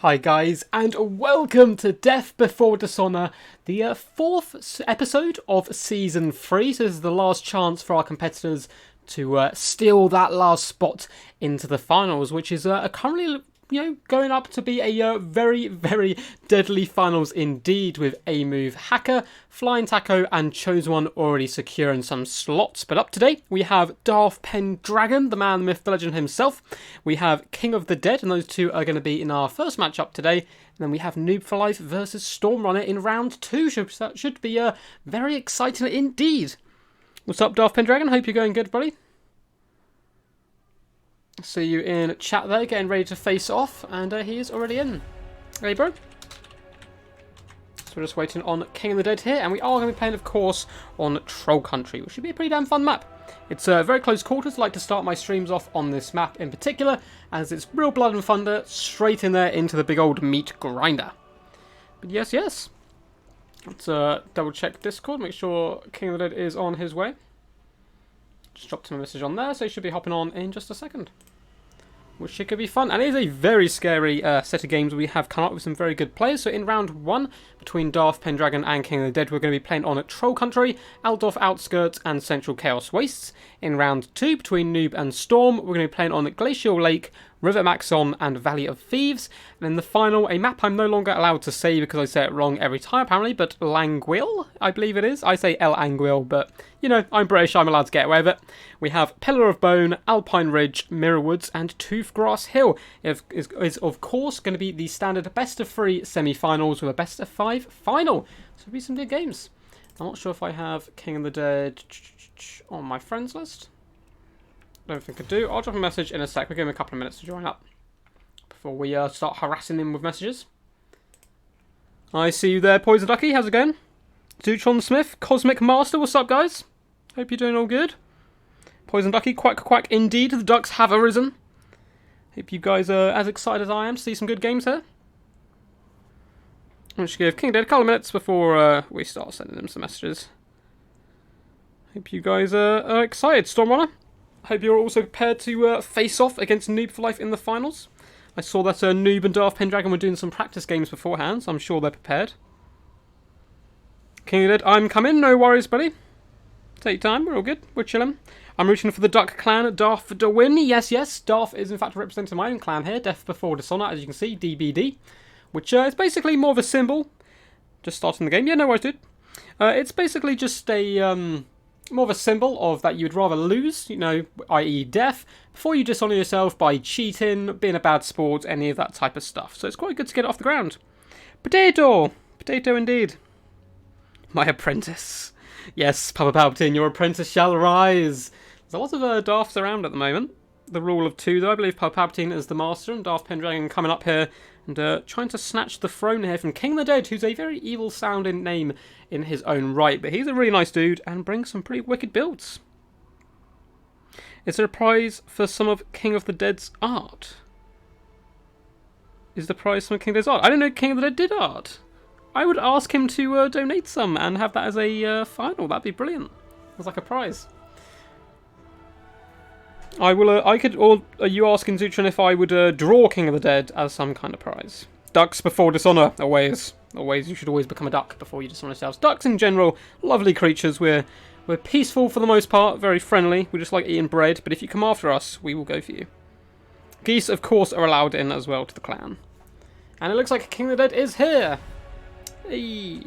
Hi guys, and welcome to Death Before Dishonour, the fourth episode of Season 3. So this is the last chance for our competitors to steal that last spot into the finals, which is currently, going up to be a very, very deadly finals indeed, with A-Move Hacker, Flying Taco, and Chosen One already securing some slots. But up today, we have Darth Pendragon, the man, the myth, the legend himself. We have King of the Dead, and those two are going to be in our first matchup today. And then we have Noob for Life versus Stormrunner in round 2. Should be very exciting indeed. What's up, Darth Pendragon? Hope you're going good, buddy. See you in chat there, getting ready to face off, and he is already in. Hey, bro. So we're just waiting on King of the Dead here, and we are going to be playing, of course, on Troll Country, which should be a pretty damn fun map. It's very close quarters. I like to start my streams off on this map in particular, as it's real blood and thunder, straight in there into the big old meat grinder. But yes. Let's double check Discord, make sure King of the Dead is on his way. Just dropped him a message on there, so he should be hopping on in just a second. Which could be fun. And it is a very scary set of games we have come up with some very good players. So in round 1, between Darth Pendragon and King of the Dead, we're going to be playing on Troll Country, Aldorf Outskirts, and Central Chaos Wastes. In round 2, between Noob and Storm, we're going to be playing on Glacial Lake, River Maxon, and Valley of Thieves. And in the final, a map I'm no longer allowed to say because I say it wrong every time apparently, but Languil, I believe it is. I say El Anguil, but I'm British, I'm allowed to get away with it. We have Pillar of Bone, Alpine Ridge, Mirror Woods, and Toothgrass Hill. It is of course going to be the standard best of 3 semi-finals with a best of 5 final. So it'll be some good games. I'm not sure if I have King of the Dead on my friends list. Don't think I do. I'll drop a message in a sec. We'll give him a couple of minutes to join up before we start harassing him with messages. I see you there, Poison Ducky. How's it going? Dutron Smith, Cosmic Master. What's up, guys? Hope you're doing all good. Poison Ducky, quack, quack. Indeed, the ducks have arisen. Hope you guys are as excited as I am to see some good games here. I should give King Dead a couple of minutes before we start sending him some messages. Hope you guys are excited. Stormrunner, hope you're also prepared to face off against Noob for Life in the finals. I saw that Noob and Darth Pendragon were doing some practice games beforehand, so I'm sure they're prepared. King of Dead, I'm coming. No worries, buddy. Take your time. We're all good. We're chilling. I'm rooting for the Duck Clan, Darth to win. Yes. Darth is in fact representing my own clan here, Death Before Dishonour, as you can see, DBD. Which is basically more of a symbol. Just starting the game. Yeah, no worries, dude. It's basically just a more of a symbol of that you'd rather lose, i.e. death, before you dishonour yourself by cheating, being a bad sport, any of that type of stuff. So it's quite good to get it off the ground. Potato indeed. My apprentice. Yes, Papa Palpatine, your apprentice shall rise. There's a lot of Darths around at the moment. The rule of 2, though. I believe Papa Palpatine is the master, and Darth Pendragon coming up here and trying to snatch the throne here from King of the Dead, who's a very evil-sounding name in his own right. But he's a really nice dude and brings some pretty wicked builds. Is there a prize for some of King of the Dead's art? Is the prize some of King of the Dead's art? I don't know King of the Dead did art. I would ask him to donate some and have that as a final. That'd be brilliant. As like a prize. I will. Or are you asking Zutron if I would draw King of the Dead as some kind of prize? Ducks before dishonour. Always. You should always become a duck before you dishonour yourselves. Ducks in general, lovely creatures. We're peaceful for the most part, very friendly. We just like eating bread. But if you come after us, we will go for you. Geese, of course, are allowed in as well to the clan. And it looks like King of the Dead is here. Hey.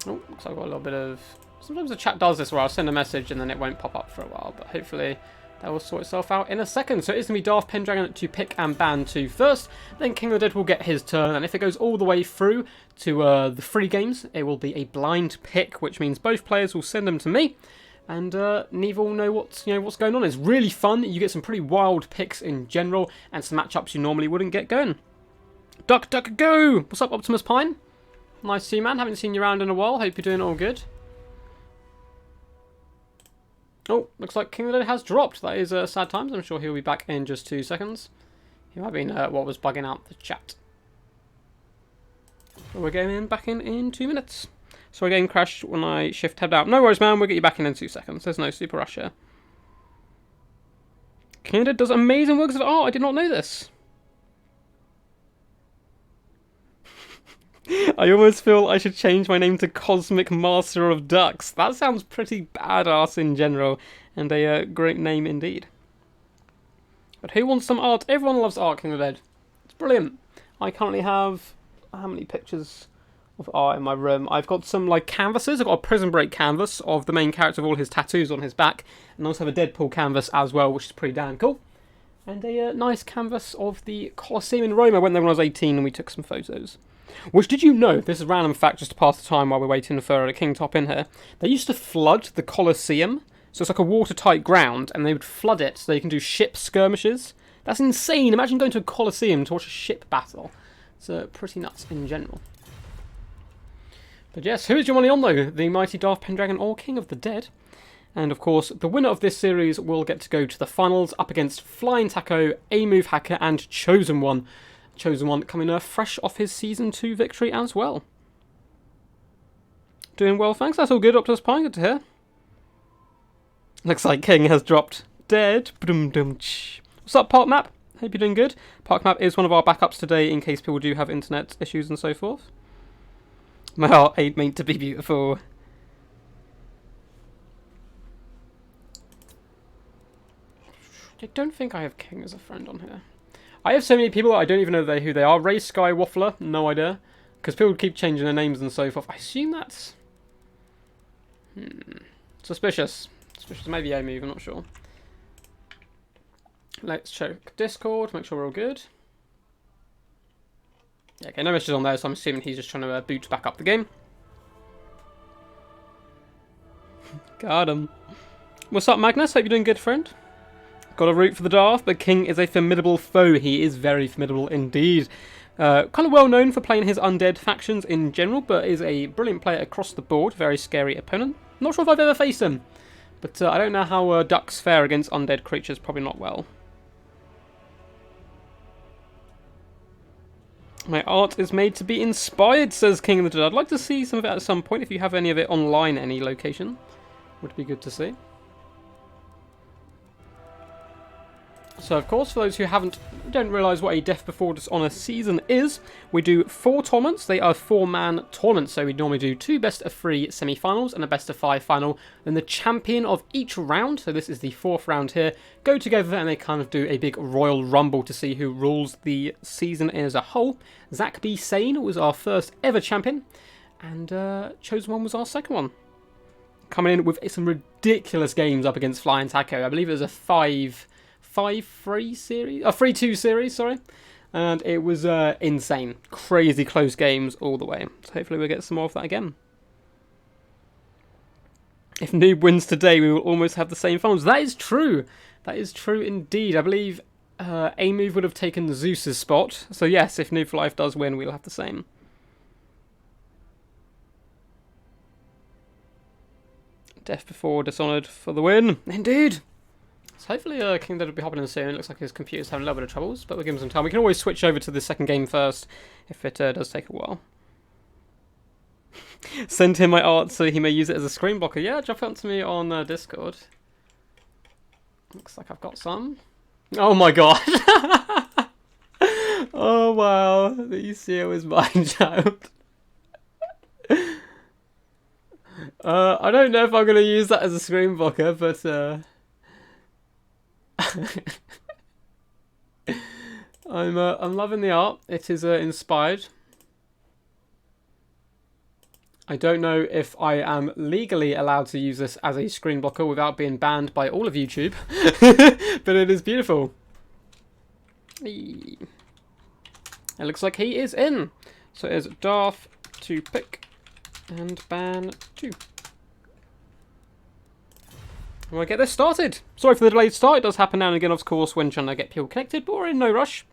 Oh, looks like I've got a little bit of... Sometimes the chat does this where I'll send a message and then it won't pop up for a while, but hopefully that will sort itself out in a second. So it's going to be Darth Pendragon to pick and ban 2 first, then King of the Dead will get his turn, and if it goes all the way through to the 3 games, it will be a blind pick, which means both players will send them to me, and neither will know what's going on. It's really fun. You get some pretty wild picks in general, and some matchups you normally wouldn't get going. Duck, go! What's up, Optimus Pine? Nice to see you, man. Haven't seen you around in a while. Hope you're doing all good. Oh, looks like King of the Dead has dropped. That is sad times. I'm sure he'll be back in just 2 seconds. He might have been what was bugging out the chat. But we're getting back in 2 minutes. So our game crashed when I shift tab out. No worries, man. We'll get you back in 2 seconds. There's no super rush here. King of the Dead does amazing works of art. I did not know this. I almost feel I should change my name to Cosmic Master of Ducks. That sounds pretty badass in general, and a great name indeed. But who wants some art? Everyone loves art, King of the Dead. It's brilliant. I currently have... how many pictures of art in my room? I've got some like canvases. I've got a Prison Break canvas of the main character with all his tattoos on his back, and I also have a Deadpool canvas as well, which is pretty damn cool. And a nice canvas of the Colosseum in Rome. I went there when I was 18 and we took some photos. Which, did you know, this is a random fact just to pass the time while we're waiting for a King Top in here, they used to flood the Colosseum, so it's like a watertight ground, and they would flood it so they can do ship skirmishes. That's insane. Imagine going to a Colosseum to watch a ship battle. It's pretty nuts in general. But yes, who is your money on though? The mighty Darth Pendragon or King of the Dead? And of course, the winner of this series will get to go to the finals up against Flying Taco, A-Move Hacker, and Chosen One. Chosen One coming fresh off his Season 2 victory as well. Doing well, thanks. That's all good, Optimus Prime. Good to hear. Looks like King has dropped dead. What's up, Park Map? Hope you're doing good. Park Map is one of our backups today in case people do have internet issues and so forth. My heart ain't meant to be beautiful. I don't think I have King as a friend on here. I have so many people that I don't even know who they are. Ray Sky Waffler, no idea. Because people keep changing their names and so forth. I assume that's... Suspicious. Suspicious, maybe A-Move, I'm not sure. Let's check Discord, make sure we're all good. Yeah, okay, no messages on there, so I'm assuming he's just trying to boot back up the game. Got him. What's up, Magnus? Hope you're doing good, friend. Got a root for the Darth, but King is a formidable foe. He is very formidable indeed. Kind of well known for playing his undead factions in general, but is a brilliant player across the board. Very scary opponent. Not sure if I've ever faced him, but I don't know how ducks fare against undead creatures. Probably not well. My art is made to be inspired, says King of the Dead. I'd like to see some of it at some point. If you have any of it online, any location, would be good to see. So, of course, for those who don't realise what a Death Before Dishonour season is, we do 4 tournaments. They are 4-man tournaments, so we normally do 2 best-of-3 semi-finals and a best-of-5 final. Then the champion of each round, so this is the 4th round here, go together and they kind of do a big Royal Rumble to see who rules the season as a whole. Zach B. Sane was our first ever champion, and Chosen One was our second one. Coming in with some ridiculous games up against Flying Taco. I believe it was a 5-3 series, 3-2 series, sorry, and it was insane, crazy close games all the way. So hopefully we'll get some more of that again. If Noob wins today, we will almost have the same finals. That is true. That is true indeed. I believe A-Move would have taken Zeus's spot. So yes, if Noob for Life does win, we'll have the same. Death Before Dishonored for the win. Indeed. So hopefully King Dead will be hopping in soon. It looks like his computer's having a little bit of troubles, but we'll give him some time. We can always switch over to the second game first if it does take a while. Send him my art so he may use it as a screen blocker. Yeah, drop it onto me on Discord. Looks like I've got some. Oh my god! Oh wow, the ECO is mine, child. I don't know if I'm going to use that as a screen blocker, but I'm loving the art. It is inspired. I don't know if I am legally allowed to use this as a screen blocker without being banned by all of YouTube, but it is beautiful. It looks like he is in. So it is Darth to pick and ban 2. I'm going to get this started. Sorry for the delayed start. It does happen now and again, of course, when trying to get people connected, but we're in no rush.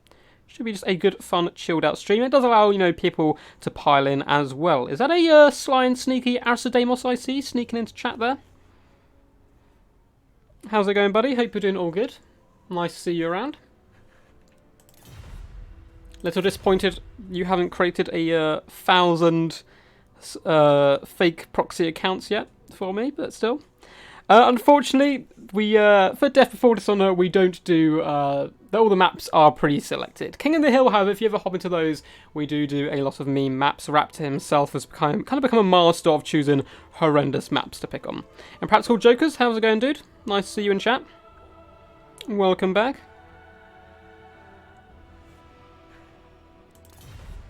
Should be just a good, fun, chilled out stream. It does allow, you know, people to pile in as well. Is that a sly and sneaky Arsadamos I see sneaking into chat there? How's it going, buddy? Hope you're doing all good. Nice to see you around. Little disappointed you haven't created a 1,000 fake proxy accounts yet for me, but still. Unfortunately, we for Death Before Dishonour, we don't do... all the maps are pre-selected. King of the Hill, however, if you ever hop into those, we do a lot of meme maps. Raptor himself has kind of become a master of choosing horrendous maps to pick on. And Practical Jokers, how's it going, dude? Nice to see you in chat. Welcome back.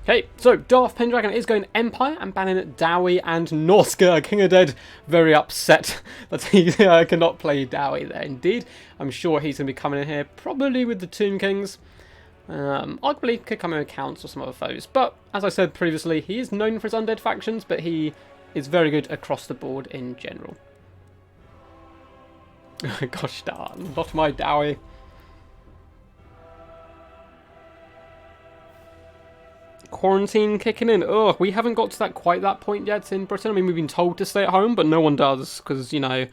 Okay, so Darth Pendragon is going Empire and banning Dowie and Norska. King of Dead very upset that he cannot play Dowie there. Indeed, I'm sure he's going to be coming in here probably with the Tomb Kings. Arguably could come in with Counts or some other foes. But as I said previously, he is known for his undead factions, but he is very good across the board in general. Gosh darn, not my Dowie. Quarantine kicking in. Ugh, we haven't got to quite that point yet in Britain. I mean, we've been told to stay at home, but no one does, because, you know...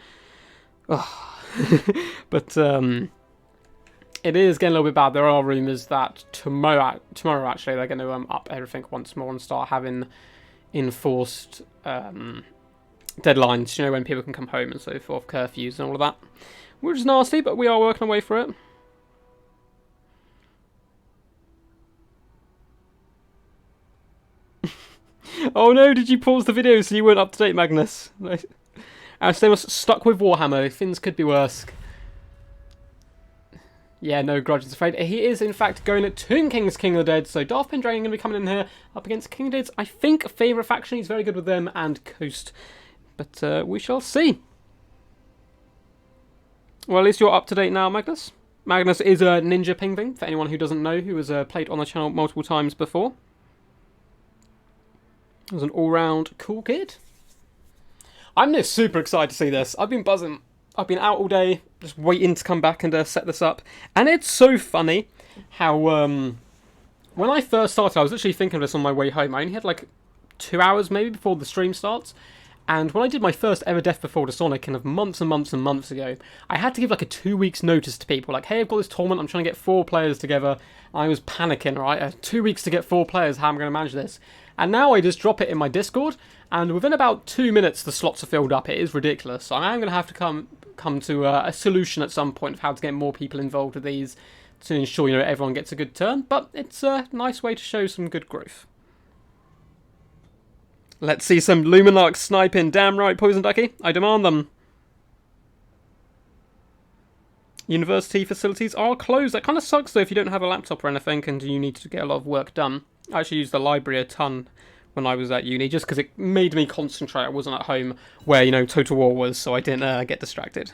But, it is getting a little bit bad. There are rumours that tomorrow actually, they're going to up everything once more and start having enforced deadlines, you know, when people can come home and so forth, curfews and all of that. Which is nasty, but we are working our way through it. Oh no, did you pause the video so you weren't up to date, Magnus? Stamos stuck with Warhammer. Things could be worse. Yeah, no grudges, afraid. He is, in fact, going at Tomb King's King of the Dead, so Darth Pendragon going to be coming in here up against King of the Dead's, I think, favourite faction. He's very good with them and Coast. But we shall see. Well, at least you're up to date now, Magnus. Magnus is a Ninja Pingving, for anyone who doesn't know, who has played on the channel multiple times before. He was an all-round cool kid. I'm just super excited to see this. I've been buzzing. I've been out all day, just waiting to come back and set this up. And it's so funny how, when I first started, I was literally thinking of this on my way home. I only had like 2 hours maybe before the stream starts. And when I did my first ever Death Before Dishonour kind of months and months and months ago, I had to give like a 2 weeks notice to people. Like, hey, I've got this tournament, I'm trying to get 4 players together. I was panicking, right? 2 weeks to get 4 players, how am I going to manage this? And now I just drop it in my Discord, and within about 2 minutes the slots are filled up. It is ridiculous. So I am going to have to come to a solution at some point of how to get more people involved with these to ensure, you know, everyone gets a good turn. But it's a nice way to show some good growth. Let's see some Luminarch sniping. Damn right, Poison Ducky. I demand them. University facilities are closed. That kind of sucks though if you don't have a laptop or anything and you need to get a lot of work done. I actually used the library a ton when I was at uni just because it made me concentrate. I wasn't at home where, you know, Total War was, so I didn't get distracted.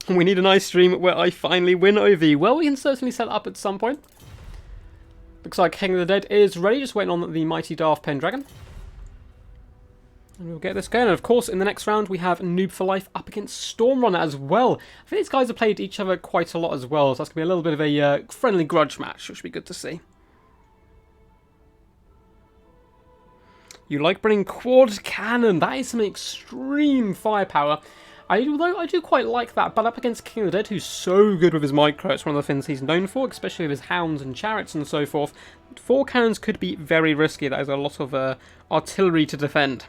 We need a nice stream where I finally win OV. Well, we can certainly set it up at some point. Looks like King of the Dead is ready, just waiting on the mighty Darth Pendragon. And we'll get this going. And of course, in the next round, we have Noob for Life up against Stormrunner as well. I think these guys have played each other quite a lot as well, so that's going to be a little bit of a friendly grudge match, which should be good to see. You like bringing quad cannon. That is some extreme firepower. Although I do quite like that, but up against King of the Dead, who's so good with his micro, it's one of the things he's known for, especially with his hounds and chariots and so forth. 4 cannons could be very risky. That is a lot of artillery to defend.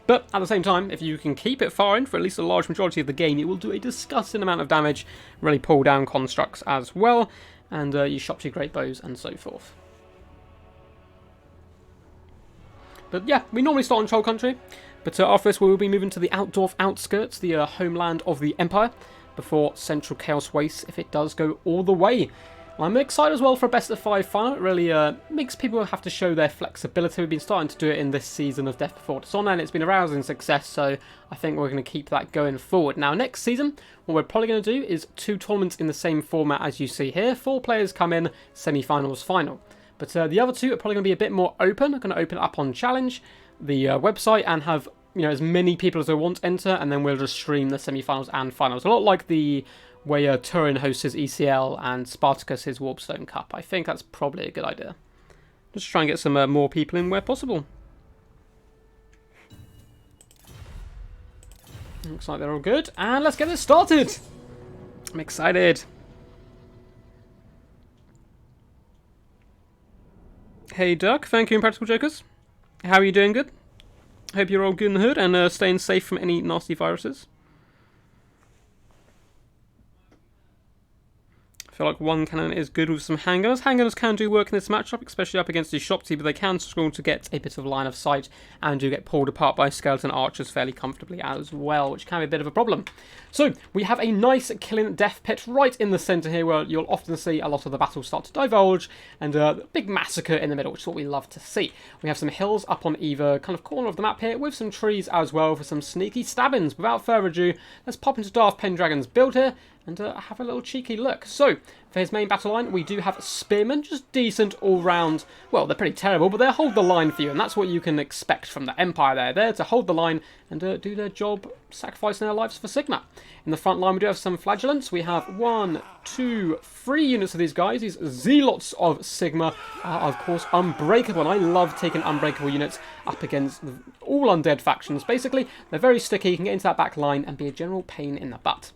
But at the same time, if you can keep it firing for at least a large majority of the game, it will do a disgusting amount of damage, really pull down constructs as well, and you shop to your great bows and so forth. But yeah, we normally start on Troll Country, but after this we will be moving to the Outdorf outskirts, the homeland of the Empire, before Central Chaos Wastes, if it does go all the way. I'm excited as well for a best of 5 final. It really makes people have to show their flexibility. We've been starting to do it in this season of Death Before Dishonour, and it's been a rousing success, so I think we're going to keep that going forward. Now, next season, what we're probably going to do is 2 tournaments in the same format as you see here. 4 players come in, semi-finals, final. But the other 2 are probably going to be a bit more open. I'm going to open it up on Challenge, the website, and have, you know, as many people as I want enter, and then we'll just stream the semi-finals and finals. A lot like the way Turin hosts his ECL and Spartacus his Warpstone Cup. I think that's probably a good idea. Just try and get some more people in where possible. Looks like they're all good, and let's get this started. I'm excited. Hey Duck, thank you, Impractical Jokers. How are you doing? Good? Hope you're all good in the hood and staying safe from any nasty viruses. I feel like one cannon is good with some handgunners. Handgunners can do work in this matchup, especially up against the Shopty, but they can struggle to get a bit of line of sight and do get pulled apart by skeleton archers fairly comfortably as well, which can be a bit of a problem. So we have a nice killing death pit right in the centre here, where you'll often see a lot of the battle start to divulge, and a big massacre in the middle, which is what we love to see. We have some hills up on either kind of corner of the map here, with some trees as well for some sneaky stabbings. Without further ado, let's pop into Darth Pendragon's build here, and have a little cheeky look. So, for his main battle line, we do have Spearmen, just decent all-round. Well, they're pretty terrible, but they'll hold the line for you, and that's what you can expect from the Empire. They're there to hold the line and do their job, sacrificing their lives for Sigmar. In the front line, we do have some Flagellants. We have 1, 2, 3 units of these guys, these Zealots of Sigmar, of course, Unbreakable, and I love taking Unbreakable units up against all undead factions. Basically, they're very sticky, you can get into that back line and be a general pain in the butt.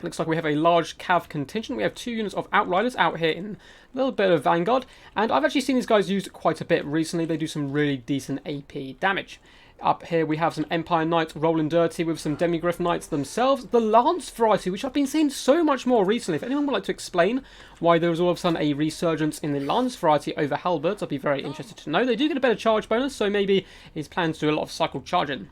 Looks like we have a large cav contingent. We have 2 units of Outriders out here in a little bit of Vanguard. And I've actually seen these guys used quite a bit recently. They do some really decent AP damage. Up here we have some Empire Knights rolling dirty with some Demigryph Knights themselves. The Lance variety, which I've been seeing so much more recently. If anyone would like to explain why there was all of a sudden a resurgence in the Lance variety over Halberds, I'd be very interested to know. They do get a better charge bonus, so maybe he's planning to do a lot of cycle charging.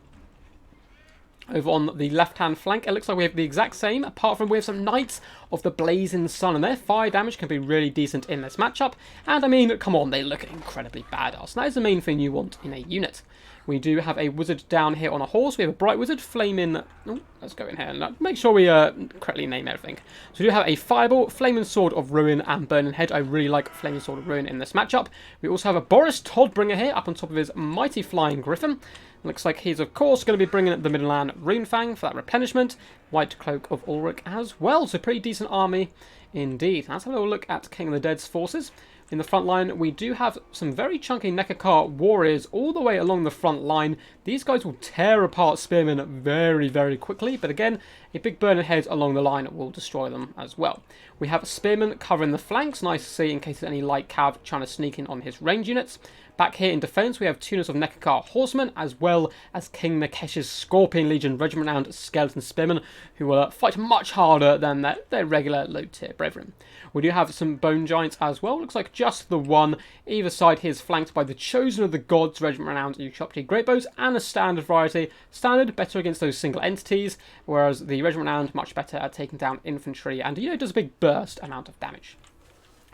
Over on the left-hand flank, it looks like we have the exact same, apart from we have some Knights of the Blazing Sun, and their fire damage can be really decent in this matchup. And I mean, come on, they look incredibly badass. That is the main thing you want in a unit. We do have a Wizard down here on a horse. We have a Bright Wizard, Flaming... Oh, let's go in here and make sure we correctly name everything. So we do have a Fireball, Flaming Sword of Ruin, and Burning Head. I really like Flaming Sword of Ruin in this matchup. We also have a Boris Toddbringer here, up on top of his Mighty Flying Griffin. Looks like he's, of course, going to be bringing the Midland Runefang for that replenishment. White Cloak of Ulrich as well. So pretty decent army indeed. Let's have a little look at King of the Dead's forces. In the front line, we do have some very chunky Nekakar warriors all the way along the front line. These guys will tear apart Spearmen very, very quickly. But again, a big burning head along the line will destroy them as well. We have Spearmen covering the flanks. Nice to see in case there's any light cav trying to sneak in on his range units. Back here in defence, we have 2 units of Nekakar horsemen, as well as King Makesh's Scorpion Legion regiment-renowned skeleton spearmen, who will fight much harder than their regular low-tier brethren. We do have some bone giants as well. Looks like just the one. Either side here is flanked by the Chosen of the Gods regiment-renowned Ushopti Greatbows and a standard variety. Standard, better against those single entities, whereas the regiment-renowned much better at taking down infantry and, does a big burst amount of damage.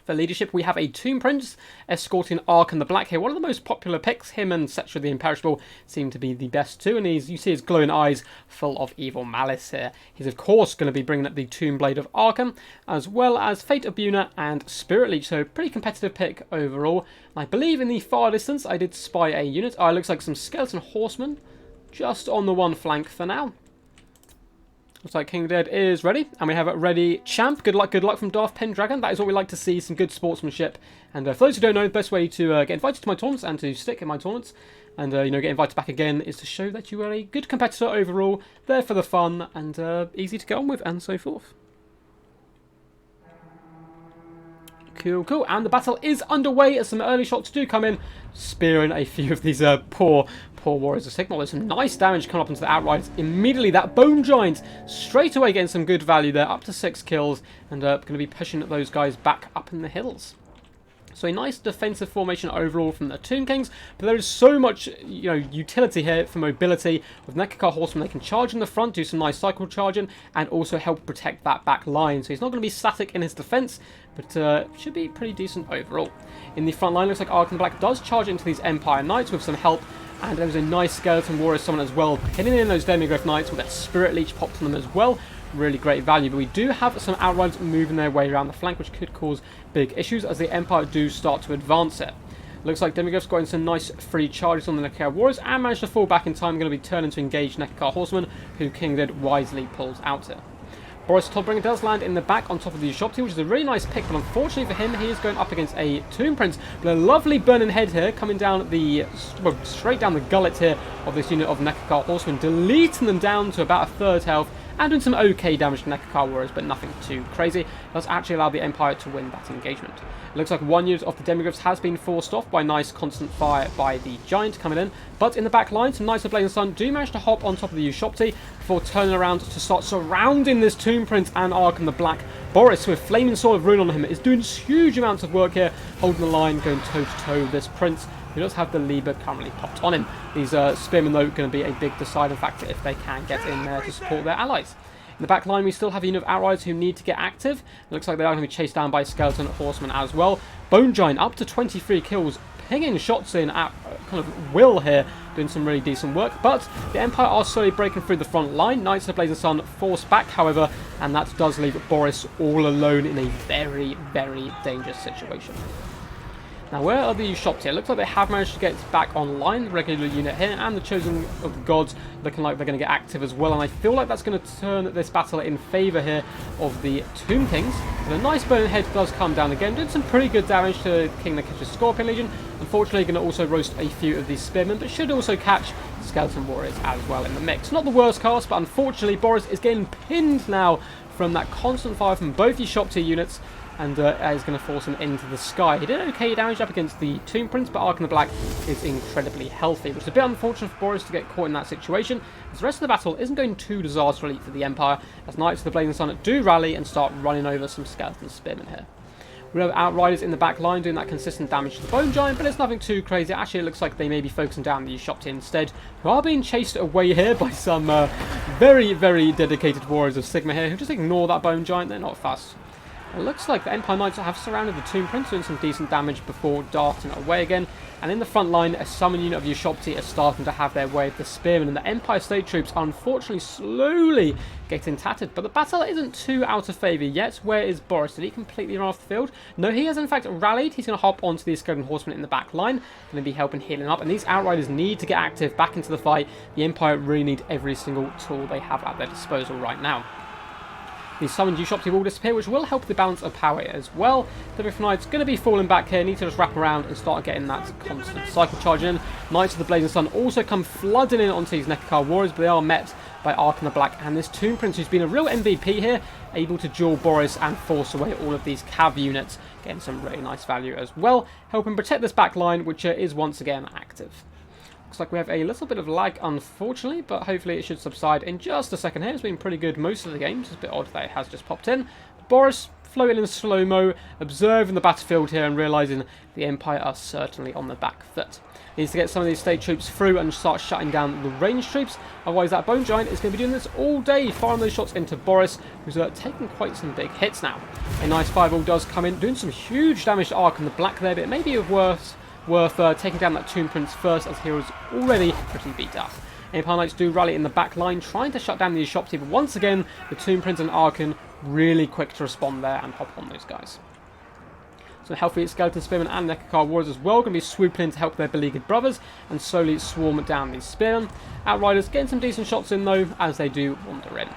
For leadership, we have a Tomb Prince escorting Ark and the Black here. One of the most popular picks. Him and Cetra the Imperishable seem to be the best too. And you see his glowing eyes full of evil malice here. He's, of course, going to be bringing up the Tomb Blade of Arkham, as well as Fate of Buna and Spirit Leech. So, pretty competitive pick overall. And I believe in the far distance, I did spy a unit. It looks like some skeleton horsemen just on the one flank for now. Looks like King Dead is ready, and we have a ready champ. Good luck from Darth Pendragon. That is what we like to see, some good sportsmanship. And for those who don't know, the best way to get invited to my tournaments and to stick in my tournaments and get invited back again is to show that you are a good competitor overall, there for the fun, and easy to get on with, and so forth. Cool, cool. And the battle is underway as some early shots do come in, spearing a few of these poor warriors of Sigmar. There's some nice damage coming up into the Outriders. Immediately, that Bone Giant straight away getting some good value there, up to 6 kills, and going to be pushing those guys back up in the hills. So a nice defensive formation overall from the Tomb Kings, but there is so much utility here for mobility. With Nekakar Horsemen, they can charge in the front, do some nice cycle charging, and also help protect that back line. So he's not going to be static in his defense, but should be pretty decent overall. In the front line, looks like Ark and Black does charge into these Empire Knights with some help, and there's a nice Skeleton Warrior summon as well, pinning in those Demigryph Knights with a Spirit Leech popped on them as well. Really great value, but we do have some Outriders moving their way around the flank, which could cause big issues as the Empire do start to advance it. Looks like Demigryph's got in some nice free charges on the Nekakar Warriors and managed to fall back in time. Going to be turning to engage Nekakar Horsemen, who King Dead wisely pulls out here. Boris Toddbringer does land in the back on top of the Ushopti, which is a really nice pick, but unfortunately for him, he is going up against a Tomb Prince. But a lovely burning head here, coming down straight down the gullet here of this unit of Nekakar Horsemen, deleting them down to about a third health, and doing some okay damage to Nekakar Warriors, but nothing too crazy. That's actually allowed the Empire to win that engagement. It looks like one unit of the Demigryphs has been forced off by nice constant fire by the Giant coming in, but in the back line, some Knights of the Blazing Sun do manage to hop on top of the Ushopti before turning around to start surrounding this Tomb Prince and Archon the Black. Boris, with Flaming Sword of Ruin on him, is doing huge amounts of work here, holding the line, going toe-to-toe with this Prince, who does have the Liber currently popped on him. These Spearmen, though, going to be a big deciding factor if they can get in there to support their allies. In the back line, we still have a unit of Outriders who need to get active. It looks like they are going to be chased down by Skeleton Horsemen as well. Bone Giant up to 23 kills, pinging shots in at kind of will here, doing some really decent work. But the Empire are slowly breaking through the front line. Knights of the Blazing Sun forced back, however, and that does leave Boris all alone in a very, very dangerous situation. Now, where are the Ushopti? It looks like they have managed to get back online, the regular unit here, and the Chosen of the Gods looking like they're going to get active as well, and I feel like that's going to turn this battle in favour here of the Tomb Kings. But a nice Bone Head does come down again, did some pretty good damage to King Nikish's Scorpion Legion. Unfortunately, going to also roast a few of these Spearmen, but should also catch Skeleton Warriors as well in the mix. Not the worst cast, but unfortunately, Boris is getting pinned now from that constant fire from both Ushopti units, and is going to force him into the sky. He did okay damage up against the Tomb Prince, but Archon the Black is incredibly healthy, which is a bit unfortunate for Boris to get caught in that situation, as the rest of the battle isn't going too disastrously for the Empire, as Knights of the Blazing Sun do rally and start running over some Skeleton Spearmen here. We have Outriders in the back line doing that consistent damage to the Bone Giant, but it's nothing too crazy. Actually, it looks like they may be focusing down the Ushopti instead, who are being chased away here by some very, very dedicated warriors of Sigma here, who just ignore that Bone Giant. They're not fast. It looks like the Empire Knights have surrounded the Tomb Prince, doing some decent damage before darting away again. And in the front line, a summon unit of Ushopti is starting to have their way with the Spearmen, and the Empire State troops are unfortunately slowly getting tattered. But the battle isn't too out of favour yet. Where is Boris? Did he completely run off the field? No, he has in fact rallied. He's going to hop onto the Skeleton Horsemen in the back line, going to be helping healing up. And these Outriders need to get active back into the fight. The Empire really need every single tool they have at their disposal right now. The summoned Ushopti will disappear, which will help the balance of power as well. The Griffin Knights going to be falling back here, need to just wrap around and start getting that constant cycle charging in. Knights of the Blazing Sun also come flooding in onto these Nekakar Warriors, but they are met by Archon the Black and this Tomb Prince, who's been a real MVP here, able to duel Boris and force away all of these cav units, getting some really nice value as well, helping protect this back line, which is once again active. Looks like we have a little bit of lag, unfortunately, but hopefully it should subside in just a second here. It's been pretty good most of the game. It's a bit odd that it has just popped in. Boris floating in slow-mo, observing the battlefield here and realising the Empire are certainly on the back foot. Needs to get some of these state troops through and start shutting down the range troops. Otherwise, that Bone Giant is going to be doing this all day, firing those shots into Boris, who's taking quite some big hits now. A nice fireball does come in, doing some huge damage to Archon the Black there, but it may be worth taking down that Tomb Prince first, as he was already pretty beat up. Empire Knights do rally in the back line, trying to shut down the Ushopti, but once again, the Tomb Prince and Archon really quick to respond there and hop on those guys. So healthy Skeleton Spearmen and Nekakar Warriors as well, going to be swooping in to help their beleaguered brothers and slowly swarm down these Spearmen. Outriders getting some decent shots in though, as they do wander in.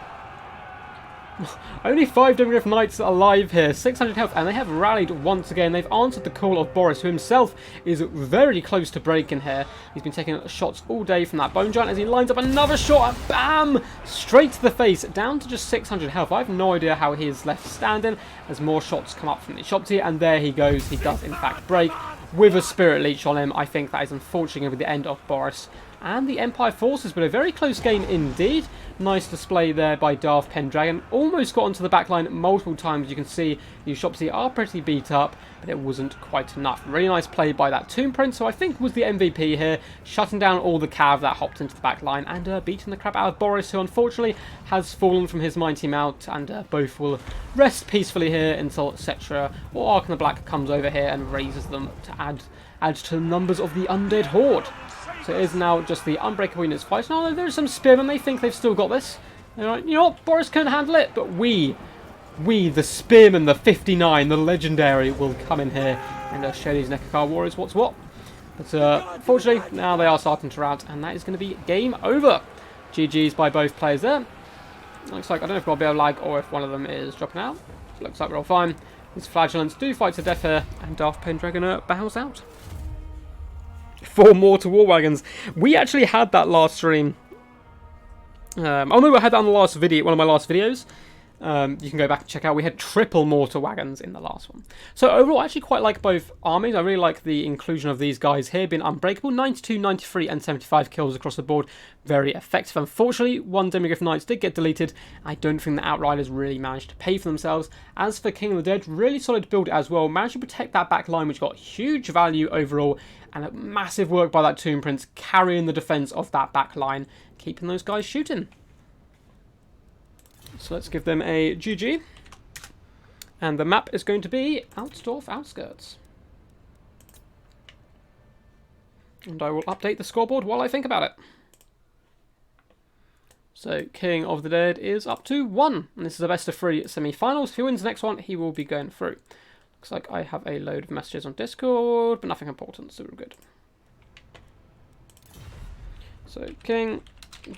Only 5 Demigryph Knights alive here, 600 health, and they have rallied once again. They've answered the call of Boris, who himself is very close to breaking here. He's been taking shots all day from that Bone Giant as he lines up another shot, and bam! Straight to the face, down to just 600 health. I have no idea how he is left standing as more shots come up from the Ushopti, and there he goes. He does in fact break with a Spirit Leech on him. I think that is unfortunately going to be the end of Boris and the Empire forces, but a very close game indeed. Nice display there by Darth Pendragon. Almost got onto the backline multiple times. You can see the Ushopti are pretty beat up, but it wasn't quite enough. Really nice play by that Tomb Prince, who I think was the MVP here, shutting down all the cav that hopped into the backline and beating the crap out of Boris, who unfortunately has fallen from his mighty mount, and both will rest peacefully here until Cetra or Archon the Black comes over here and raises them to add to the numbers of the undead horde. So it is now just the unbreakable units fighting. Although there's some Spearmen, they think they've still got this. They're like, you know what, Boris can handle it, but we, the Spearmen, the 59, the legendary, will come in here and show these Nekakar Warriors what's what. But fortunately, now they are starting to rout, and that is going to be game over. GG's by both players there. Looks like, I don't know if we'll be able to lag or if one of them is dropping out. Looks like we're all fine. These Flagellants do fight to death here, and Darth Pendragon bows out. 4 more to War Wagons. We actually had that last stream Oh no, I had that on the last video, one of my last videos. You can go back and check out. We had triple mortar wagons in the last one. So overall, I actually quite like both armies. I really like the inclusion of these guys here being unbreakable. 92, 93 and 75 kills across the board. Very effective. Unfortunately, one Demigryph Knights did get deleted. I don't think the Outriders really managed to pay for themselves. As for King of the Dead, really solid build as well. Managed to protect that back line, which got huge value overall. And a massive work by that Tomb Prince carrying the defense of that back line, keeping those guys shooting. So let's give them a GG. And the map is going to be Altdorf Outskirts. And I will update the scoreboard while I think about it. So King of the Dead is up to 1. And this is a best of 3 semi-finals. If he wins the next one, he will be going through. Looks like I have a load of messages on Discord, but nothing important, so we're good. So King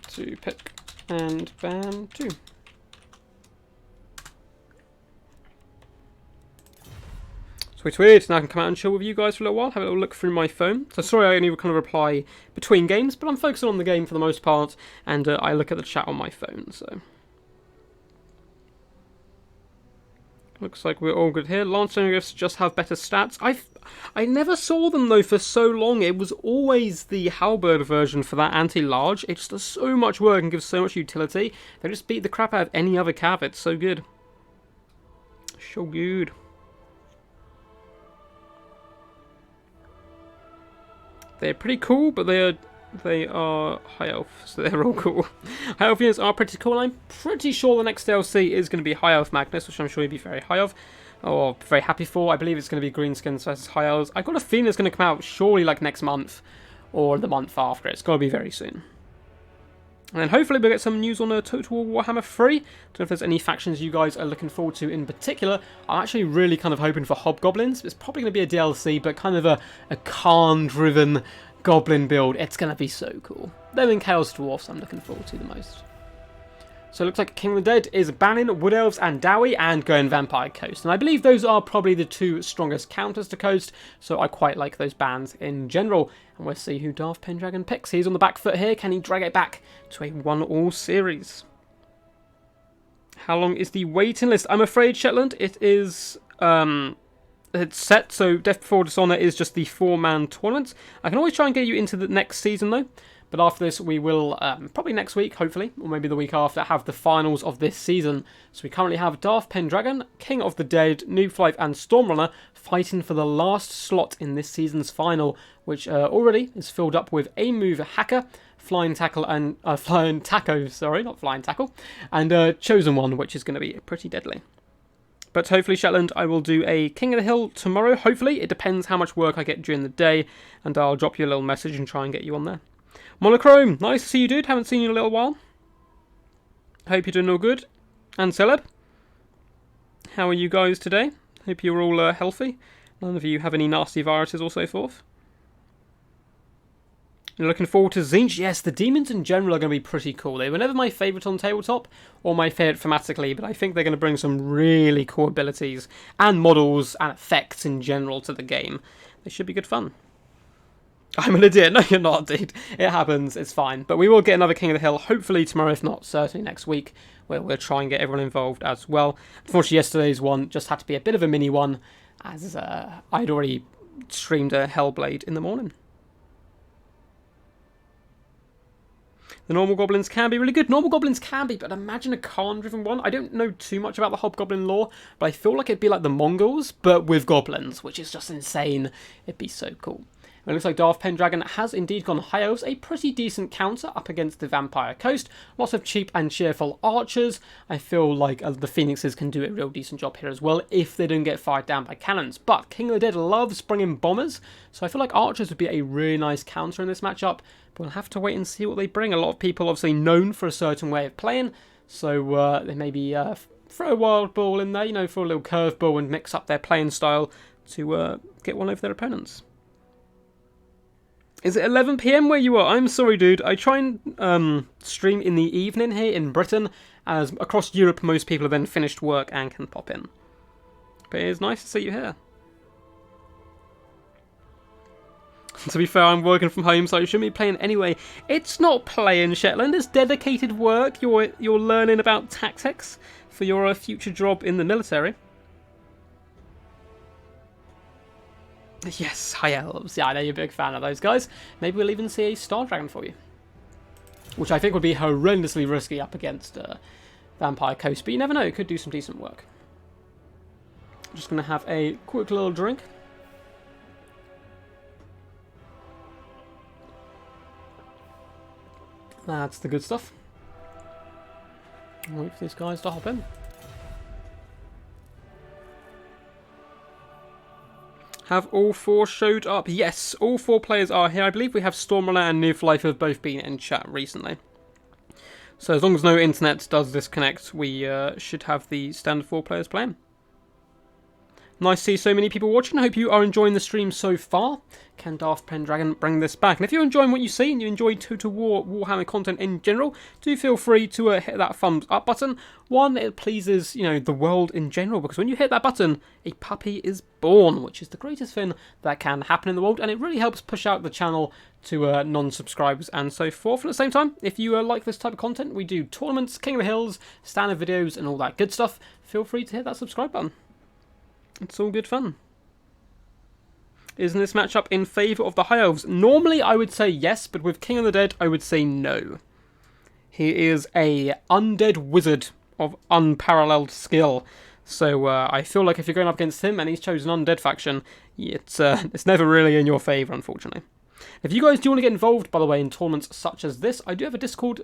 to pick and bam 2. Sweet. Now I can come out and chill with you guys for a little while, have a little look through my phone. So sorry I only kind of reply between games, but I'm focusing on the game for the most part, and I look at the chat on my phone, so. Looks like we're all good here. Lance Demigryphs just have better stats. I never saw them though for so long. It was always the Halberd version for that anti-large. It just does so much work and gives so much utility. They just beat the crap out of any other cav. It's so good. So good. They're pretty cool, but they are high elf, so they're all cool. High elf units are pretty cool, and I'm pretty sure the next DLC is going to be High Elf Magnus, which I'm sure you'd be very high of, or very happy for. I believe it's going to be Greenskins versus High Elves. I've got a feeling it's going to come out surely like next month, or the month after. It's got to be very soon. And then hopefully we'll get some news on Total War Warhammer 3. Don't know if there's any factions you guys are looking forward to in particular. I'm actually really kind of hoping for Hobgoblins. It's probably going to be a DLC, but kind of a Kharn-driven Goblin build. It's going to be so cool. Them and Chaos Dwarfs I'm looking forward to the most. So it looks like King of the Dead is banning Wood Elves and Dowie and going Vampire Coast. And I believe those are probably the 2 strongest counters to Coast, so I quite like those bans in general. And we'll see who Darth Pendragon picks. He's on the back foot here. Can he drag it back to a 1-all series? How long is the waiting list? I'm afraid, Shetland, it is it's set, so Death Before Dishonour is just the 4-man tournament. I can always try and get you into the next season, though. But after this, we will, probably next week, hopefully, or maybe the week after, have the finals of this season. So we currently have Darth Pendragon, King of the Dead, Noobflife and Stormrunner fighting for the last slot in this season's final, which already is filled up with A Move Hacker, Flying Tackle and Flying Taco, sorry, not Flying Tackle, and Chosen One, which is going to be pretty deadly. But hopefully, Shetland, I will do a King of the Hill tomorrow. Hopefully, it depends how much work I get during the day, and I'll drop you a little message and try and get you on there. Monochrome, nice to see you, dude. Haven't seen you in a little while. Hope you're doing all good. And Celeb, how are you guys today? Hope you're all healthy. None of you have any nasty viruses or so forth. You're looking forward to Tzeentch? Yes, the demons in general are going to be pretty cool. They were never my favourite on tabletop, or my favourite thematically, but I think they're going to bring some really cool abilities and models and effects in general to the game. They should be good fun. I'm an idiot. No, you're not, dude. It happens. It's fine. But we will get another King of the Hill, hopefully tomorrow, if not, certainly next week, where we'll try and get everyone involved as well. Unfortunately, yesterday's one just had to be a bit of a mini one, as I'd already streamed a Hellblade in the morning. The normal goblins can be really good. Normal goblins can be, but imagine a Kharn-driven one. I don't know too much about the Hobgoblin lore, but I feel like it'd be like the Mongols, but with goblins, which is just insane. It'd be so cool. It looks like Darth Pendragon has indeed gone High Elves, a pretty decent counter up against the Vampire Coast. Lots of cheap and cheerful archers. I feel like the Phoenixes can do a real decent job here as well if they don't get fired down by cannons. But King of the Dead loves bringing bombers, so I feel like archers would be a really nice counter in this matchup. But we'll have to wait and see what they bring. A lot of people obviously known for a certain way of playing, so they maybe throw a wild ball in there, you know, for a little curveball and mix up their playing style to get one over their opponents. Is it 11 PM where you are? I'm sorry, dude. I try and stream in the evening here in Britain, as across Europe most people have then finished work and can pop in. But it is nice to see you here. To be fair, I'm working from home, so I shouldn't be playing anyway. It's not playing, Shetland. It's dedicated work. You're learning about tactics for your future job in the military. Yes, High Elves. Yeah, I know you're a big fan of those guys. Maybe we'll even see a Star Dragon for you. Which I think would be horrendously risky up against Vampire Coast. But you never know, it could do some decent work. I'm just going to have a quick little drink. That's the good stuff. Wait for these guys to hop in. Have all 4 showed up? Yes, all 4 players are here. I believe we have Stormrunner and Newflife have both been in chat recently. So as long as no internet does disconnect, we should have the standard 4 players playing. Nice to see so many people watching. I hope you are enjoying the stream so far. Can Daft Pendragon bring this back? And if you're enjoying what you see and you enjoy Total War Warhammer content in general, do feel free to hit that thumbs up button. One, it pleases the world in general, because when you hit that button, a puppy is born, which is the greatest thing that can happen in the world, and it really helps push out the channel to non-subscribers and so forth. And at the same time, if you like this type of content, we do tournaments, King of the Hills, standard videos, and all that good stuff. Feel free to hit that subscribe button. It's all good fun. Isn't this matchup in favour of the High Elves? Normally I would say yes, but with King of the Dead I would say no. He is a undead wizard of unparalleled skill. So I feel like if you're going up against him and he's chosen undead faction, it's never really in your favour, unfortunately. If you guys do want to get involved, by the way, in tournaments such as this, I do have a Discord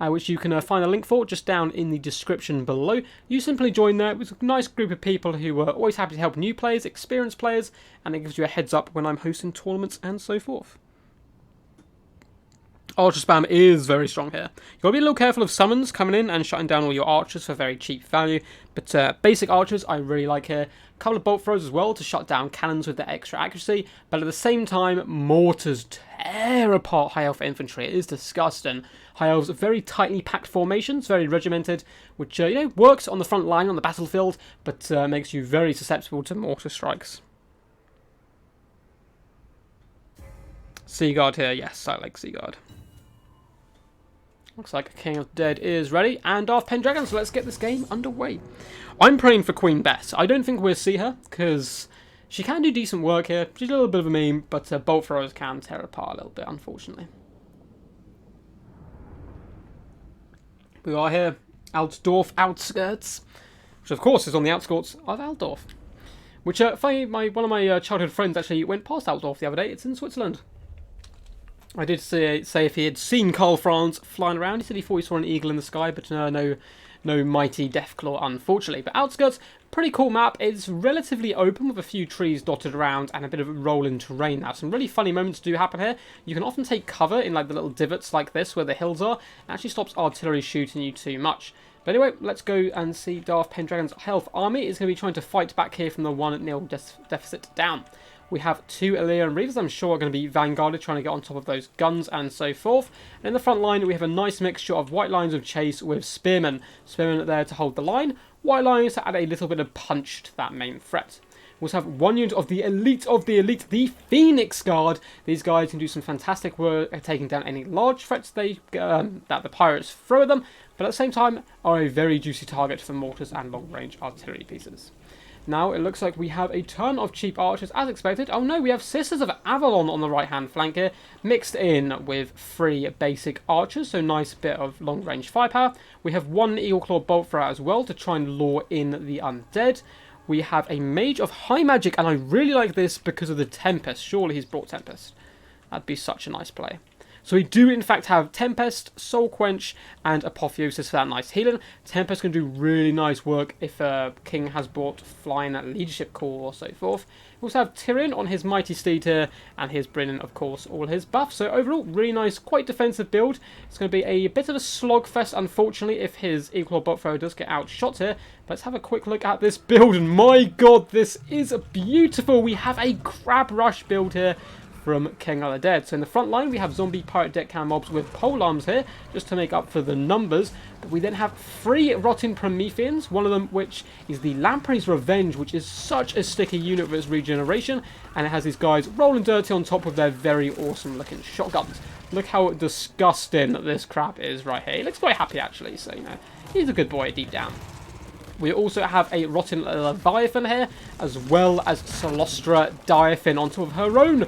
which you can find a link for just down in the description below. You simply join there with a nice group of people who are always happy to help new players, experienced players, and it gives you a heads up when I'm hosting tournaments and so forth. Archer spam is very strong here. You've got to be a little careful of summons coming in and shutting down all your archers for very cheap value, but basic archers I really like here. A couple of bolt throws as well to shut down cannons with the extra accuracy, but at the same time, mortars tear apart High Elf infantry. It is disgusting. High Elves are very tightly packed formations, very regimented, which works on the front line on the battlefield, but makes you very susceptible to mortar strikes. Seaguard here, yes, I like Seaguard. Looks like King of the Dead is ready, and Daft Pendragon, so let's get this game underway. I'm praying for Queen Bess. I don't think we'll see her, because she can do decent work here. She's a little bit of a meme, but bolt throwers can tear apart a little bit, unfortunately. We are here, Altdorf outskirts, which of course is on the outskirts of Altdorf. Which, funny, one of my childhood friends actually went past Altdorf the other day. It's in Switzerland. I did say if he had seen Karl Franz flying around, he said he thought he saw an eagle in the sky, but no mighty Deathclaw, unfortunately. But Outskirts, pretty cool map. It's relatively open with a few trees dotted around and a bit of rolling terrain. Now, some really funny moments do happen here. You can often take cover in like the little divots like this where the hills are. It actually stops artillery shooting you too much. But anyway, let's go and see Daft Pendragon's Health Army is going to be trying to fight back here from the 1-0 deficit down. We have 2 Illyrian Reavers, I'm sure are going to be vanguarded, trying to get on top of those guns and so forth. And in the front line, we have a nice mixture of White Lines of Chase with Spearmen. Spearmen there to hold the line, White Lines to add a little bit of punch to that main threat. We also have 1 unit of the elite, the Phoenix Guard. These guys can do some fantastic work at taking down any large threats that the pirates throw at them, but at the same time are a very juicy target for mortars and long-range artillery pieces. Now, it looks like we have a ton of cheap archers, as expected. Oh no, we have Sisters of Avalon on the right-hand flank here, mixed in with 3 basic archers, so nice bit of long-range firepower. We have 1 Eagle Claw Bolt Thrower as well to try and lure in the undead. We have a Mage of High Magic, and I really like this because of the Tempest. Surely he's brought Tempest. That'd be such a nice play. So we do in fact have Tempest, Soul Quench, and Apotheosis for that nice healing. Tempest can do really nice work if King has brought Flying Leadership Call or so forth. We also have Tyrion on his Mighty Steed here, and he's bringing, of course, all his buffs. So overall, really nice, quite defensive build. It's going to be a bit of a slogfest, unfortunately, if his Equal Bolt Thrower does get outshot here. Let's have a quick look at this build, and my god, this is beautiful. We have a Crab Rush build here. from King of the Dead. So in the front line, we have zombie pirate deck cannon mobs with polearms here, just to make up for the numbers. But we then have 3 Rotten Prometheans, one of them which is the Lamprey's Revenge, which is such a sticky unit with its regeneration, and it has these guys rolling dirty on top of their very awesome looking shotguns. Look how disgusting this crab is right here. He looks quite happy actually, so you know, he's a good boy deep down. We also have a Rotten Leviathan here, as well as Solostra Diaphin on top of her own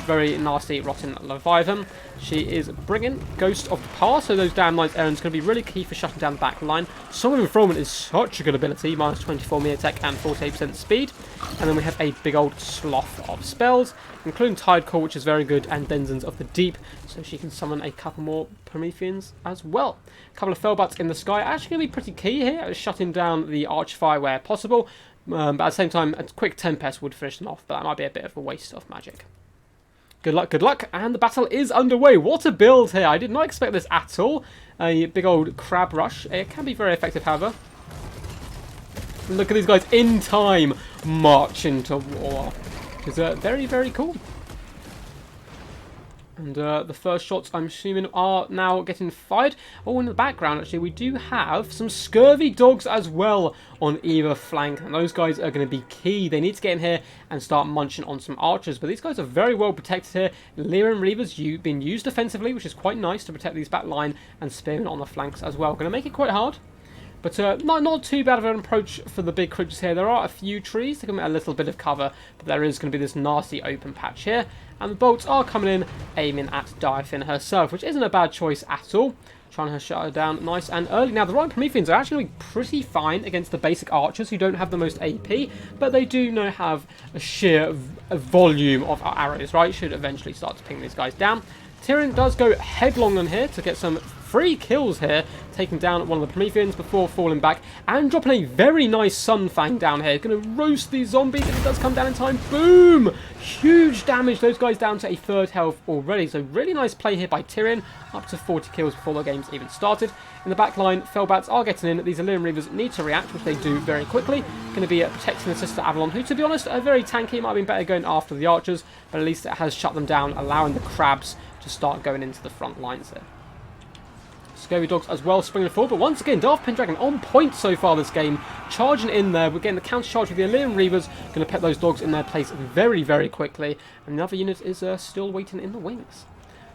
very nasty Rotten Leviathan. She is bringing Ghost of the Past, so those damn lines errands going to be really key for shutting down the back line. Song of Enfrollment is such a good ability, minus 24 melee attack and 48% speed. And then we have a big old sloth of spells, including Tide Call, which is very good, and Denizens of the Deep, so she can summon a couple more Prometheans as well. A couple of Fellbats in the sky actually going to be pretty key here, shutting down the Archfire where possible. But at the same time, a quick Tempest would finish them off, but that might be a bit of a waste of magic. Good luck, and the battle is underway. What a build here. I did not expect this at all. A big old crab rush. It can be very effective, however. Look at these guys in time march into war. Which is very, very cool. And the first shots, I'm assuming, are now getting fired. Oh, in the background, actually, we do have some scurvy dogs as well on either flank. And those guys are going to be key. They need to get in here and start munching on some archers. But these guys are very well protected here. Lyran Reavers being used defensively, which is quite nice to protect these back line, and spearmen on the flanks as well. Going to make it quite hard. But not too bad of an approach for the big creatures here. There are a few trees to give them a little bit of cover, but there is going to be this nasty open patch here. And the bolts are coming in, aiming at Diaphin herself, which isn't a bad choice at all. Trying to shut her down nice and early. Now, the Rotten Prometheans are actually pretty fine against the basic archers who don't have the most AP, but they do have a sheer volume of arrows, right? Should eventually start to ping these guys down. Tyrion does go headlong on here to get some free kills here, taking down one of the Prometheans before falling back and dropping a very nice Sunfang down here. Going to roast these zombies, and it does come down in time. Boom! Huge damage. Those guys down to a 3rd health already. So really nice play here by Tyrion, up to 40 kills before the game's even started. In the back line, Fellbats are getting in. These Illyrian Reavers need to react, which they do very quickly. Going to be protecting the Sister Avalon, who, to be honest, are very tanky. It might have been better going after the archers, but at least it has shut them down, allowing the crabs to start going into the front lines there. Scurvy dogs as well springing forward, but once again, Darth Pendragon on point so far this game, charging in there. We're getting the counter charge with the Illyrian Reavers, going to put those dogs in their place very, very quickly, and the other unit is still waiting in the wings.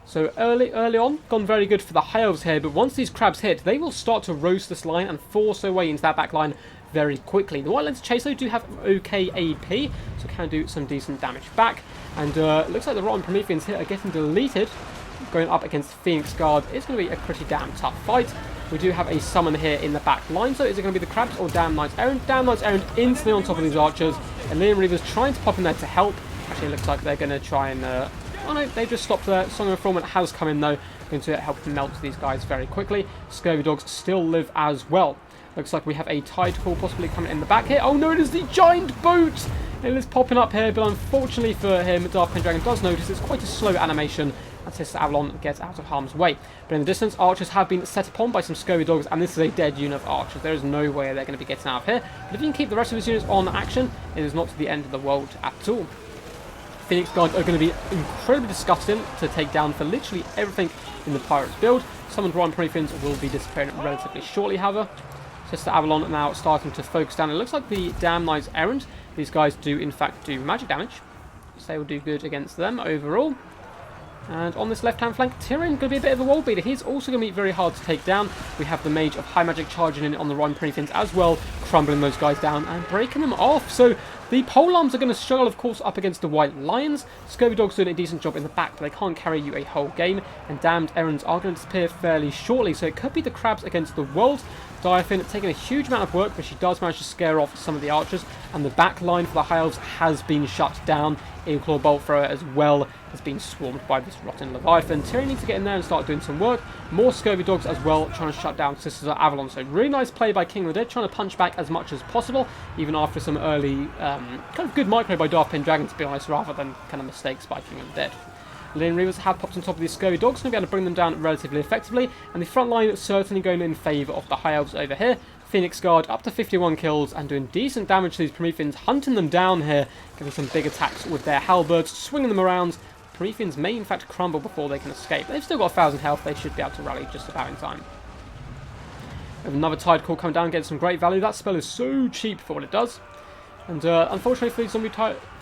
So early on, gone very good for the High Elves here, but once these crabs hit, they will start to roast this line and force their way into that back line very quickly. The White Lens Chase, though, do have okay AP, so can do some decent damage back, and looks like the Rotten Prometheans here are getting deleted. Going up against Phoenix Guard is going to be a pretty damn tough fight. We do have a summon here in the back line, so is it going to be the crabs or Damn Knight's Errand? Damn Knight's Errand instantly on top of these archers, and Liam Reavers trying to pop in there to help. Actually, it looks like they're going to try and... oh no, they just stopped there. Song of Enfrollment has come in though, going to help melt these guys very quickly. Scurvy dogs still live as well. Looks like we have a Tide Call possibly coming in the back here. Oh no, it is the giant boat! It is popping up here, but unfortunately for him, Darth Pendragon does notice it's quite a slow animation and Sister Avalon gets out of harm's way. But in the distance, archers have been set upon by some Scurvy dogs, and this is a dead unit of archers. There is no way they're going to be getting out of here. But if you can keep the rest of his units on action, it is not the end of the world at all. Phoenix Guard are going to be incredibly disgusting to take down for literally everything in the Pirates build. Summoned Rotten Prometheans will be disappearing relatively shortly, however. Sister Avalon now starting to focus down. It looks like the Damn Knight's Errand. These guys do, in fact, do magic damage. So they will do good against them overall. And on this left-hand flank, Tyrion going to be a bit of a wall beater. He's also going to be very hard to take down. We have the Mage of High Magic charging in on the Rotten Prometheans as well, crumbling those guys down and breaking them off. So the polearms are going to struggle, of course, up against the White Lions. Scurvy Dogs doing a decent job in the back, but they can't carry you a whole game. And Damned Errands are going to disappear fairly shortly, so it could be the crabs against the world. Diaphin taking a huge amount of work, but she does manage to scare off some of the archers. And the back line for the High Elves has been shut down. Eagleclaw Bolt Thrower as well has been swarmed by this Rotten Leviathan. Tyrion needs to get in there and start doing some work. More Scurvy Dogs as well, trying to shut down Sisters of Avalon. So really nice play by King of the Dead, trying to punch back as much as possible, even after some early kind of good micro by Darth Pendragon, to be honest, rather than kind of mistakes by King of the Dead. Lynn Reavers have popped on top of these Scurvy Dogs, going to be able to bring them down relatively effectively, and the front line certainly going in favour of the High Elves over here. Phoenix Guard up to 51 kills and doing decent damage to these Prometheans, hunting them down here, giving some big attacks with their halberds, swinging them around. Prometheans may in fact crumble before they can escape. They've still got 1,000 health, they should be able to rally just about in time. We have another Tide Core coming down, getting some great value. That spell is so cheap for what it does. And unfortunately for these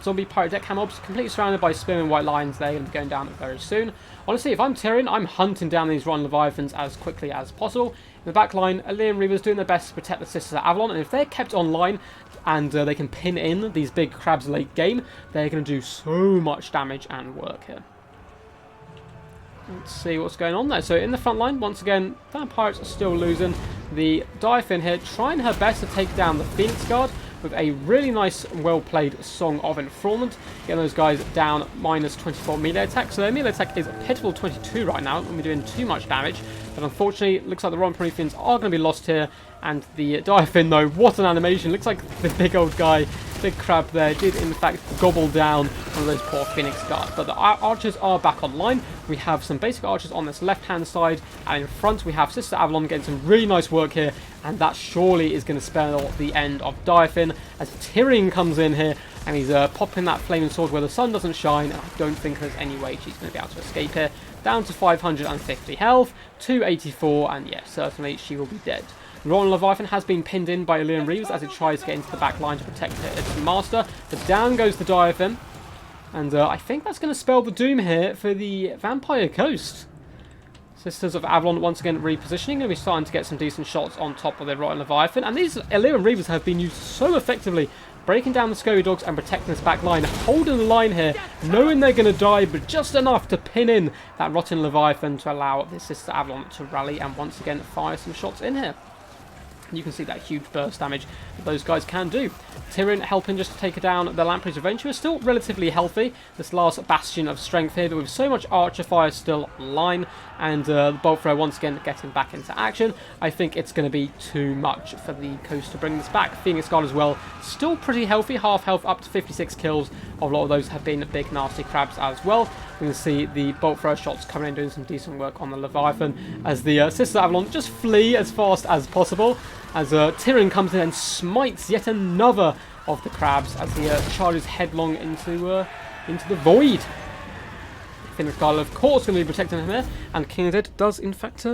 zombie pirate deck mobs, completely surrounded by spearmen white lions, they're going to be going down very soon. Honestly, if I'm Tyrion, I'm hunting down these rotten Leviathans as quickly as possible. In the back line, Illyrian Reavers doing their best to protect the Sisters of Avalon, and if they're kept online and they can pin in these big crabs late game, they're going to do so much damage and work here. Let's see what's going on there. So in the front line, once again, Vampires are still losing. The Diaphin here trying her best to take down the Phoenix Guard with a really nice, well-played Song of Enfrollment. Getting those guys down minus 24 melee attack. So their melee attack is a pitiful 22 right now, and we're doing too much damage. But unfortunately, it looks like the Rotten Prometheans are going to be lost here. And the Diaphin, though, what an animation. Looks like the big old guy, big crab there, did in fact gobble down one of those poor Phoenix Guards. But the archers are back online. We have some basic archers on this left-hand side. And in front, we have Sister Avalon getting some really nice work here. And that surely is going to spell the end of Diaphin as Tyrion comes in here. And he's popping that flaming sword where the sun doesn't shine. And I don't think there's any way she's going to be able to escape here. Down to 550 health, 284, and yes, certainly she will be dead. Royal Leviathan has been pinned in by Illyrian Reavers as it tries to get into the back line to protect its master. But down goes the Diaphin. And I think that's going to spell the doom here for the Vampire Coast. Sisters of Avalon once again repositioning, and we're starting to get some decent shots on top of their Royal Leviathan. And these Illyrian Reavers have been used so effectively, breaking down the Scurry Dogs and protecting this back line, holding the line here, knowing they're going to die, but just enough to pin in that Rotten Leviathan to allow the Sister Avalon to rally and once again fire some shots in here. You can see that huge burst damage that those guys can do. Tyrion helping just to take down the Lamprey's Revenge, who is still relatively healthy. This last bastion of strength here, but with so much archer fire still online, and the bolt thrower once again getting back into action, I think it's going to be too much for the coast to bring this back. Phoenix Guard as well, still pretty healthy, half health up to 56 kills. A lot of those have been big nasty crabs as well. We can see the bolt thrower shots coming in, doing some decent work on the Leviathan as the Sister Avalon just flee as fast as possible. As Tyrion comes in and smites yet another of the crabs as he charges headlong into the void. Phoenix Guard, of course, going to be protecting him there, and King of the Dead does in fact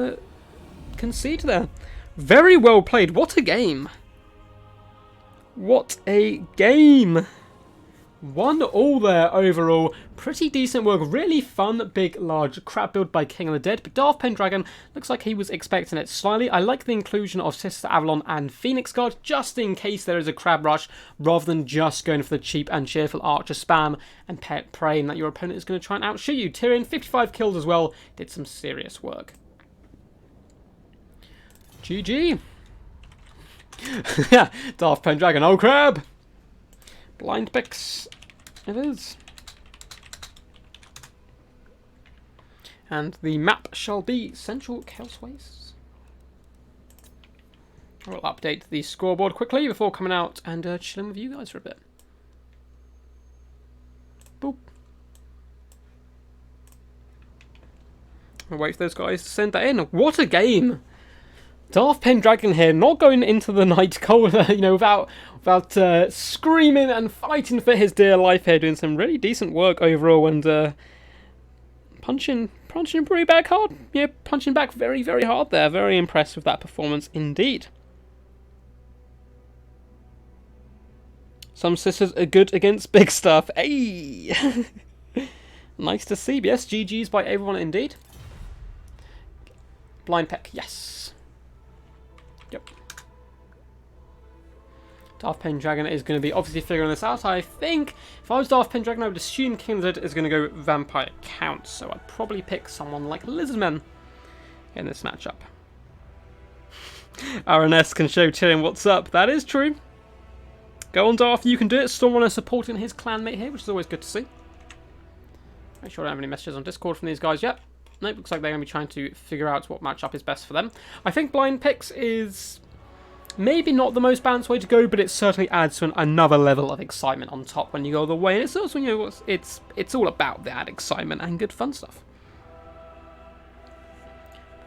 concede there. Very well played. What a game! What a game! 1-1 there overall. Pretty decent work. Really fun, big, large crab build by King of the Dead. But Darth Pendragon looks like he was expecting it slightly. I like the inclusion of Sister Avalon and Phoenix Guard just in case there is a crab rush, rather than just going for the cheap and cheerful archer spam and praying that your opponent is going to try and outshoot you. Tyrion, 55 kills as well. Did some serious work. GG. Yeah, Darth Pendragon, oh crab! Blind picks it is. And the map shall be Central Chaos Wastes. I will update the scoreboard quickly before coming out and chilling with you guys for a bit. Boop. I'll wait for those guys to send that in. What a game! Darth Pendragon here, not going into the night cold, without screaming and fighting for his dear life here, doing some really decent work overall, and punching pretty back hard. Yeah, punching back very, very hard there. Very impressed with that performance indeed. Some sisters are good against big stuff. Hey! Nice to see. Yes, GG's by everyone indeed. Blind peck, yes. Yep. Darth Pendragon is going to be obviously figuring this out. I think if I was Darth Pendragon, I would assume King of the Dead is going to go Vampire Count. So I'd probably pick someone like Lizardman in this matchup. RNS can show Tyrion what's up. That is true. Go on, Darth. You can do it. Stormrunner supporting his clanmate here, which is always good to see. Make sure I don't have any messages on Discord from these guys yet. Nope, looks like they're going to be trying to figure out what matchup is best for them. I think blind picks is maybe not the most balanced way to go, but it certainly adds to another level of excitement on top when you go the way. And it's also, it's all about that excitement and good fun stuff.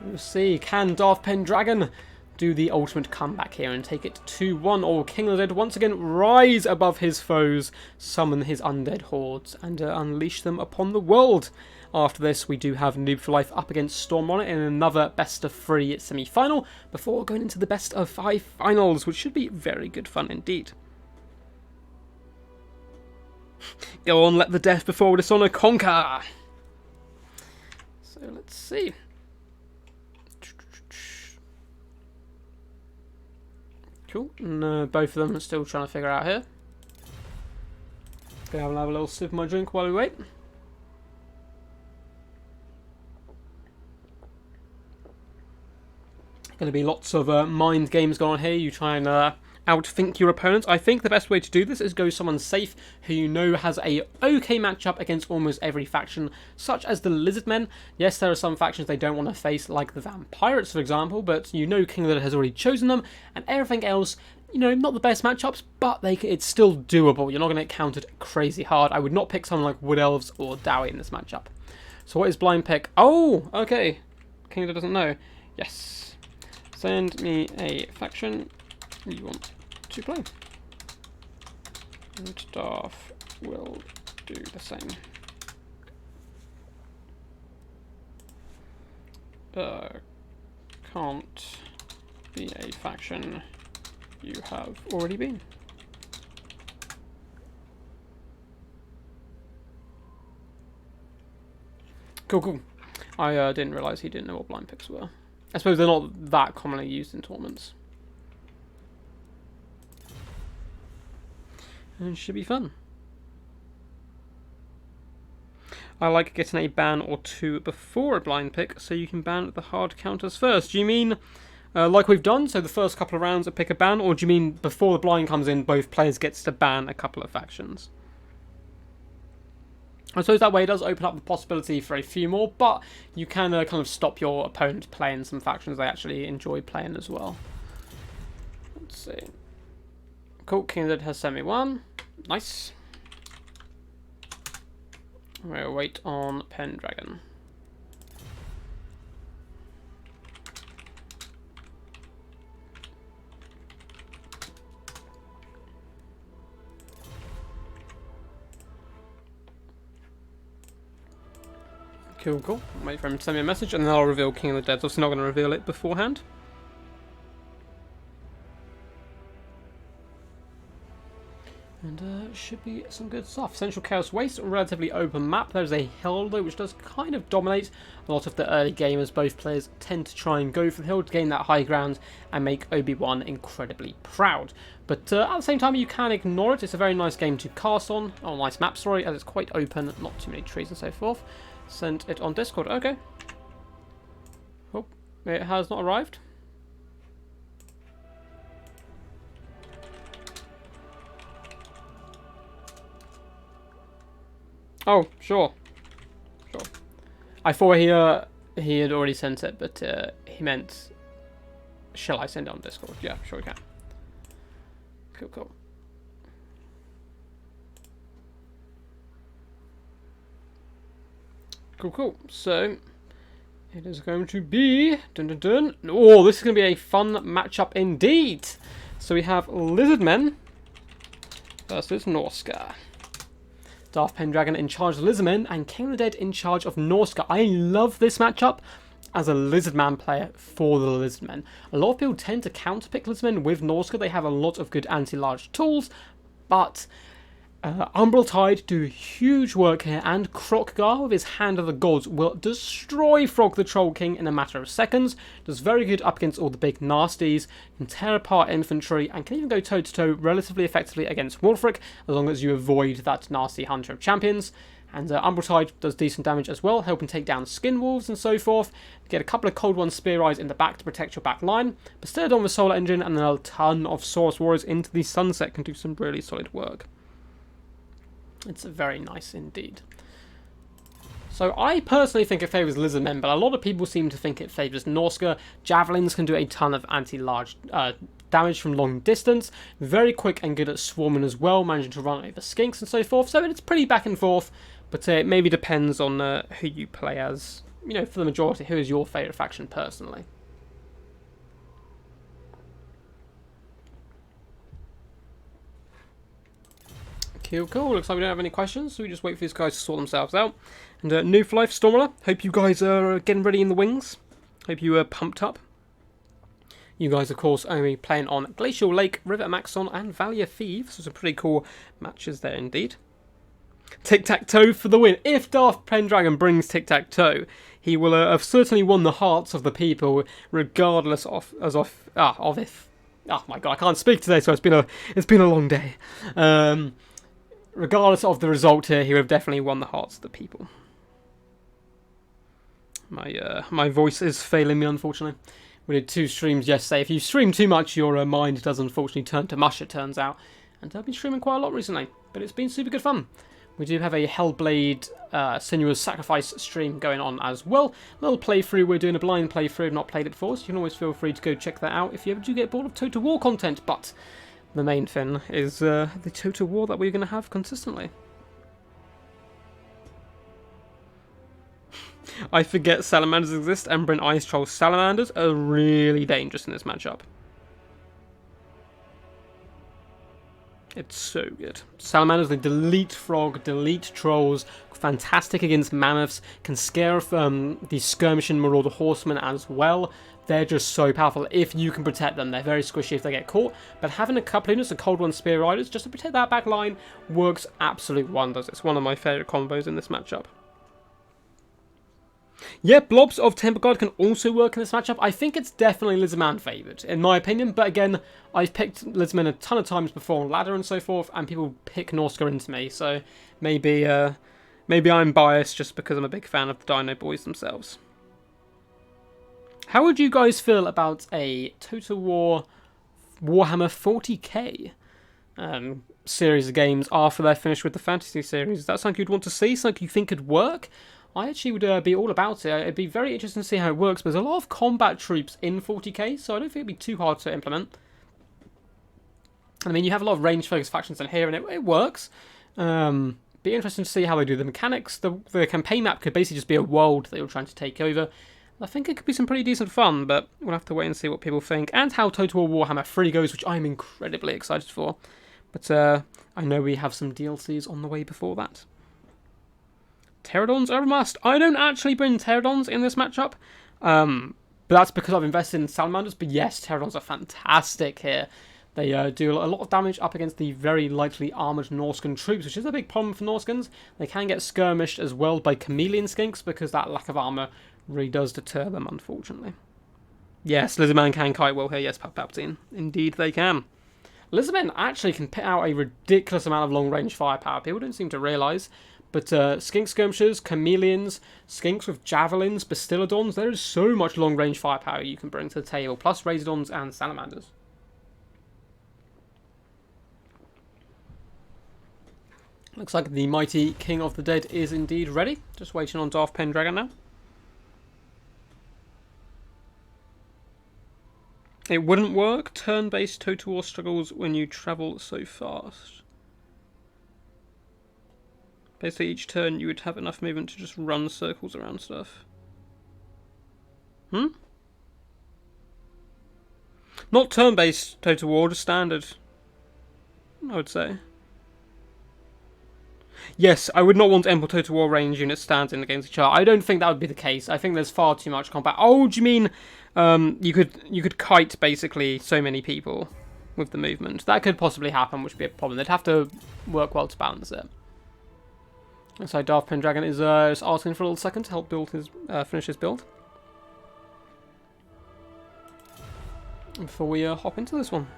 We'll see, can Darth Pendragon do the ultimate comeback here and take it 2-1, or King of the Dead once again rise above his foes, summon his undead hordes, and unleash them upon the world. After this, we do have Noob for Life up against Stormrunner in another best-of-3 semi-final, before going into the best-of-5 finals, which should be very good fun indeed. Go on, let the death before Dishonour conquer! So let's see. Cool, and both of them are still trying to figure out here. Gonna have a little sip of my drink while we wait. Going to be lots of mind games going on here. You try and outthink your opponents. I think the best way to do this is go someone safe who you know has a okay matchup against almost every faction, such as the Lizardmen. Yes, there are some factions they don't want to face, like the Vampirates, for example, but you know King of the Dead has already chosen them, and everything else, you know, not the best matchups, but it's still doable. You're not going to get countered crazy hard. I would not pick someone like Wood Elves or Dowie in this matchup. So what is blind pick? Oh, okay. King of the Dead doesn't know. Yes. Send me a faction you want to play. And staff will do the same. Can't be a faction you have already been. Cool, cool. I didn't realise he didn't know what blind picks were. I suppose they're not that commonly used in tournaments. And it should be fun. I like getting a ban or two before a blind pick, so you can ban the hard counters first. Do you mean like we've done, so the first couple of rounds I pick a ban, or do you mean before the blind comes in, both players gets to ban a couple of factions? I suppose that way it does open up the possibility for a few more, but you can kind of stop your opponent playing some factions they actually enjoy playing as well. Let's see. Cool, King of the Dead has sent me one. Nice. We'll wait on Pendragon. Cool, cool. Wait for him to send me a message, and then I'll reveal King of the Dead. Obviously not going to reveal it beforehand. And should be some good stuff. Central Chaos Waste, relatively open map. There's a hill though, which does kind of dominate a lot of the early gamers. Both players tend to try and go for the hill to gain that high ground and make Obi-Wan incredibly proud. But at the same time, you can ignore it. It's a very nice game to cast on. Oh, nice map story, as it's quite open, not too many trees and so forth. Sent it on Discord. Okay. Oh, it has not arrived. Oh, sure. Sure. I thought he had already sent it, but he meant, shall I send it on Discord? Yeah, sure we can. Cool, cool. Cool, cool. So, it is going to be... Dun, dun, dun. Oh, this is going to be a fun matchup indeed. So we have Lizardmen versus Norska. Darth Pendragon in charge of Lizardmen, and King of the Dead in charge of Norska. I love this matchup as a Lizardman player for the Lizardmen. A lot of people tend to counterpick Lizardmen with Norska. They have a lot of good anti-large tools, but Umbral Tide do huge work here, and Krokgar with his Hand of the Gods will destroy Frog the Troll King in a matter of seconds. Does very good up against all the big nasties, can tear apart infantry, and can even go toe-to-toe relatively effectively against Wulfric, as long as you avoid that nasty Hunter of Champions. And Umbral Tide does decent damage as well, helping take down Skin Wolves and so forth. Get a couple of Cold One Spear Eyes in the back to protect your back line. Bestowed on the Solar Engine, and then a ton of Saurus Warriors into the Sunset can do some really solid work. It's very nice indeed. So I personally think it favours Lizardmen, but a lot of people seem to think it favours Norska. Javelins can do a ton of anti-large damage from long distance. Very quick and good at swarming as well, managing to run over skinks and so forth. So it's pretty back and forth, but it maybe depends on who you play as. You know, for the majority, who is your favourite faction personally? Cool, cool. Looks like we don't have any questions, so we just wait for these guys to sort themselves out. And New for Life Stormrunner, hope you guys are getting ready in the wings. Hope you are pumped up. You guys, of course, are going to be playing on Glacial Lake, River Maxon, and Valley of Thieves. So some pretty cool matches there indeed. Tic-tac-toe for the win. If Darth Pendragon brings tic-tac-toe, he will have certainly won the hearts of the people, regardless of if. Oh my god, I can't speak today, so it's been a long day. Regardless of the result here, he would have definitely won the hearts of the people. My voice is failing me, unfortunately. We did 2 streams yesterday. If you stream too much, your mind does unfortunately turn to mush, it turns out. And I've been streaming quite a lot recently, but it's been super good fun. We do have a Hellblade Sinuous Sacrifice stream going on as well. A little playthrough. We're doing a blind playthrough. I've not played it before, so you can always feel free to go check that out if you ever do get bored of Total War content. But the main thing is the Total War that we're going to have consistently. I forget salamanders exist. Ember and Ice Troll salamanders are really dangerous in this matchup. It's so good. Salamanders, they delete frog, delete trolls, fantastic against mammoths, can scare the skirmishing marauder horsemen as well. They're just so powerful if you can protect them. They're very squishy if they get caught, but having a couple units of Cold One Spear Riders just to protect that back line works absolute wonders. It's one of my favourite combos in this matchup. Yeah, Blobs of Temple Guard can also work in this matchup. I think it's definitely Lizardman favoured, in my opinion. But again, I've picked Lizardman a ton of times before on ladder and so forth, and people pick Norska into me. So maybe I'm biased just because I'm a big fan of the Dino Boys themselves. How would you guys feel about a Total War Warhammer 40k series of games after they're finished with the fantasy series? Is that something you'd want to see? Something you think could work? I actually would be all about it. It'd be very interesting to see how it works. But there's a lot of combat troops in 40k, so I don't think it'd be too hard to implement. I mean, you have a lot of range-focused factions in here, and it works. Be interesting to see how they do the mechanics. The campaign map could basically just be a world that you're trying to take over. I think it could be some pretty decent fun, but we'll have to wait and see what people think. And how Total War Warhammer 3 goes, which I'm incredibly excited for. But I know we have some DLCs on the way before that. Pterodons are a must. I don't actually bring Pterodons in this matchup, but that's because I've invested in Salamanders. But yes, Pterodons are fantastic here. They do a lot of damage up against the very lightly armoured Norscan troops, which is a big problem for Norskans. They can get skirmished as well by chameleon skinks because that lack of armour really does deter them, unfortunately. Yes, Lizardman can kite well here. Yes, Palpatine. Indeed they can. Lizardmen actually can put out a ridiculous amount of long-range firepower. People don't seem to realise. But skink skirmishers, chameleons, skinks with javelins, bastiladons, there is so much long-range firepower you can bring to the table, plus razordons and salamanders. Looks like the mighty King of the Dead is indeed ready. Just waiting on Darth Pendragon now. It wouldn't work. Turn-based Total War struggles when you travel so fast. Basically, each turn you would have enough movement to just run circles around stuff. Not turn-based Total War, just standard, I would say. Yes, I would not want Emperor Total War range units standing against each other. I don't think that would be the case. I think there's far too much combat. Oh, do you mean you could kite basically so many people with the movement? That could possibly happen, which would be a problem. They'd have to work well to balance it. So Darth Pendragon is just asking for a little second to help build his finish his build before we hop into this one.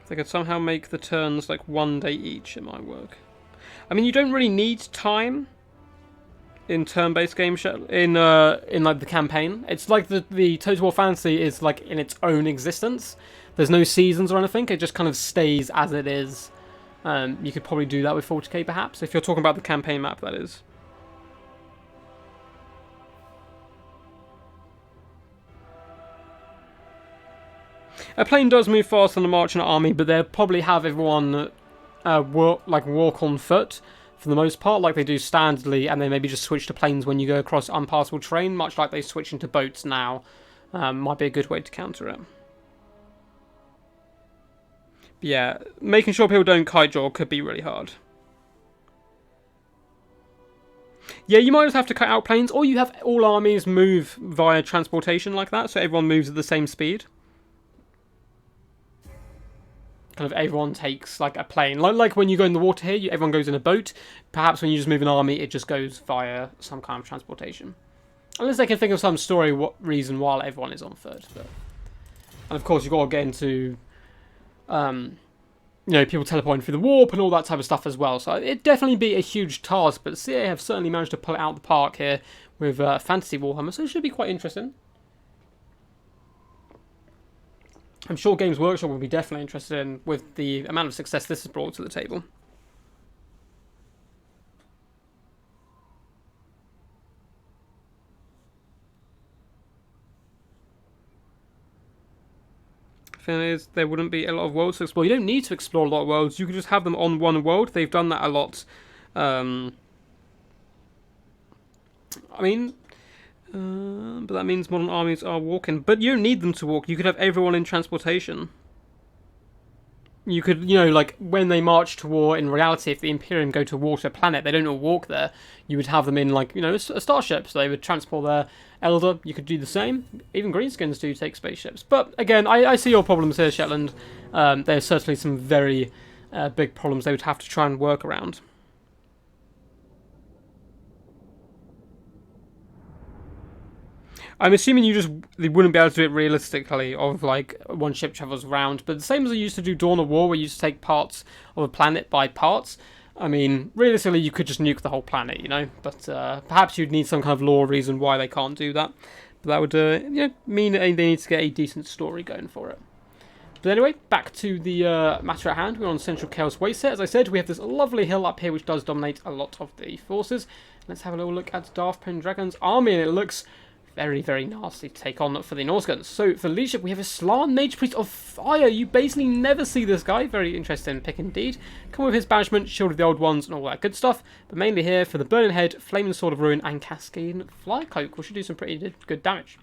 If they could somehow make the turns like 1 day each, it might work. I mean, you don't really need time in turn-based game in like the campaign. It's like the Total War Fantasy is like in its own existence. There's no seasons or anything. It just kind of stays as it is. You could probably do that with 40k perhaps, if you're talking about the campaign map, that is. A plane does move faster than a marching army, but they'll probably have everyone walk on foot for the most part, like they do standardly, and they maybe just switch to planes when you go across unpassable terrain, much like they switch into boats now. Might be a good way to counter it. Yeah, making sure people don't kitejaw could be really hard. Yeah, you might just have to cut out planes, or you have all armies move via transportation like that, so everyone moves at the same speed. Kind of everyone takes like a plane. Like when you go in the water here, everyone goes in a boat. Perhaps when you just move an army, it just goes via some kind of transportation. Unless they can think of some story reason why everyone is on foot. But... And of course, you've got to get into, people teleporting through the warp and all that type of stuff as well. So it'd definitely be a huge task, but CA have certainly managed to pull it out of the park here with Fantasy Warhammer, so it should be quite interesting. I'm sure Games Workshop will be definitely interested in with the amount of success this has brought to the table. The thing is, there wouldn't be a lot of worlds to explore. You don't need to explore a lot of worlds. You could just have them on one world. They've done that a lot. But that means modern armies are walking. But you don't need them to walk. You could have everyone in transportation. You could, like when they march to war in reality, if the Imperium go to war to a planet, they don't all walk there. You would have them in, like, a starship. So they would transport their Elder. You could do the same. Even Greenskins do take spaceships. But again, I see your problems here, Shetland. There's certainly some very big problems they would have to try and work around. I'm assuming they wouldn't be able to do it realistically of like one ship travels around, but the same as they used to do Dawn of War, where you used to take parts of a planet by parts. I mean, realistically, you could just nuke the whole planet, but perhaps you'd need some kind of law reason why they can't do that. But that would mean they need to get a decent story going for it. But anyway, back to the matter at hand. We're on Central Chaos Waste here. As I said, we have this lovely hill up here which does dominate a lot of the forces. Let's have a little look at Darth Pendragon's army, and it looks very, very nasty to take on for the Norscans. So for leadership, we have a Slan Mage Priest of Fire. You basically never see this guy. Very interesting pick indeed. Come with his banishment, Shield of the Old Ones, and all that good stuff. But mainly here for the Burning Head, Flaming Sword of Ruin, and Cascading Flycloak, which should do some pretty good damage.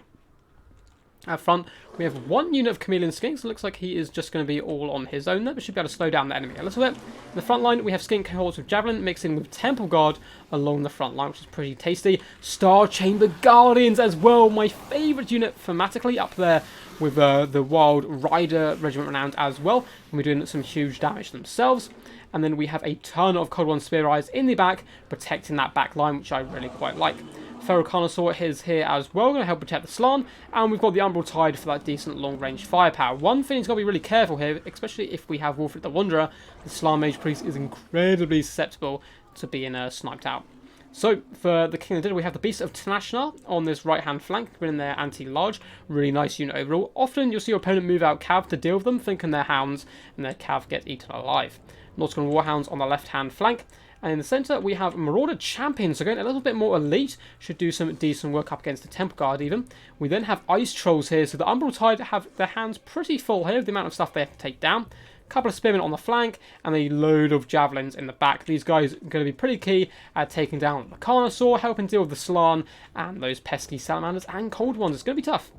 Up front, we have one unit of Chameleon Skinks. It looks like he is just going to be all on his own there, but should be able to slow down the enemy a little bit. In the front line, we have Skink Cohorts with Javelin, mixing with Temple Guard along the front line, which is pretty tasty. Star Chamber Guardians as well, my favourite unit thematically, up there with the Wild Rider Regiment Renowned as well. And we're doing some huge damage themselves. And then we have a ton of Cold One Spear Eyes in the back, protecting that back line, which I really quite like. Feral Carnosaur is here as well, going to help protect the Slan, and we've got the Umbral Tide for that decent long-range firepower. One thing you've got to be really careful here, especially if we have Wolfric the Wanderer, the Slan Mage Priest is incredibly susceptible to being sniped out. So, for the King of the Dead, we have the Beast of Tanashnar on this right-hand flank, in their anti-large. Really nice unit overall. Often, you'll see your opponent move out Cav to deal with them, thinking they're hounds, and their Cav get eaten alive. Nautical Warhounds on the left-hand flank. And in the centre, we have Marauder Champions, so going a little bit more elite, should do some decent work up against the Temple Guard even. We then have Ice Trolls here, so the Umbral Tide have their hands pretty full here, the amount of stuff they have to take down. A couple of Spearmen on the flank, and a load of Javelins in the back. These guys are going to be pretty key at taking down the Carnosaur, helping deal with the Slan, and those pesky Salamanders and Cold Ones. It's going to be tough.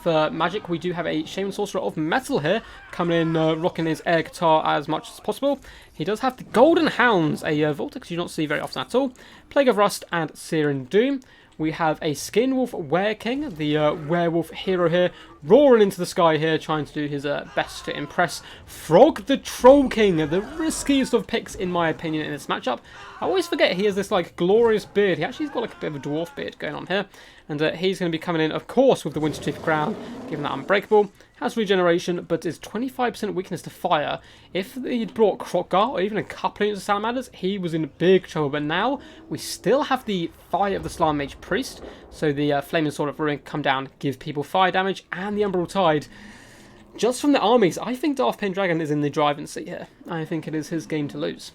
For magic, we do have a Shaman Sorcerer of Metal here, coming in, rocking his air guitar as much as possible. He does have the Golden Hounds, a Vortex you don't see very often at all, Plague of Rust, and Searing Doom. We have a Skinwolf Were-King, the werewolf hero here, roaring into the sky here, trying to do his best to impress Frog the Troll King, the riskiest of picks in my opinion in this matchup. I always forget he has this like glorious beard. He actually has got like a bit of a dwarf beard going on here. And he's going to be coming in, of course, with the Wintertooth Crown, given that Unbreakable. Has regeneration, but is 25% weakness to fire. If he'd brought Krokgar, or even a couple of Salamanders, he was in big trouble. But now, we still have the Fire of the Slan Mage Priest. So the Flaming Sword of Ruin come down, give people fire damage, and the Umbral Tide. Just from the armies, I think Darth Pendragon is in the driving seat here. I think it is his game to lose.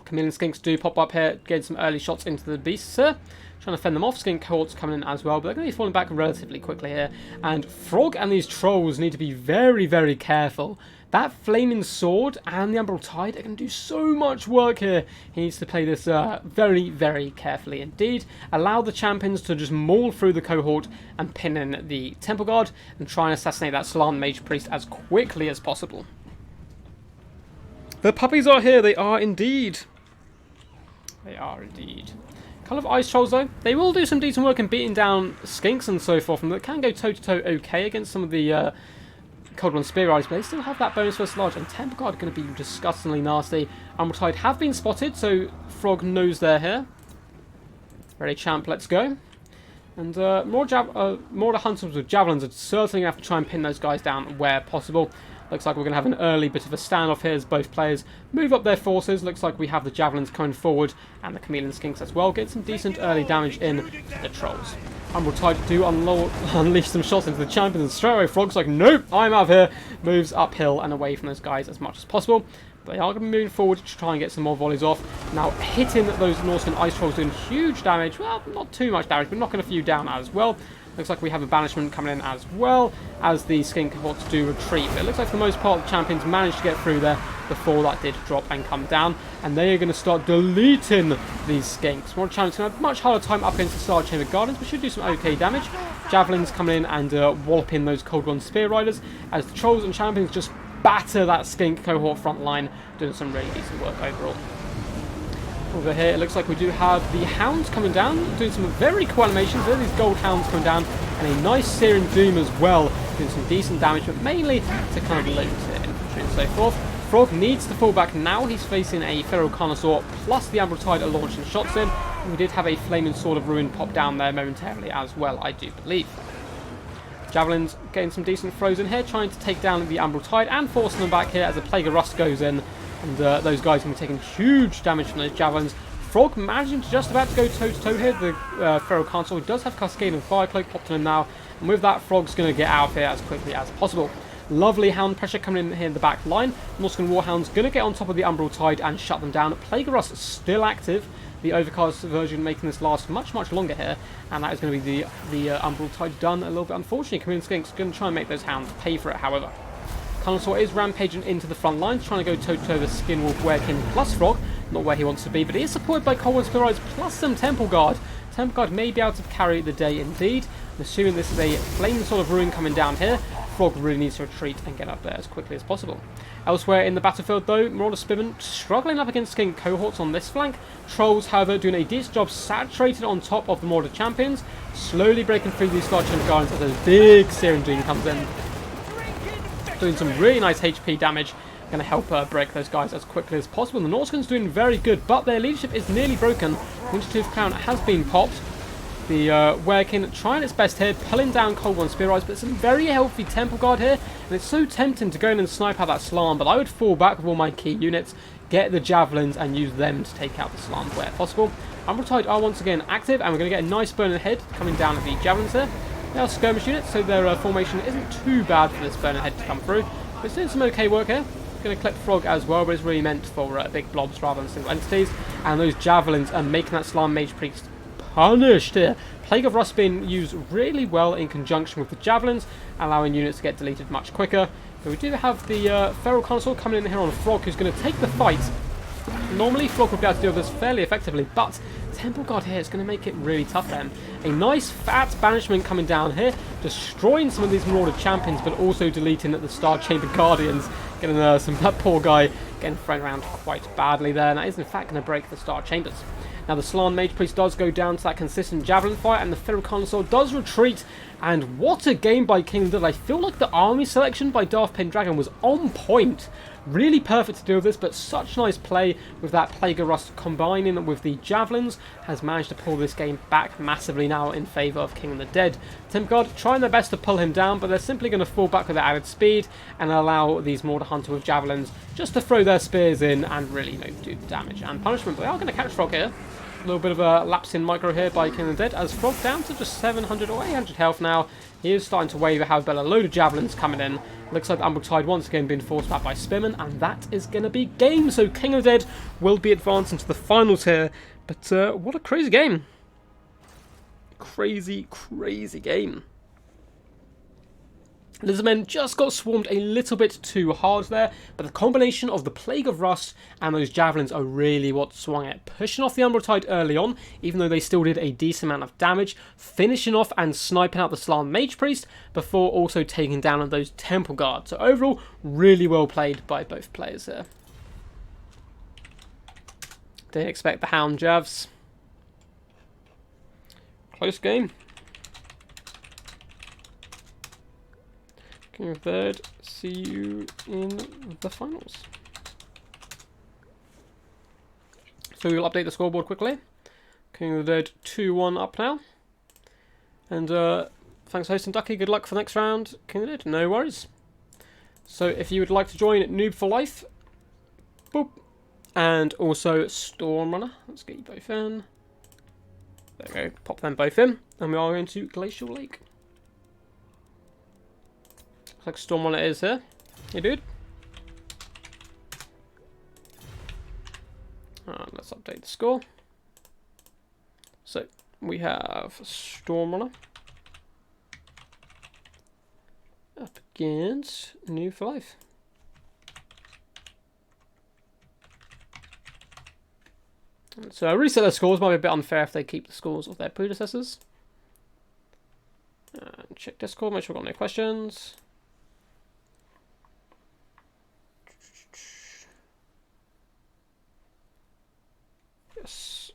Chameleon Skinks do pop up here, getting some early shots into the beasts here. Trying to fend them off. Skink Cohorts coming in as well, but they're going to be falling back relatively quickly here. And Frog and these Trolls need to be very, very careful, That Flaming Sword and the Umbral Tide are going to do so much work here. He needs to play this very, very carefully indeed. Allow the champions to just maul through the cohort and pin in the Temple Guard and try and assassinate that Slann Mage Priest as quickly as possible. The puppies are here. They are indeed. They are indeed. Kind of Ice Trolls though. They will do some decent work in beating down Skinks and so forth, and they can go toe-to-toe okay against some of the Cold One Spear Riders, but they still have that bonus first lodge, and Temple Guard are going to be disgustingly nasty. Umbral Tide have been spotted, so Frog knows they're here. Ready, champ, let's go. And more the Hunters with Javelins are certainly going to have to try and pin those guys down where possible. Looks like we're going to have an early bit of a standoff here as both players move up their forces. Looks like we have the Javelins coming forward and the Chameleon Skinks as well. Get some decent early damage in the Trolls. Umbral Tide do unleash some shots into the champions, and straight away Frog's like, nope, I'm out of here. Moves uphill and away from those guys as much as possible. But they are going to be moving forward to try and get some more volleys off. Now hitting those Norseman Ice Trolls doing huge damage. Well, not too much damage, but knocking a few down as well. Looks like we have a banishment coming in as well as the Skink cohorts do retreat. But it looks like for the most part the champions managed to get through there before that did drop and come down. And they are going to start deleting these Skinks. More champions going to have a much harder time up against the Star Chamber Guardians, but should do some okay damage. Javelins coming in and walloping those Cold One Spear Riders as the Trolls and champions just batter that Skink cohort front line, doing some really decent work overall. Over here, it looks like we do have the Hounds coming down, doing some very cool animations. There are these Gold Hounds coming down, and a nice Searing Doom as well, doing some decent damage, but mainly to kind of loot infantry and so forth. Frog needs to fall back now. He's facing a Feral Carnosaur, plus the Umbral Tide are launching shots in. And we did have a Flaming Sword of Ruin pop down there momentarily as well, I do believe. Javelins getting some decent throws in here, trying to take down the Umbral Tide and forcing them back here as a Plague of Rust goes in. And those guys are going to be taking huge damage from those Javelins. Frog managing to just about to go toe-to-toe here. The Feral Carnosaur does have Cascade and Fire Cloak popped on him now. And with that, Frog's going to get out of here as quickly as possible. Lovely Hound pressure coming in here in the back line. Norscan Warhound's going to get on top of the Umbral Tide and shut them down. Plague of Rust still active. The Overcast version making this last much, much longer here. And that is going to be the Umbral Tide done a little bit. Unfortunately, Chameleon Skink's going to try and make those Hounds pay for it, however. Carnosaur is rampaging into the front lines, trying to go toe-to-toe with Skinwolf, Werekin plus Frog. Not where he wants to be, but he is supported by Cold One Spear Riders plus some Temple Guard. Temple Guard may be able to carry the day indeed. I'm assuming this is a Flaming Sword of Ruin coming down here. Frog really needs to retreat and get up there as quickly as possible. Elsewhere in the battlefield though, Marauder Spearmen struggling up against Skink cohorts on this flank. Trolls, however, doing a decent job saturated on top of the Marauder champions, slowly breaking through these Star Chamber Guardians as a big Searing Doom comes in. Doing some really nice HP damage, going to help break those guys as quickly as possible. The Norscan's doing very good, but their leadership is nearly broken. Wintertooth Clown has been popped. The Werekin trying its best here, pulling down Cold One Spear Riders, but some very healthy Temple Guard here, and it's so tempting to go in and snipe out that Slann, but I would fall back with all my key units, get the Javelins, and use them to take out the Slann where possible. Umbral Tide are once again active, and we're going to get a nice burning head coming down at the Javelins here. They are skirmish units, so their formation isn't too bad for this burning head to come through. But it's doing some okay work here. Going to clip Frog as well, but it's really meant for big blobs rather than single entities. And those Javelins are making that Slann Mage Priest punished here. Plague of Rust being used really well in conjunction with the Javelins, allowing units to get deleted much quicker. But we do have the Feral Carnosaur coming in here on Frog, who's going to take the fight. Normally Frog would be able to deal with this fairly effectively, but Temple Guard here is going to make it really tough then. A nice fat banishment coming down here, destroying some of these Marauder champions, but also deleting the Star Chamber Guardians, getting that poor guy getting thrown around quite badly there, and that is in fact going to break the Star Chambers. Now the Slann Mage Priest does go down to that consistent Javelin fight, and the Feral Carnosaur does retreat, and what a game by King of the Dead. I feel like the army selection by Darth Pendragon was on point. Really perfect to do with this, but such nice play with that Plague of Rust combining with the Javelins has managed to pull this game back massively now in favour of King of the Dead. Temple Guard trying their best to pull him down, but they're simply going to fall back with their added speed and allow these Marauder Hunter with Javelins just to throw their spears in and really do damage and punishment. But they are going to catch Frog here. A little bit of a lapse in micro here by King of the Dead as Frog down to just 700 or 800 health now. He is starting to waver, have a load of Javelins coming in. Looks like the Umbral Tide once again being forced back by Spearmen, and that is going to be game. So King of the Dead will be advancing to the finals here. But what a crazy game. Crazy, crazy game. Lizardmen just got swarmed a little bit too hard there, but the combination of the Plague of Rust and those javelins are really what swung it. Pushing off the Umbral Tide early on, even though they still did a decent amount of damage, finishing off and sniping out the Slan Mage Priest, before also taking down those Temple Guards. So overall, really well played by both players here. Didn't expect the Hound Javs. Close game. King of Third, see you in the finals. So we'll update the scoreboard quickly. King of the Dead 2-1 up now. And thanks for hosting, Ducky. Good luck for the next round. King of the Dead, no worries. So if you would like to join Noob for Life, boop, and also Stormrunner, let's get you both in. There we go, pop them both in. And we are going to Glacial Lake. Like Stormrunner is here. Hey, dude. Let's update the score. So, we have Stormrunner up against New 5. So, I reset their scores. Might be a bit unfair if they keep the scores of their predecessors. Check Discord, make sure we've got no questions. Yes.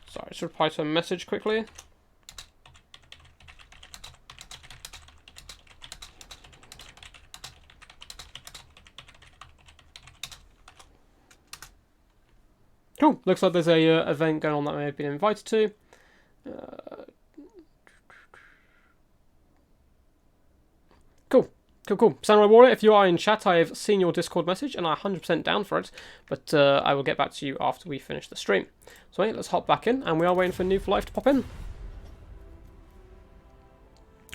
Sorry, just reply to a message quickly. Cool. Looks like there's a event going on that I may have been invited to. Cool. Samurai Warrior, if you are in chat, I have seen your Discord message and I'm 100% down for it, but I will get back to you after we finish the stream. So wait, let's hop back in, and we are waiting for New for Life to pop in.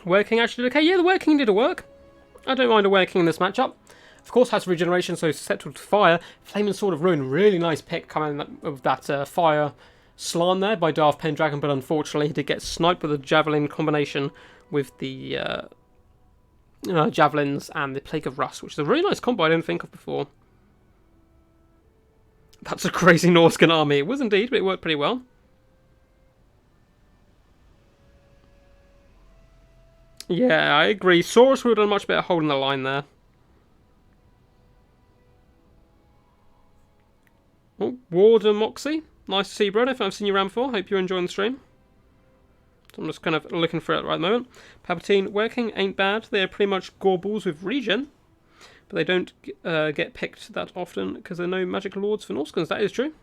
Working actually did okay. Yeah, the Working did a work. I don't mind a Working in this matchup. Of course, has regeneration, so susceptible to fire. Flaming Sword of Ruin, really nice pick coming with that fire slam there by Darth Pendragon, but unfortunately he did get sniped with a javelin combination with the javelins and the Plague of Rust, which is a really nice combo I didn't think of before. That's a crazy Norscan army. It was indeed, but it worked pretty well. Yeah, I agree. Saurus would have done much better holding the line there. Oh, Warden Moxie. Nice to see you, bro. If I've seen you around before, hope you're enjoying the stream. So I'm just kind of looking for it right at the moment. Palpatine, Working ain't bad. They're pretty much goreballs with regen. But they don't get picked that often because there are no magic lords for Norscans. That is true.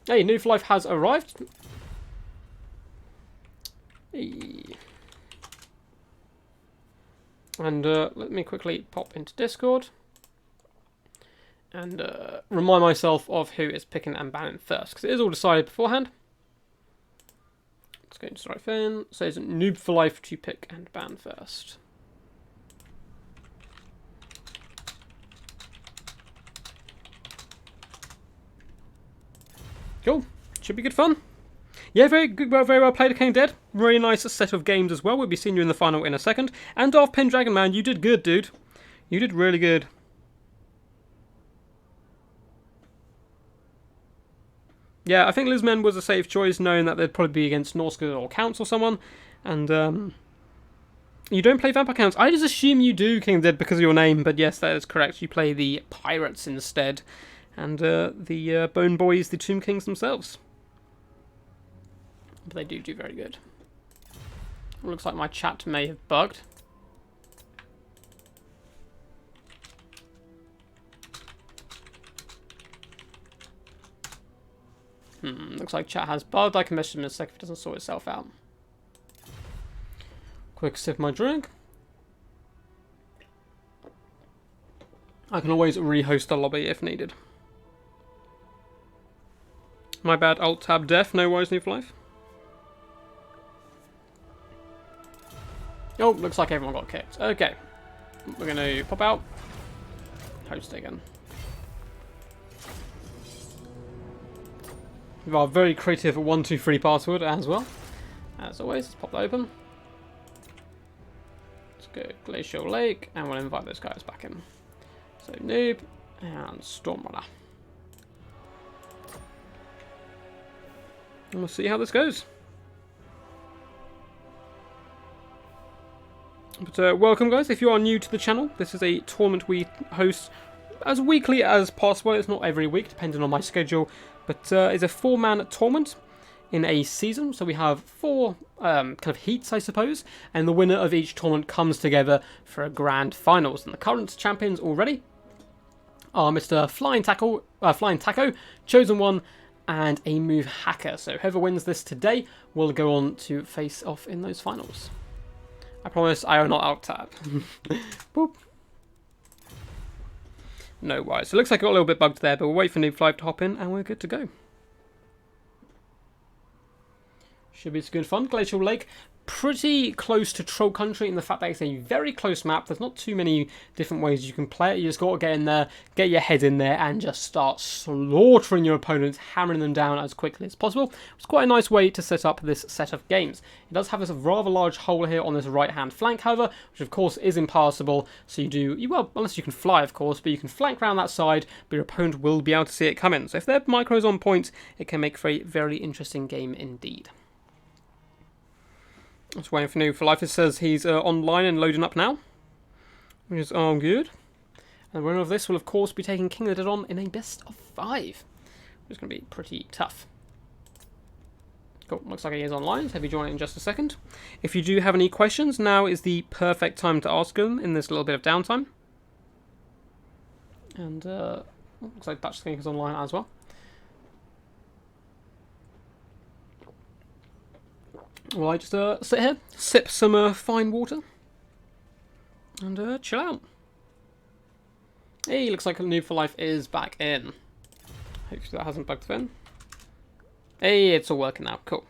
Hey, New for Life has arrived. Hey. And let me quickly pop into Discord. And remind myself of who is picking and banning first. Because it is all decided beforehand. Let's go into Strife in. So it's Noob for Life to pick and ban first. Cool. Should be good fun. Yeah, very good, very well played, King Dead. Really nice set of games as well. We'll be seeing you in the final in a second. And Darth Pendragon, man, you did good, dude. You did really good. Yeah, I think Lizmen was a safe choice, knowing that they'd probably be against Norsca or Counts or someone. And you don't play Vampire Counts. I just assume you do, King Dead, because of your name. But yes, that is correct. You play the Pirates instead. And the Bone Boys, the Tomb Kings themselves. But they do very good. Looks like my chat may have bugged. Looks like chat has bugged. I can message him in a sec if it doesn't sort itself out. Quick sip of my drink. I can always rehost a lobby if needed. My bad, Alt-Tab Def, no worries, New for Life. Oh, looks like everyone got kicked. Okay. We're going to pop out. Host again. With our very creative 123 password as well. As always, let's pop that open. Let's go Glacial Lake, and we'll invite those guys back in. So Noob and Stormrunner. And we'll see how this goes. But welcome guys, if you are new to the channel, this is a tournament we host as weekly as possible. It's not every week, depending on my schedule, but it's a 4-man tournament in a season. So we have 4 kind of heats, I suppose, and the winner of each tournament comes together for a grand finals. And the current champions already are Mr. Flying Taco, Chosen One, and a Move Hacker. So whoever wins this today will go on to face off in those finals. I promise I will not out-tab. Boop. No worries. So it looks like I got a little bit bugged there, but we'll wait for Noob 5 to hop in and we're good to go. Should be some good fun. Glacial Lake, pretty close to Troll Country in the fact that it's a very close map. There's not too many different ways you can play it. You just got to get in there, get your head in there, and just start slaughtering your opponents, hammering them down as quickly as possible. It's quite a nice way to set up this set of games. It does have this rather large hole here on this right-hand flank, however, which of course is impassable. So well, unless you can fly, of course, but you can flank around that side, but your opponent will be able to see it come in. So if their micro's on point, it can make for a very interesting game indeed. Just waiting for Noob for Life. It says he's online and loading up now, which is good. And the winner of this will, of course, be taking King of the Dead on in a best of 5, which is going to be pretty tough. Cool. Looks like he is online, so he'll be joining in just a second. If you do have any questions, now is the perfect time to ask them in this little bit of downtime. And looks like Dutch King is online as well. Well, I just sit here, sip some fine water, and chill out. Hey, looks like Noob for Life is back in. Hopefully that hasn't bugged in. Hey, it's all working now. Cool.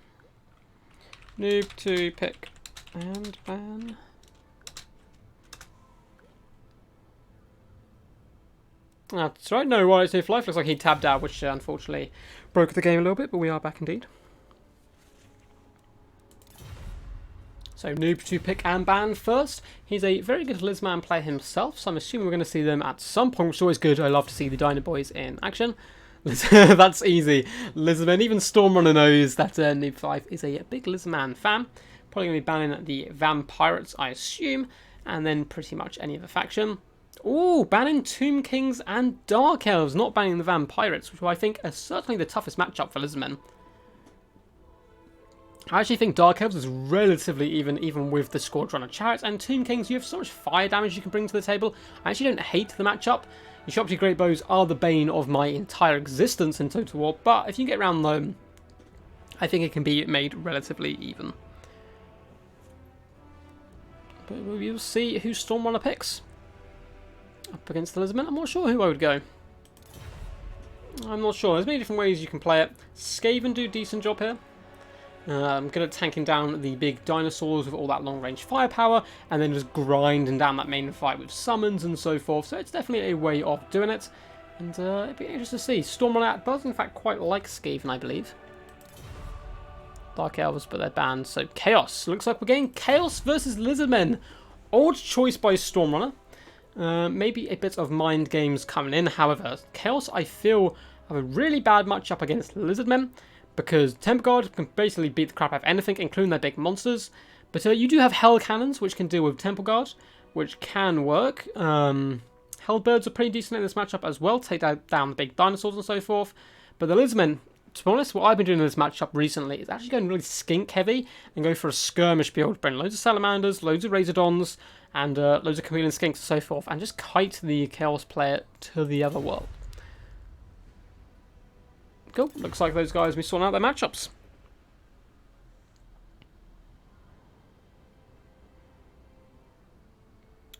Noob to pick and ban. That's right, no worries. Noob for Life looks like he tabbed out, which unfortunately broke the game a little bit, but we are back indeed. So Noob to pick and ban first. He's a very good Lizman player himself, so I'm assuming we're going to see them at some point, which is always good. I love to see the Dino Boys in action. That's easy. Lizman, even Stormrunner knows that Noob 5 is a big Lizman fan. Probably going to be banning the Vampirates, I assume, and then pretty much any other faction. Ooh, banning Tomb Kings and Dark Elves, not banning the Vampirates, which I think are certainly the toughest matchup for Lizman. I actually think Dark Elves is relatively even with the Squadron Chariots, and Tomb Kings, you have so much fire damage you can bring to the table. I actually don't hate the matchup. Your Shopty Great Bows are the bane of my entire existence in Total War, but if you get around them, I think it can be made relatively even. But we'll see who Stormrunner picks. Up against the Lizardmen, I'm not sure who I would go. I'm not sure. There's many different ways you can play it. Skaven do a decent job here. I'm good at tanking down the big dinosaurs with all that long-range firepower, and then just grinding down that main fight with summons and so forth. So it's definitely a way of doing it, and it'd be interesting to see. Stormrunner does, in fact, quite like Skaven, I believe. Dark Elves, but they're banned. So Chaos. Looks like we're getting Chaos versus Lizardmen. Odd choice by Stormrunner. Maybe a bit of mind games coming in. However, Chaos, I feel, have a really bad matchup against Lizardmen, because Temple Guard can basically beat the crap out of anything, including their big monsters. But you do have Hell Cannons, which can deal with Temple Guard, which can work. Hellbirds are pretty decent in this matchup as well, take down the big dinosaurs and so forth. But the Lizardmen, to be honest, what I've been doing in this matchup recently is actually going really skink heavy and go for a skirmish build, bring loads of Salamanders, loads of Razordons, and loads of Chameleon Skinks and so forth, and just kite the Chaos player to the other world. Cool. Looks like those guys will be sorting out their matchups.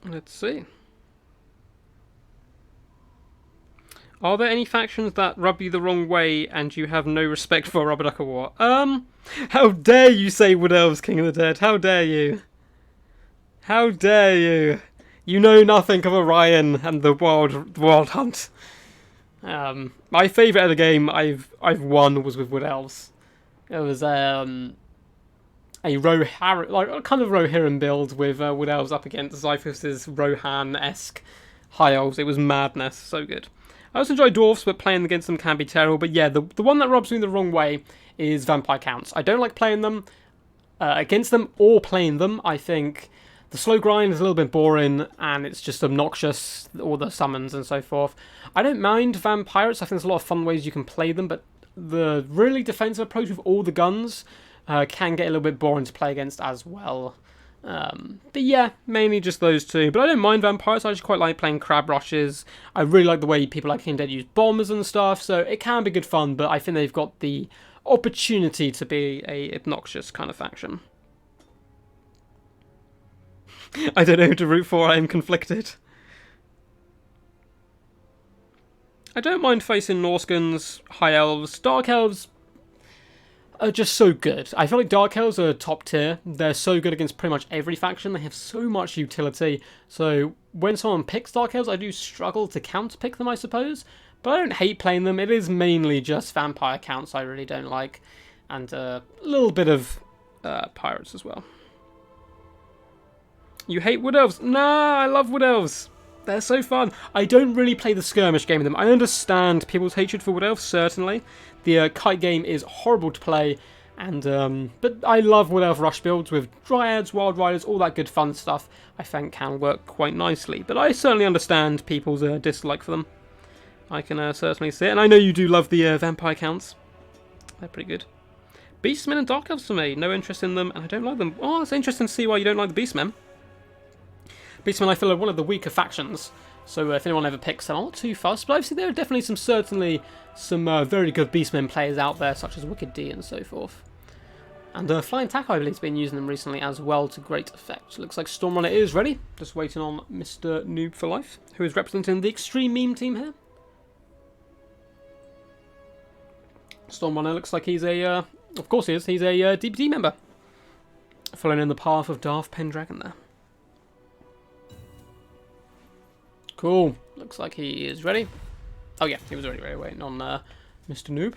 Let's see. Are there any factions that rub you the wrong way and you have no respect for Rubber Duck War? How dare you say Wood Elves King of the Dead? How dare you? How dare you? You know nothing of Orion and the Wild Hunt. My favourite ever game I've won was with Wood Elves. It was a like a kind of Rohirrim build with Wood Elves up against Zyphus's Rohan-esque High Elves. It was madness, so good. I also enjoy Dwarfs, but playing against them can be terrible. But yeah, the one that rubs me the wrong way is Vampire Counts. I don't like playing them against them or playing them. I think the slow grind is a little bit boring and it's just obnoxious, all the summons and so forth. I don't mind Vampires. I think there's a lot of fun ways you can play them, but the really defensive approach with all the guns can get a little bit boring to play against as well. But yeah, mainly just those two. But I don't mind Vampires. I just quite like playing Crab Rushes. I really like the way people like King Dead use bombers and stuff, so it can be good fun, but I think they've got the opportunity to be a obnoxious kind of faction. I don't know who to root for, I am conflicted. I don't mind facing Norskins, High Elves. Dark Elves are just so good. I feel like Dark Elves are top tier. They're so good against pretty much every faction. They have so much utility. So when someone picks Dark Elves, I do struggle to counter-pick them, I suppose. But I don't hate playing them. It is mainly just Vampire Counts I really don't like. And a little bit of Pirates as well. You hate Wood Elves? Nah, I love Wood Elves. They're so fun. I don't really play the skirmish game with them. I understand people's hatred for Wood Elves, certainly. The kite game is horrible to play, and but I love Wood Elf rush builds with Dryads, Wild Riders, all that good fun stuff. I think can work quite nicely, but I certainly understand people's dislike for them. I can certainly see it, and I know you do love the Vampire Counts. They're pretty good. Beastmen and Dark Elves for me. No interest in them, and I don't like them. Oh, it's interesting to see why you don't like the Beastmen. Beastmen, I feel, are one of the weaker factions, so if anyone ever picks them, I'm not too fussed, but obviously there are definitely certainly some very good Beastmen players out there, such as Wicked D and so forth. And Flying Taco, I believe, has been using them recently as well to great effect. Looks like Stormrunner is ready, just waiting on Mr. Noob for Life, who is representing the Extreme Meme team here. Stormrunner looks like he's a, of course he is, he's a DPD member, following in the path of Darth Pendragon there. Cool. Looks like he is ready. Oh yeah, he was already ready, waiting on Mr. Noob.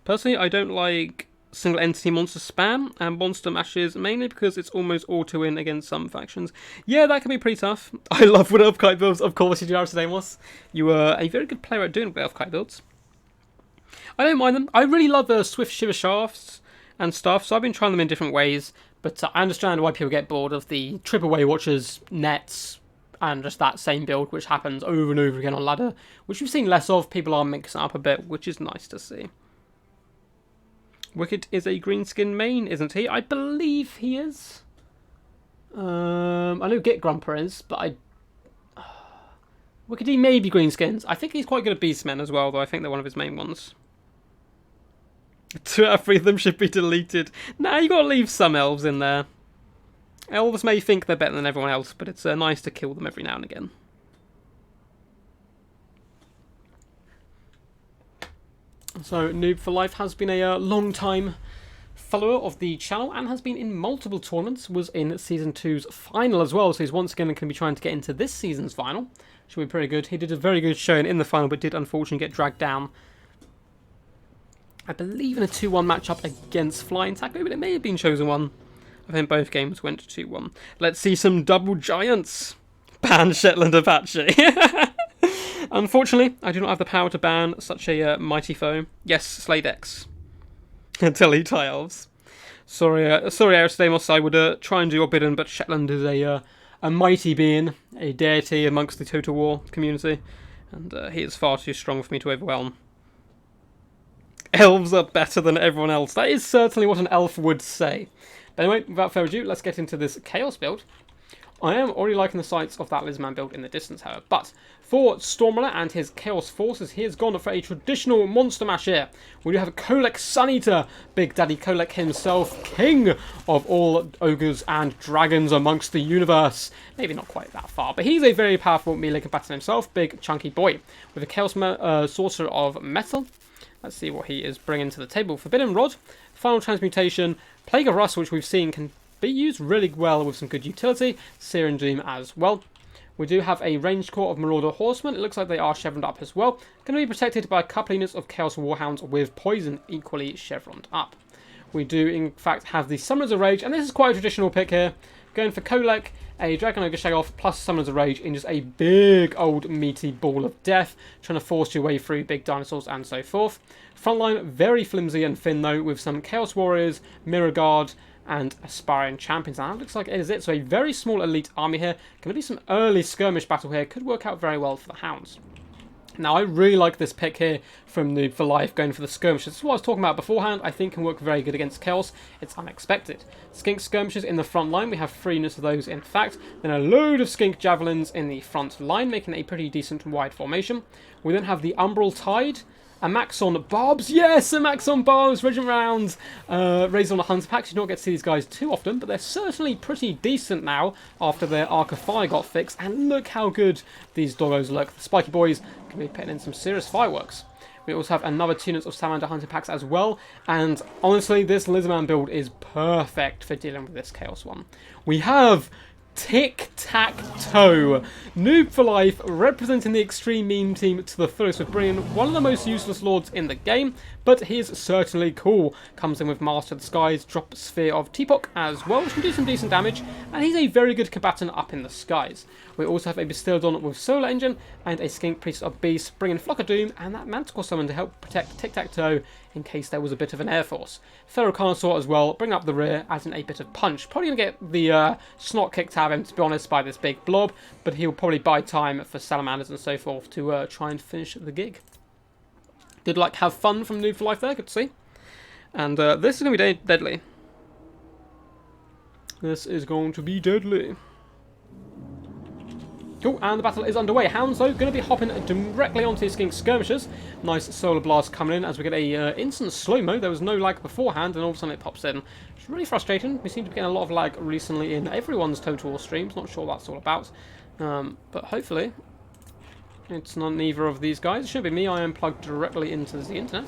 Personally, I don't like single entity monster spam and monster mashes, mainly because it's almost auto-win against some factions. Yeah, that can be pretty tough. I love Wood Elf kite builds, of course you do, Aristodemus. You are a very good player at doing Wood Elf kite builds. I don't mind them. I really love the Swift Shiver Shafts and stuff, so I've been trying them in different ways, but I understand why people get bored of the Triple Way Watchers, nets, and just that same build, which happens over and over again on ladder, which we've seen less of. People are mixing up a bit, which is nice to see. Wicked is a greenskin main, isn't he? I believe he is. I know Git Grumper is, but Wicked, he may be greenskins. I think he's quite good at Beastmen as well, though I think they're one of his main ones. 2 out of 3 of them should be deleted. Nah, you gotta leave some elves in there. Elves may think they're better than everyone else, but it's nice to kill them every now and again. So, Noob for Life has been a long-time follower of the channel and has been in multiple tournaments, was in Season 2's final as well, so he's once again going to be trying to get into this season's final. Should be pretty good. He did a very good showing in the final, but did unfortunately get dragged down, I believe, in a 2-1 matchup against Flying Taco, but it may have been Chosen One. I think both games went 2-1. Let's see some double giants. Ban Shetland Apache. Unfortunately, I do not have the power to ban such a mighty foe. Yes, Slade X. Delete High Elves. Sorry, Aristodemus, I would try and do your bidding, but Shetland is a mighty being, a deity amongst the Total War community, and he is far too strong for me to overwhelm. Elves are better than everyone else. That is certainly what an elf would say. Anyway, without further ado, let's get into this Chaos build. I am already liking the sights of that Lizman build in the distance, however. But for Stormrunner and his Chaos Forces, he has gone for a traditional monster mash here. We do have a Kolek Suneater, Big Daddy Kolek himself, king of all ogres and dragons amongst the universe. Maybe not quite that far, but he's a very powerful melee combatant himself, big chunky boy. With a Chaos Sorcerer of Metal. Let's see what he is bringing to the table. Forbidden Rod, Final Transmutation, Plague of Rust, which we've seen can be used really well with some good utility, Searing Doom as well. We do have a ranged core of Marauder Horsemen. It looks like they are chevroned up as well. Going to be protected by a couple units of Chaos Warhounds with Poison equally chevroned up. we do in fact have the Summoners of Rage, and this is quite a traditional pick here. Going for Kolek, a Dragon Ogre Shagoth plus Summoners of Rage in just a big old meaty ball of death, trying to force your way through big dinosaurs and so forth. Frontline very flimsy and thin though, with some Chaos Warriors, Mirror Guard, and Aspiring Champions. And that looks like it is it. So a very small elite army here. Going to be some early skirmish battle here. Could work out very well for the Hounds. Now, I really like this pick here from Noob for Life, going for the skirmishes. This is what I was talking about beforehand. I think can work very good against Chaos. It's unexpected. Skink skirmishes in the front line. We have 3 units of those, in fact. Then a load of Skink javelins in the front line, making a pretty decent wide formation. We then have the Umbral Tide. A Maxon Barbs, yes, a Maxon Barbs, Regiment Rounds, raised on a Hunter Pack. You don't get to see these guys too often, but they're certainly pretty decent now after their Arc of Fire got fixed. And look how good these doggos look. The Spiky Boys can be putting in some serious fireworks. We also have another 2 units of Salamander Hunter Packs as well. And honestly, this Lizardman build is perfect for dealing with this Chaos one. We have Tic-Tac-Toe. Noob for Life, representing the extreme meme team to the fullest with bringing one of the most useless lords in the game, but he is certainly cool. Comes in with Master of the Skies, drop Sphere of Teapot as well, which can do some decent damage, and he's a very good combatant up in the skies. We also have a Bastildon with Solar Engine, and a Skink Priest of Beast, bringing Flock of Doom, and that Manticore Summon to help protect Tic-Tac-Toe in case there was a bit of an air force. Feral Carnosaur as well, bring up the rear, adding a bit of punch. Probably going to get the snot kicked out of him, to be honest, by this big blob, but he'll probably buy time for Salamanders and so forth to try and finish the gig. Good luck, have fun from Noob for Life there, good to see. And this is going to be deadly. This is going to be deadly. Cool, and the battle is underway. Hounds, though, going to be hopping directly onto the Skink skirmishers. Nice Solar Blast coming in as we get a instant slow-mo. There was no lag beforehand, and all of a sudden it pops in. It's really frustrating. We seem to be getting a lot of lag recently in everyone's Total War streams. Not sure what that's all about. But hopefully it's not neither of these guys. It shouldn't be me. I am plugged directly into the internet.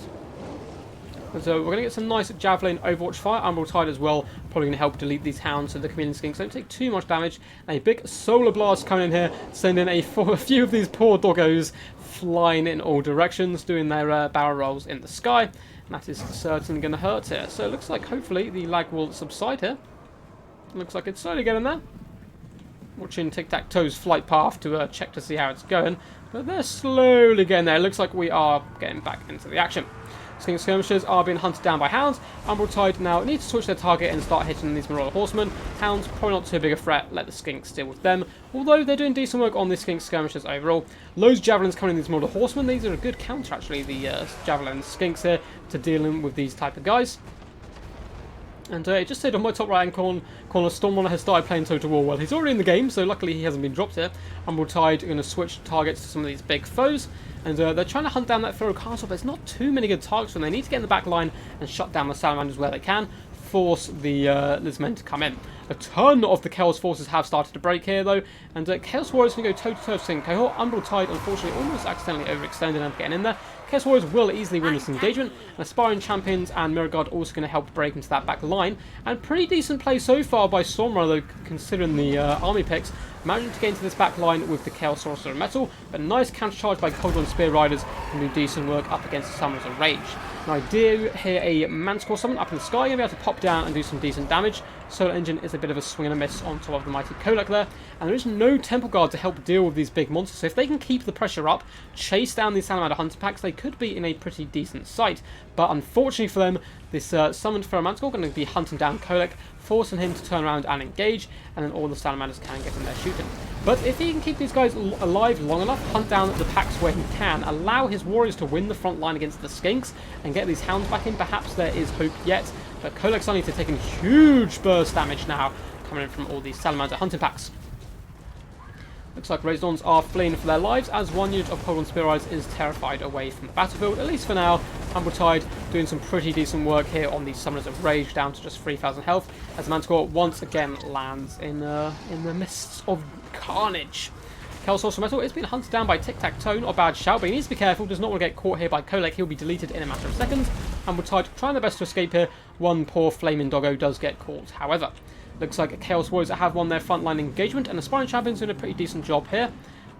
So we're going to get some nice Javelin Overwatch fire. Umbral Tide as well. Probably going to help delete these Hounds so the Chameleon Skinks don't take too much damage. And a big Solar Blast coming in here, sending a few of these poor doggos flying in all directions, doing their barrel rolls in the sky. And that is certainly going to hurt here. So it looks like hopefully the lag will subside here. Looks like it's slowly getting there. Watching Tic-Tac-Toe's flight path to check to see how it's going. But they're slowly getting there. It looks like we are getting back into the action. Skink skirmishers are being hunted down by Hounds. Umbral Tide now need to switch their target and start hitting these Marauder Horsemen. Hounds probably not too big a threat, let the Skinks deal with them. Although they're doing decent work on the Skink skirmishers overall. Loads of Javelins coming in these Marauder Horsemen. These are a good counter actually, the Javelin Skinks here, to dealing with these type of guys. And it just said on my top right hand corner, Stormrunner has started playing Total War. Well, he's already in the game, so luckily he hasn't been dropped here. Umbral Tide are going to switch targets to some of these big foes. And they're trying to hunt down that Feral Carnosaur, but there's not too many good targets for them. They need to get in the back line and shut down the Salamanders where they can. Force the Lizmen to come in. A ton of the Chaos forces have started to break here, though. And Chaos Warriors can go toe-to-toe with Skink Cohort. Umbral Tide, unfortunately, almost accidentally overextended and getting in there. Chaos Warriors will easily win this engagement. And Aspiring Champions and Mirror Guard also going to help break into that back line. And pretty decent play so far by Stormrunner, though, considering the army picks. Managing to get into this back line with the Chaos Sorcerer Metal, but nice counter-charge by Cold One Spear Riders can do decent work up against the Summoners of Rage. Now I do hear a Manticore Summon up in the sky, going to be able to pop down and do some decent damage. Solar Engine is a bit of a swing and a miss on top of the mighty Kolek there, and there is no Temple Guard to help deal with these big monsters, so if they can keep the pressure up, chase down these Salamander Hunter Packs, they could be in a pretty decent sight. But unfortunately for them, this summoned Feral Manticore going to be hunting down Kolek, forcing him to turn around and engage, and then all the Salamanders can get in there shooting. But if he can keep these guys alive long enough, hunt down the packs where he can, allow his warriors to win the front line against the Skinks, and get these Hounds back in, perhaps there is hope yet. But Kolek's only to taking huge burst damage now, coming in from all these Salamander hunting packs. Looks like Raisons are fleeing for their lives, as one unit of Cold One Spear Riders is terrified away from the battlefield, at least for now. Umbral Tide doing some pretty decent work here on the Summoners of Rage, down to just 3,000 health, as Manticore once again lands in the mists of carnage. Chaos Sorcerer Metal is being hunted down by Tic-Tac-Toe, not a bad shout, but he needs to be careful, does not want to get caught here by Kolek, he'll be deleted in a matter of seconds. Umbral Tide trying their best to escape here, one poor flaming doggo does get caught, however. Looks like Chaos Warriors have won their frontline engagement, and Aspiring Champions doing a pretty decent job here.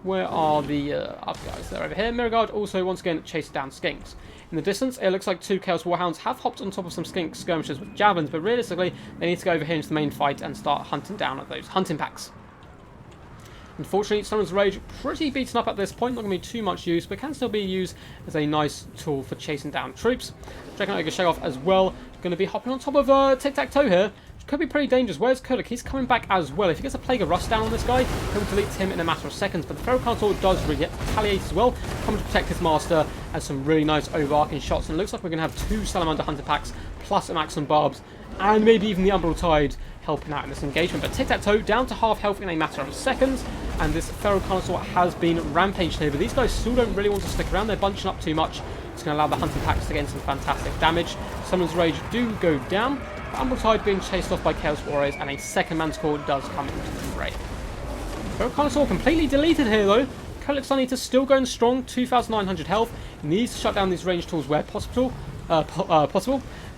Where are the other guys? They're over here. Mirror Guard also once again chased down Skinks. In the distance, it looks like 2 Chaos Warhounds have hopped on top of some skink skirmishers with javelins, but realistically, they need to go over here into the main fight and start hunting down at those hunting packs. Unfortunately, Summon's Rage pretty beaten up at this point, not going to be too much use, but can still be used as a nice tool for chasing down troops. Dragon Ogre Shagoff as well, going to be hopping on top of Tic-Tac-Toe here. Could be pretty dangerous. Where's Kolak? He's coming back as well. If he gets a Plague of Rust down on this guy, he'll delete him in a matter of seconds. But the Feral Carnosaur does retaliate as well, coming to protect his master, as some really nice overarching shots. And it looks like we're going to have 2 Salamander Hunter packs, plus a Max and Barbs, and maybe even the Umbral Tide helping out in this engagement. But Tic-Tac-Toe down to half health in a matter of seconds, and this Feral Carnosaur has been rampaged here. But these guys still don't really want to stick around. They're bunching up too much. It's going to allow the hunting packs to gain some fantastic damage. Summon's Rage do go down. Umbral Tide being chased off by Chaos Warriors, and a second Manticore does come into the fray. Feral Carnosaur completely deleted here though. Kolak Sunny still going strong, 2,900 health. Needs to shut down these range tools where possible.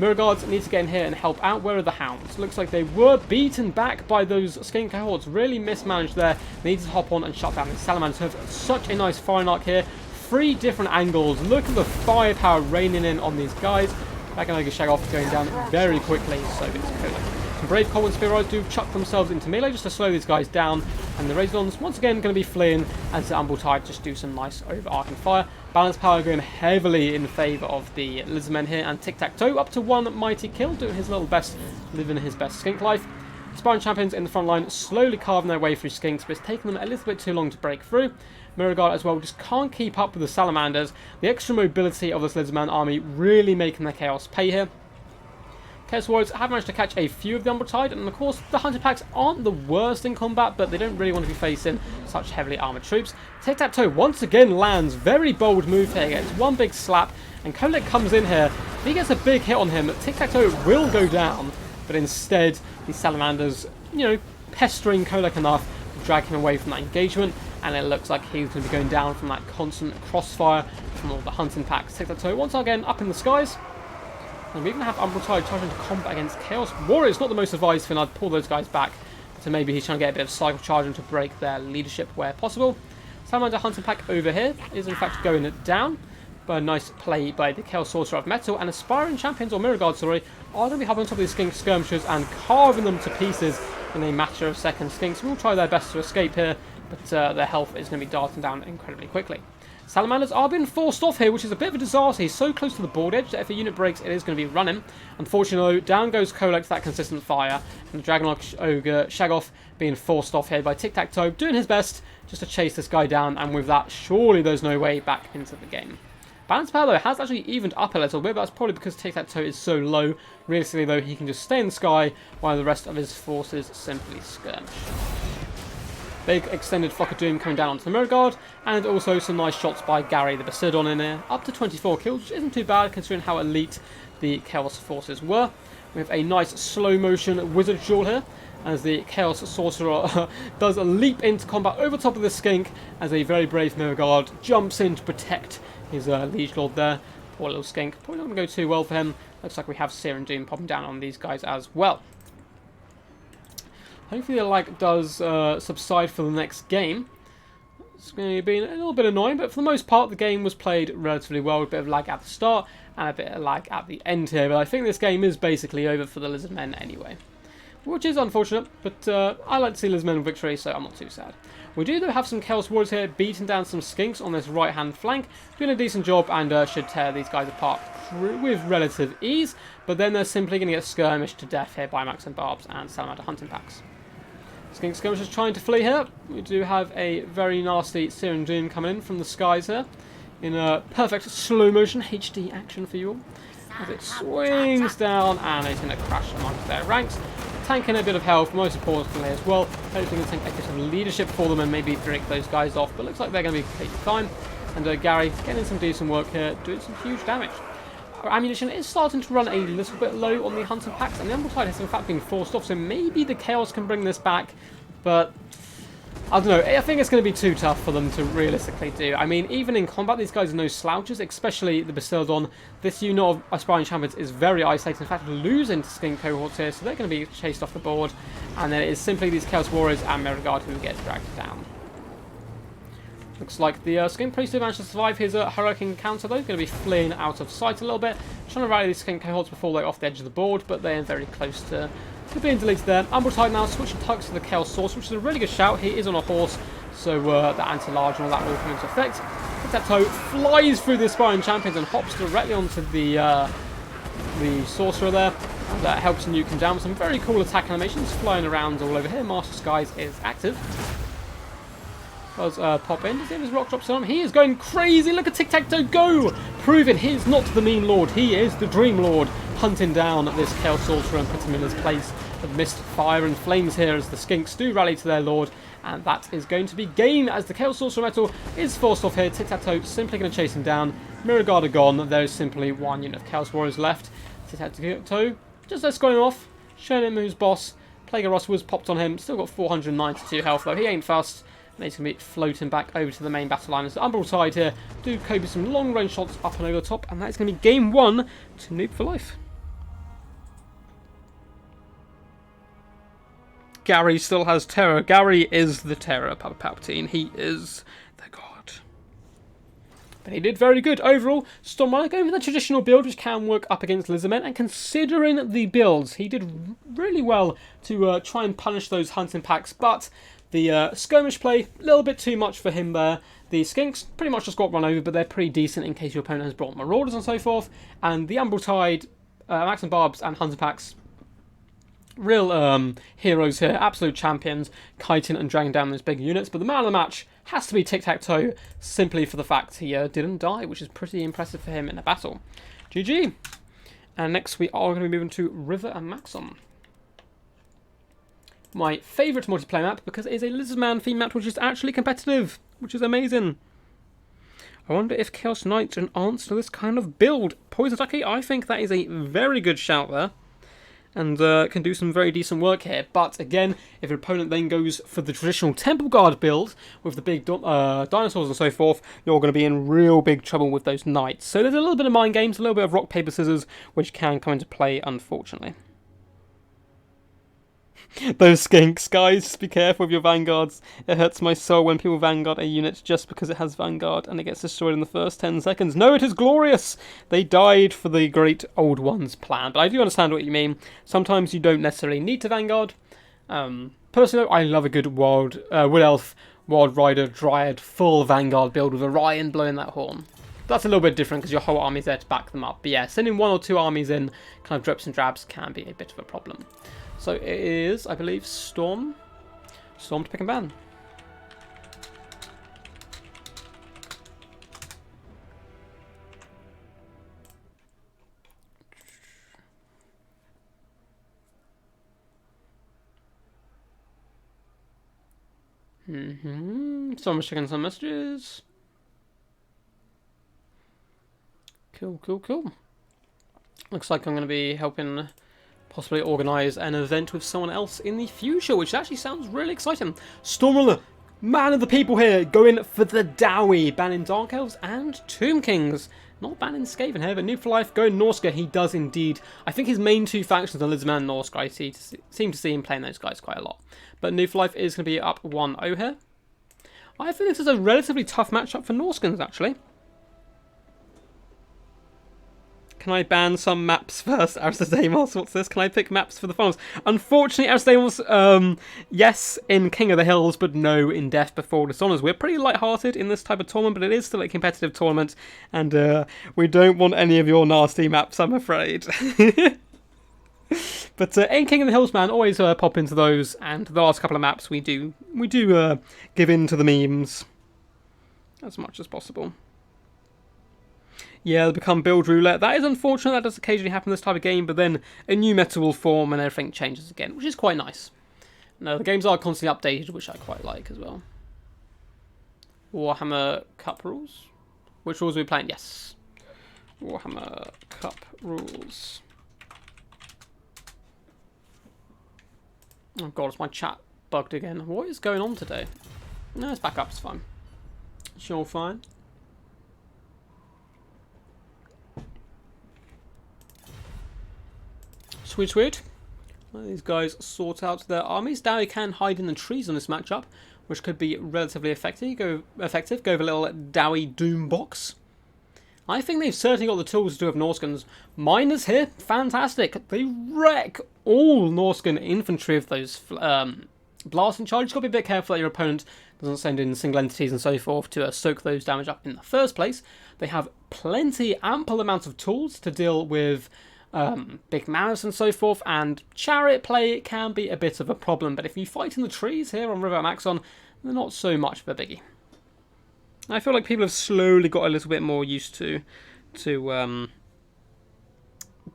Mirror Guards need to get in here and help out. Where are the Hounds? Looks like they were beaten back by those skink cohorts. Really mismanaged there. They need to hop on and shut down the Salamanders. Have such a nice firing arc here. 3 different angles. Look at the firepower raining in on these guys. Dragon Ogre Shagoff going down very quickly, so it's Kolak. Some Brave Cold and Spear do chuck themselves into melee just to slow these guys down, and the Razorons once again going to be fleeing as the Umbral Tide just do some nice overarching fire. Balance power going heavily in favour of the Lizardmen here, and Tic-Tac-Toe up to 1 mighty kill, doing his little best, living his best skink life. Aspiring Champions in the front line slowly carving their way through skinks, but it's taking them a little bit too long to break through. Mirror Guard as well just can't keep up with the Salamanders. The extra mobility of this Lizardman army really making their chaos pay here. Chaos Warriors have managed to catch a few of the Umbral Tide, and of course the Hunter Packs aren't the worst in combat, but they don't really want to be facing such heavily armoured troops. Tic-Tac-Toe once again lands, very bold move here, gets 1 big slap, and Kolak comes in here. If he gets a big hit on him, Tic-Tac-Toe will go down, but instead the Salamanders, pestering Kolak enough to drag him away from that engagement, and it looks like he's going to be going down from that constant crossfire from all the hunting packs. Tic-Tac-Toe once again up in the skies. And we even have Umbral Tide charging to combat against Chaos Warriors. Not the most advised thing. I'd pull those guys back. So maybe he's trying to get a bit of cycle charging to break their leadership where possible. Salamander hunting pack over here is in fact going down. But a nice play by the Chaos Sorcerer of Metal. And Aspiring Champions, or Mirror Guard, sorry, are going to be hopping on top of these skink skirmishers and carving them to pieces in a matter of seconds. Skinks will try their best to escape here, but their health is going to be darting down incredibly quickly. Salamanders are being forced off here, which is a bit of a disaster. He's so close to the board edge that if a unit breaks, it is going to be running. Unfortunately, down goes Kolak to that consistent fire, and the Dragon Ogre Shagoff being forced off here by Tic-Tac-Toe, doing his best just to chase this guy down, and with that, surely there's no way back into the game. Balance power, though, has actually evened up a little bit, but that's probably because Tic-Tac-Toe is so low. Realistically, though, he can just stay in the sky while the rest of his forces simply skirmish. Big extended Flock of Doom coming down onto the Mirror Guard, and also some nice shots by Gary the Basidon in there. Up to 24 kills, which isn't too bad considering how elite the Chaos forces were. We have a nice slow motion wizard duel here, as the Chaos Sorcerer does a leap into combat over top of the skink, as a very brave Mirror Guard jumps in to protect his Liege Lord there. Poor little skink. Probably not going to go too well for him. Looks like we have Seer and Doom popping down on these guys as well. Hopefully the lag does subside for the next game. It's going to be a little bit annoying, but for the most part the game was played relatively well, with a bit of lag at the start and a bit of lag at the end here. But I think this game is basically over for the Lizardmen anyway, which is unfortunate, but I like to see Lizardmen in victory, so I'm not too sad. We do though have some Chaos Warriors here beating down some skinks on this right hand flank, doing a decent job, and should tear these guys apart with relative ease, but then they're simply going to get skirmished to death here by Max and Barbs and Salamander hunting packs. Skink skirmishers trying to flee here. We do have a very nasty Seer and Doom coming in from the skies here in a perfect slow motion HD action for you all, as it swings down and it's going to crash amongst their ranks, tanking a bit of health, most importantly as well. Hopefully going to take a bit of leadership for them and maybe break those guys off, but looks like they're going to be completely fine. And Gary getting some decent work here, doing some huge damage. Our ammunition is starting to run a little bit low on the hunting packs, and the Umbral Tide has in fact been forced off, so maybe the Chaos can bring this back, but I don't know. I think it's going to be too tough for them to realistically do. I mean, even in combat, these guys are no slouches, especially the Basidon. This unit of Aspiring Champions is very isolated, in fact losing to skink cohorts here, so they're going to be chased off the board, and then it is simply these Chaos Warriors and Mirror Guard who get dragged down. Looks like the Skink Priest did manage to survive his heroic encounter though. Going to be fleeing out of sight a little bit. Trying to rally these Skink cohorts before they're off the edge of the board, but they're very close to being deleted there. Umbral Tide now switching tugs to the Chaos Source, which is a really good shout. He is on a horse, so the anti-large and all that will come into effect. Tic-Tac-Toe flies through the Aspiring Champions and hops directly onto the Sorcerer there. And that helps nuke him down with some very cool attack animations flying around all over here. Master Skies is active. Does pop in. Does he have his rock drops on him? He is going crazy. Look at Tic-Tac-Toe go! Proving he is not the meme lord. He is the dream lord. Hunting down this Chaos Sorcerer and putting him in his place of mist, fire and flames here as the Skinks do rally to their lord. And that is going to be game as the Chaos Sorcerer metal is forced off here. Tic-Tac-Toe simply going to chase him down. Mirror Guard are gone. There is simply one unit of Chaos Warriors left. Tic-Tac-Toe just escorting him off. Showing him who's boss. Plague of Rust was popped on him. Still got 492 health though. He ain't fussed. And he's going to be floating back over to the main battle line. As the Umbral Tide here do Kobe some long range shots up and over the top. And that is going to be game 1 to Noob for life. Gary still has terror. Gary is the terror, Papa Palpatine. He is the god. But he did very good overall. Stormrunner going with the traditional build, which can work up against Lizardmen. And considering the builds, he did really well to try and punish those hunting packs. But the skirmish play, a little bit too much for him there. The Skinks pretty much just got run over, but they're pretty decent in case your opponent has brought Marauders and so forth. And the Umbral Tide, Max and Barbs and hunting packs, real heroes here, absolute champions, kiting and dragging down those big units. But the man of the match has to be Tic-Tac-Toe, simply for the fact he didn't die, which is pretty impressive for him in a battle. GG. And next we are going to be moving to River and Maxon. My favourite multiplayer map because it is a Lizardman theme map which is actually competitive, which is amazing. I wonder if Chaos Knights are an answer to this kind of build. Poison Ducky, I think that is a very good shout there. And can do some very decent work here. But again, if your opponent then goes for the traditional Temple Guard build with the big dinosaurs and so forth, you're going to be in real big trouble with those knights. So there's a little bit of mind games, a little bit of rock, paper, scissors, which can come into play, unfortunately. Those Skinks, guys, be careful with your Vanguards. It hurts my soul when people Vanguard a unit just because it has Vanguard and it gets destroyed in the first 10 seconds. No, it is glorious! They died for the great old ones plan. But I do understand what you mean. Sometimes you don't necessarily need to Vanguard. Personally, I love a good Wood Elf, Wild Rider, Dryad, full Vanguard build with Orion blowing that horn. That's a little bit different because your whole army's there to back them up. But yeah, sending 1 or 2 armies in kind of drips and drabs can be a bit of a problem. So it is, I believe, Storm. Storm to pick and ban. Someone's checking some messages. Cool. Looks like I'm going to be helping possibly organise an event with someone else in the future, which actually sounds really exciting. Stormrunner, man of the people here, going for the Dowie, banning Dark Elves and Tomb Kings. Not banning Skaven here, but Noob for Life going Norsca. He does indeed. I think his main 2 factions are Lizardman and Norsca. I seem to see him playing those guys quite a lot. But Noob for Life is going to be up 1-0 here. I think this is a relatively tough matchup for Norskins, actually. Can I ban some maps first? Aristodemus, what's this? Can I pick maps for the finals? Unfortunately, Aristodemus, yes in King of the Hills, but no in Death Before Dishonours. We're pretty light-hearted in this type of tournament, but it is still a competitive tournament, and we don't want any of your nasty maps, I'm afraid. But in King of the Hills, man, always pop into those, and the last couple of maps we do give in to the memes as much as possible. Yeah, they'll become build roulette. That is unfortunate. That does occasionally happen in this type of game, but then a new meta will form and everything changes again, which is quite nice. No, the games are constantly updated, which I quite like as well. Warhammer Cup rules? Which rules are we playing? Yes. Warhammer Cup rules. Oh god, it's my chat bugged again. What is going on today? No, it's back up, it's fine. Sure, fine. Sweet. Well, these guys sort out their armies. Dowie can hide in the trees on this matchup, which could be relatively effective. Go with a little Dowie Doom box. I think they've certainly got the tools to do with Norscans. Miners here, fantastic. They wreck all Norscan infantry of those blasting charges. Got to be a bit careful that your opponent doesn't send in single entities and so forth to soak those damage up in the first place. They have ample amounts of tools to deal with big mammoths and so forth, and chariot play can be a bit of a problem, but if you fight in the trees here on River Amaxon, they're not so much of a biggie. I feel like people have slowly got a little bit more used to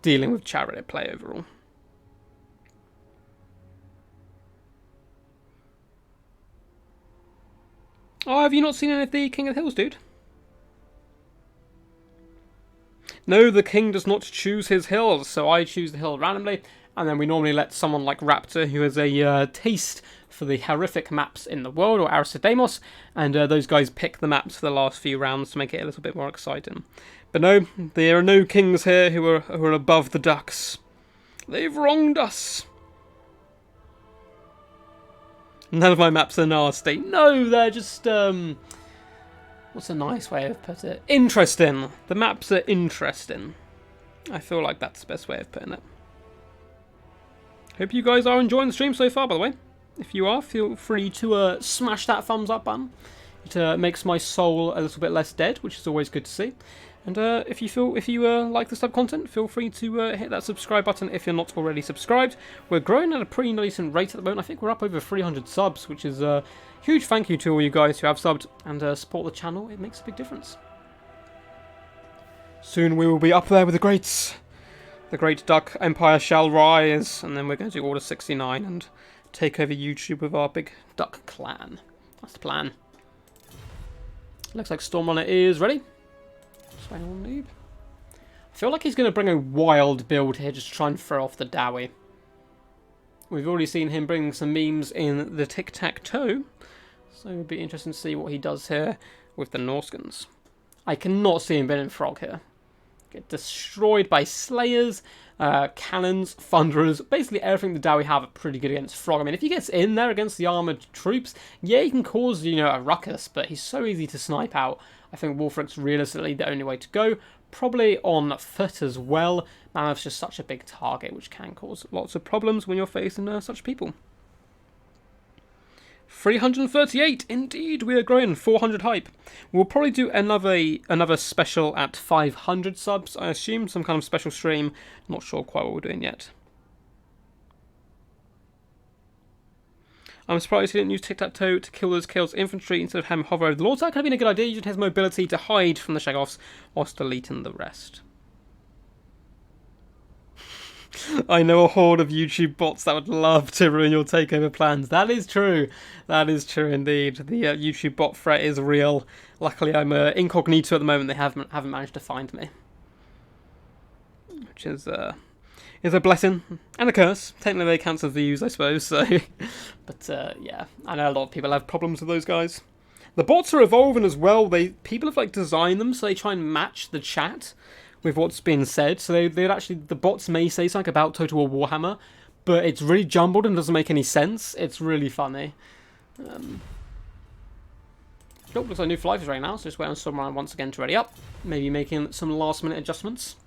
dealing with chariot play overall. Oh, have you not seen any of the King of the Hills, dude? No, the king does not choose his hills, so I choose the hill randomly, and then we normally let someone like Raptor, who has a taste for the horrific maps in the world, or Aristodemus, and those guys pick the maps for the last few rounds to make it a little bit more exciting. But no, there are no kings here who are above the ducks. They've wronged us. None of my maps are nasty. No, they're just, what's a nice way of putting it? Interesting. The maps are interesting. I feel like that's the best way of putting it. Hope you guys are enjoying the stream so far, by the way. If you are, feel free to smash that thumbs up button. It makes my soul a little bit less dead, which is always good to see. And if you like this type of content, feel free to hit that subscribe button if you're not already subscribed. We're growing at a pretty decent rate at the moment. I think we're up over 300 subs, which is a huge thank you to all you guys who have subbed and support the channel. It makes a big difference. Soon we will be up there with the greats. The great duck empire shall rise, and then we're going to do Order 69 and take over YouTube with our big duck clan. That's the plan. Looks like Stormrunner is ready. Final noob. I feel like he's going to bring a wild build here just to try and throw off the Dowie. We've already seen him bring some memes in the tic-tac-toe, so it'll be interesting to see what he does here with the Norscans. I cannot see him being Frog here. Get destroyed by Slayers, cannons, Thunderers, basically everything the Dowie have are pretty good against Frog. I mean, if he gets in there against the armoured troops, yeah, he can cause, you know, a ruckus, but he's so easy to snipe out. I think Wolfric's realistically the only way to go. Probably on foot as well. Mammoth's just such a big target, which can cause lots of problems when you're facing such people. 338, indeed, we are growing. 400 hype. We'll probably do another special at 500 subs, I assume. Some kind of special stream. Not sure quite what we're doing yet. I'm surprised he didn't use tic-tac-toe to kill those Chaos infantry instead of having hover over the Lords. That could have been a good idea, using his mobility to hide from the Shagoffs whilst deleting the rest. I know a horde of YouTube bots that would love to ruin your takeover plans. That is true. That is true indeed. The YouTube bot threat is real. Luckily, I'm incognito at the moment. They haven't managed to find me, which is a blessing and a curse. Technically, they cancel views, I suppose. So, but yeah, I know a lot of people have problems with those guys. The bots are evolving as well. People have designed them so they try and match the chat with what's being said. So they'd actually, the bots may say something about Total War Warhammer, but it's really jumbled and doesn't make any sense. It's really funny. Looks like new flight is right now, so just wait on someone once again to ready up. Maybe making some last minute adjustments.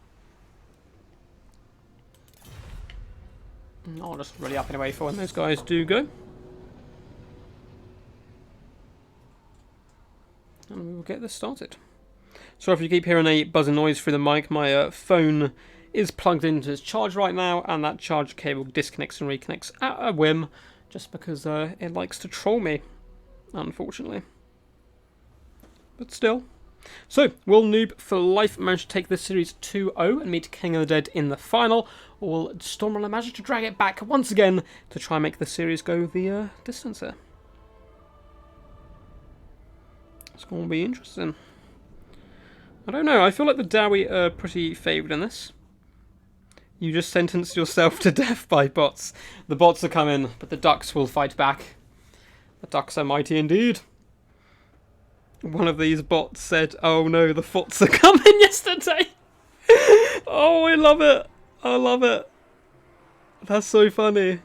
I'll just ready up anyway for when those guys do go. And we will get this started. Sorry if you keep hearing a buzzing noise through the mic. My phone is plugged into its charge right now, and that charge cable disconnects and reconnects at a whim, just because it likes to troll me, unfortunately. But still. So, will Noob for Life manage to take this series 2-0 and meet King of the Dead in the final, or will Stormrunner manage to drag it back once again to try and make the series go the distance here? It's going to be interesting. I don't know, I feel like the Dowie are pretty favoured in this. You just sentenced yourself to death by bots. The bots are coming, but the ducks will fight back. The ducks are mighty indeed. One of these bots said, "Oh no, the fots are coming," yesterday. Oh, I love it. I love it. That's so funny.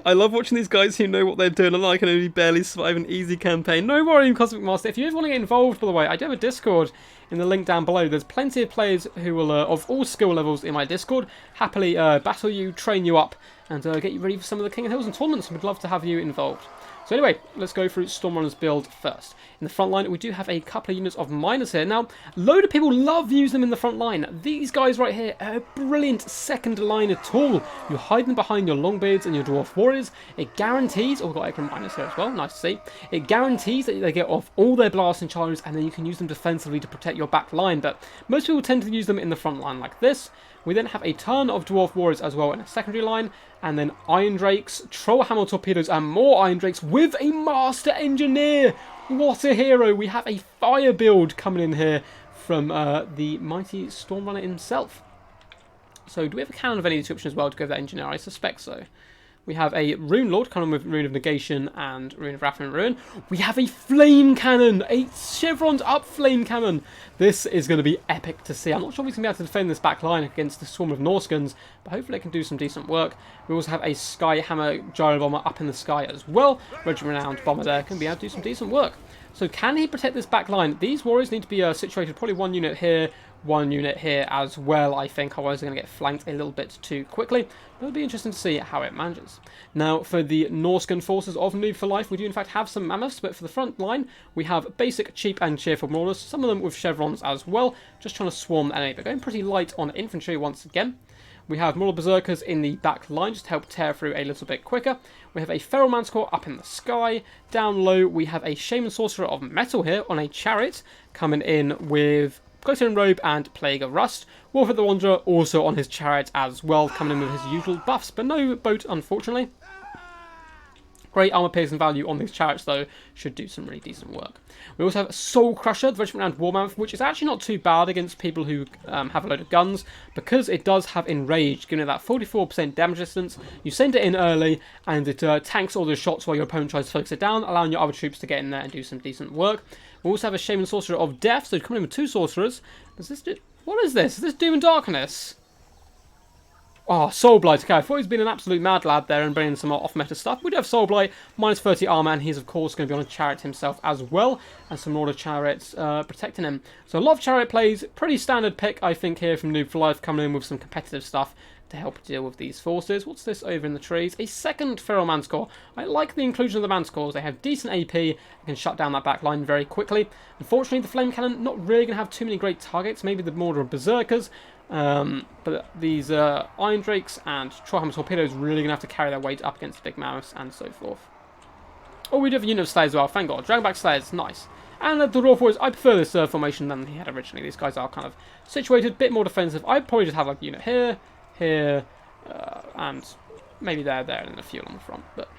I love watching these guys who know what they're doing, and I can only barely survive an easy campaign. No worry, Cosmic Master. If you ever want to get involved, by the way, I do have a Discord in the link down below. There's plenty of players who will, of all skill levels in my Discord, happily battle you, train you up, and get you ready for some of the King of the Hills and tournaments. We'd love to have you involved. So anyway, let's go through Stormrunner's build first. In the front line, we do have a couple of units of miners here. Now, a load of people love using them in the front line. These guys right here are a brilliant second line tool. You hide them behind your Longbeards and your Dwarf Warriors. It guarantees, oh, we've got extra miners here as well, nice to see. It guarantees that they get off all their blasts and charges, and then you can use them defensively to protect your back line. But most people tend to use them in the front line like this. We then have a ton of Dwarf Warriors as well in a secondary line, and then Iron Drakes, Trollhammer Torpedoes, and more Iron Drakes with a Master Engineer. What a hero! We have a fire build coming in here from the mighty Stormrunner himself. So do we have a cannon of any description as well to go with that engineer? I suspect so. We have a Rune Lord coming with Rune of Negation and Rune of Wrath and Ruin. We have a Flame Cannon! A chevroned up Flame Cannon! This is going to be epic to see. I'm not sure if he's going to be able to defend this back line against the swarm of Norscans, but hopefully it can do some decent work. We also have a Sky Hammer Gyro Bomber up in the sky as well. Regiment-renowned bomber there can be able to do some decent work. So can he protect this back line? These warriors need to be situated probably one unit here, one unit here as well, I think, otherwise they're going to get flanked a little bit too quickly. But it'll be interesting to see how it manages. Now, for the Norscan forces of Noob for Life, we do in fact have some mammoths, but for the front line, we have basic, cheap and cheerful marauders, some of them with chevrons as well, just trying to swarm the enemy, but going pretty light on infantry once again. We have Marauder Berserkers in the back line, just to help tear through a little bit quicker. We have a Feral Manticore up in the sky. Down low, we have a Shaman Sorcerer of Metal here on a chariot, coming in with Glittering Robe and Plague of Rust. Warfare the Wanderer also on his chariot as well, coming in with his usual buffs, but no boat, unfortunately. Great armor piercing value on these chariots, though, should do some really decent work. We also have Soul Crusher, the regiment-renowned War Mammoth, which is actually not too bad against people who have a load of guns, because it does have Enraged, giving it that 44% damage distance. You send it in early, and it tanks all the shots while your opponent tries to focus it down, allowing your other troops to get in there and do some decent work. We also have a Shaman Sorcerer of Death, so coming in with two sorcerers. Does this do... What is this? Is this Doom and Darkness? Oh, Soul Blight. Okay, I thought he's been an absolute mad lad there and bringing some off-meta stuff. We do have Soul Blight, minus 30 armor, and he's, of course, going to be on a chariot himself as well, and some Marauder chariots protecting him. So a lot of chariot plays. Pretty standard pick, I think, here from Noob for Life, coming in with some competitive stuff to help deal with these forces. What's this over in the trees? A second Feral Manticore. I like the inclusion of the Manticores. They have decent AP and can shut down that back line very quickly. Unfortunately, the Flame Cannon, not really going to have too many great targets. Maybe the Marauder Berserkers. But these Iron Drakes and Trollhammer Torpedoes really going to have to carry their weight up against the big mammoths and so forth. Oh, we do have a unit of Slayers as well, thank God. Dragonback Slayers, nice. And the Dwarf Warriors, I prefer this formation than he had originally. These guys are kind of situated, a bit more defensive. I'd probably just have like a unit here, here, and maybe there, and a few along the front. But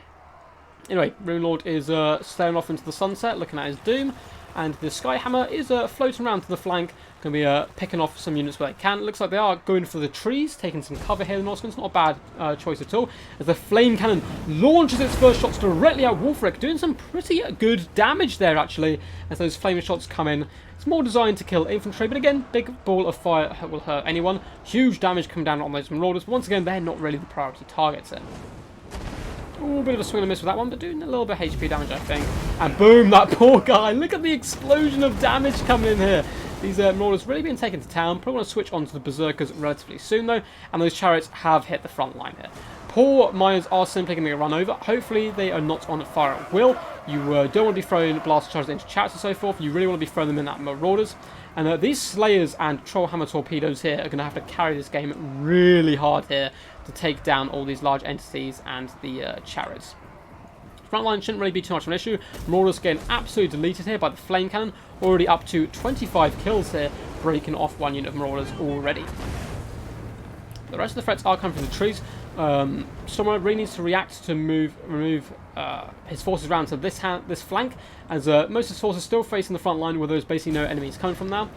anyway, Rune Lord is staring off into the sunset, looking at his doom. And the Sky Hammer is floating around to the flank, going to be picking off some units where they can. It looks like they are going for the trees, taking some cover here. The Norseman's not a bad choice at all. As the Flame Cannon launches its first shots directly at Wolfric, doing some pretty good damage there, actually, as those flaming shots come in. It's more designed to kill infantry, but again, big ball of fire will hurt anyone. Huge damage coming down on those Marauders, but once again, they're not really the priority targets here. Ooh, a bit of a swing and a miss with that one, but doing a little bit of HP damage, I think. And boom, that poor guy. Look at the explosion of damage coming in here. These Marauders really being taken to town. Probably want to switch on to the Berserkers relatively soon, though. And those chariots have hit the front line here. Poor miners are simply going to get run over. Hopefully, they are not on fire at will. You don't want to be throwing blast charges into chariots and so forth. You really want to be throwing them in at Marauders. And these Slayers and Trollhammer Torpedoes here are going to have to carry this game really hard here to take down all these large entities and the chariots. Frontline shouldn't really be too much of an issue. Marauders getting absolutely deleted here by the Flame Cannon. Already up to 25 kills here, breaking off one unit of Marauders already. The rest of the threats are coming from the trees. Stormrunner really needs to react to remove his forces around to this flank, as most of his forces still facing the front line where there's basically no enemies coming from now.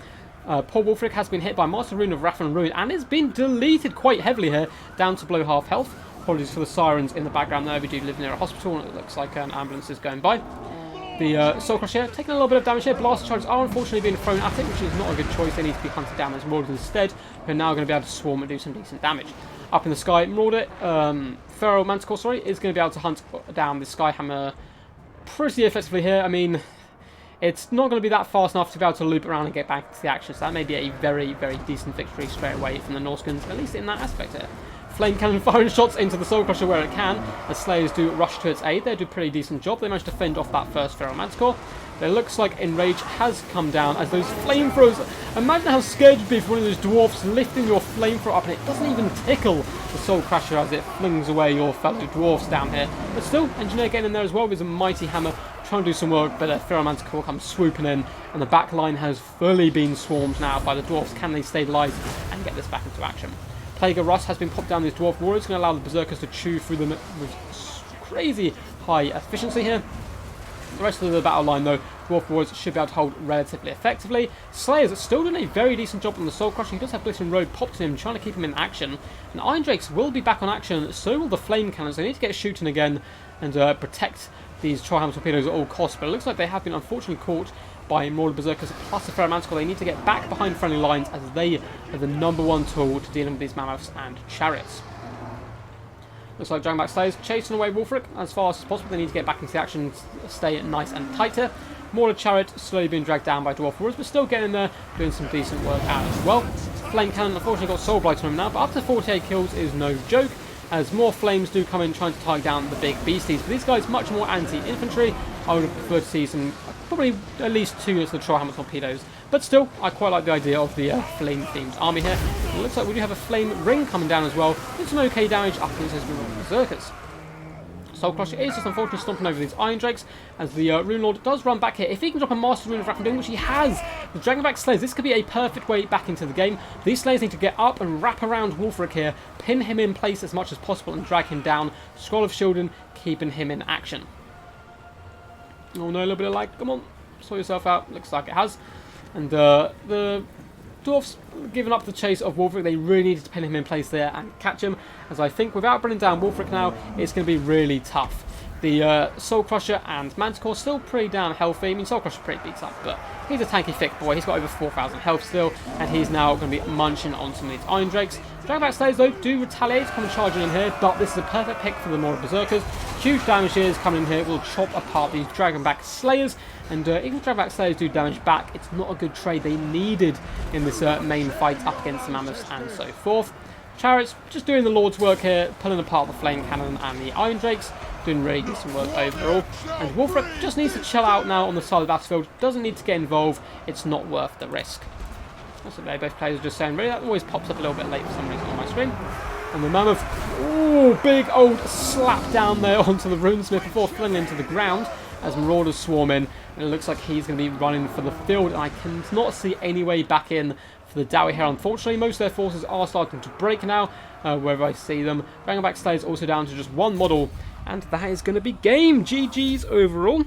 Poor Wolfric has been hit by Master Rune of Wrath and Ruin, and it's been deleted quite heavily here, down to below half health. Apologies for the sirens in the background there. We do live near a hospital, and it looks like an ambulance is going by. The Soul Crusher taking a little bit of damage here. Blaster charges are unfortunately being thrown at it, which is not a good choice. They need to be hunted down as Marauders instead, who are now going to be able to swarm and do some decent damage. Up in the sky, Marauder, Feral Manticore, sorry, is going to be able to hunt down the Skyhammer pretty effectively here. I mean, it's not going to be that fast enough to be able to loop around and get back into the action, so that may be a very, very decent victory straight away from the Norskins, at least in that aspect here. Flame Cannon firing shots into the Soul Crusher where it can, as Slayers do rush to its aid. They do a pretty decent job. They managed to fend off that first Feral Manticore. But it looks like Enrage has come down as those flamethrowers. Imagine how scared you'd be for one of those dwarfs lifting your flamethrower up and it doesn't even tickle the Soul Crusher as it flings away your fellow dwarfs down here. But still, Engineer getting in there as well with a mighty hammer, trying to do some work, but a Feral Manticore comes swooping in, and the back line has fully been swarmed now by the dwarfs. Can they stabilise and get this back into action? Plague of Rust has been popped down these dwarf warriors, going to allow the berserkers to chew through them with crazy high efficiency here. The rest of the battle line, though, dwarf warriors should be able to hold relatively effectively. Slayers are still doing a very decent job on the Soul Crusher. He does have Blissing Road popped to him, trying to keep him in action. And Iron Drakes will be back on action, so will the Flame Cannons. They need to get shooting again and protect these Trollhammer torpedoes at all costs, but it looks like they have been unfortunately caught by Marauder Berserkers plus the Feral Manticore. They need to get back behind friendly lines as they are the #1 tool to dealing with these mammoths and chariots. Looks like Dragonback Slayers chasing away Wolfric as fast as possible. They need to get back into the action, stay nice and tight here. Mortar Chariot slowly being dragged down by Dwarf Warriors, but still getting in there, doing some decent work out as well. Flame Cannon unfortunately got Soul Blight on him now, but up to 48 kills is no joke, as more flames do come in trying to target down the big beasties. But these guys much more anti-infantry. I would have preferred to see some, probably at least 2 units of the Trollhammer torpedoes. But still, I quite like the idea of the flame-themed army here. It looks like we do have a flame ring coming down as well, with some okay damage up against those Berserkers. Soul Crusher is just unfortunately stomping over these Iron Drakes, as the Rune Lord does run back here. If he can drop a Master Rune of Rapid Doing, which he has, with Dragonback Slayers, this could be a perfect way back into the game. These Slayers need to get up and wrap around Wolfric here, pin him in place as much as possible and drag him down. Scroll of Shielding, keeping him in action. Oh no, a little bit of lag, come on, sort yourself out, looks like it has. And the Dwarfs giving up the chase of Wolfric. They really needed to pin him in place there and catch him, as I think without bringing down Wolfric now, it's going to be really tough. The Soul Crusher and Manticore still pretty damn healthy. I mean, Soul Crusher pretty beats up, but he's a tanky thick boy. He's got over 4,000 health still, and he's now going to be munching on some of these Iron Drakes. Dragonback Slayers, though, do retaliate, come charging in here, but this is a perfect pick for the Marauder Berserkers. Huge damage here is coming in here. We'll chop apart these Dragonback Slayers, and even if Dragonback Slayers do damage back, it's not a good trade they needed in this main fight up against the Mammoths and so forth. Chariots just doing the Lord's work here, pulling apart the Flame Cannon and the Iron Drakes, doing really decent work overall. And Wolfric just needs to chill out now on the side of the battlefield, doesn't need to get involved, it's not worth the risk. That's what both players are just saying. Really, that always pops up a little bit late for some reason on my screen. And the Mammoth, ooh, big old slap down there onto the Runesmith before flinging into the ground as Marauders swarm in. And it looks like he's going to be running for the field. And I cannot see any way back in for the Dowie here. Unfortunately, most of their forces are starting to break now, wherever I see them. Dragonback Slayers also down to just one model. And that is going to be game. GG's overall.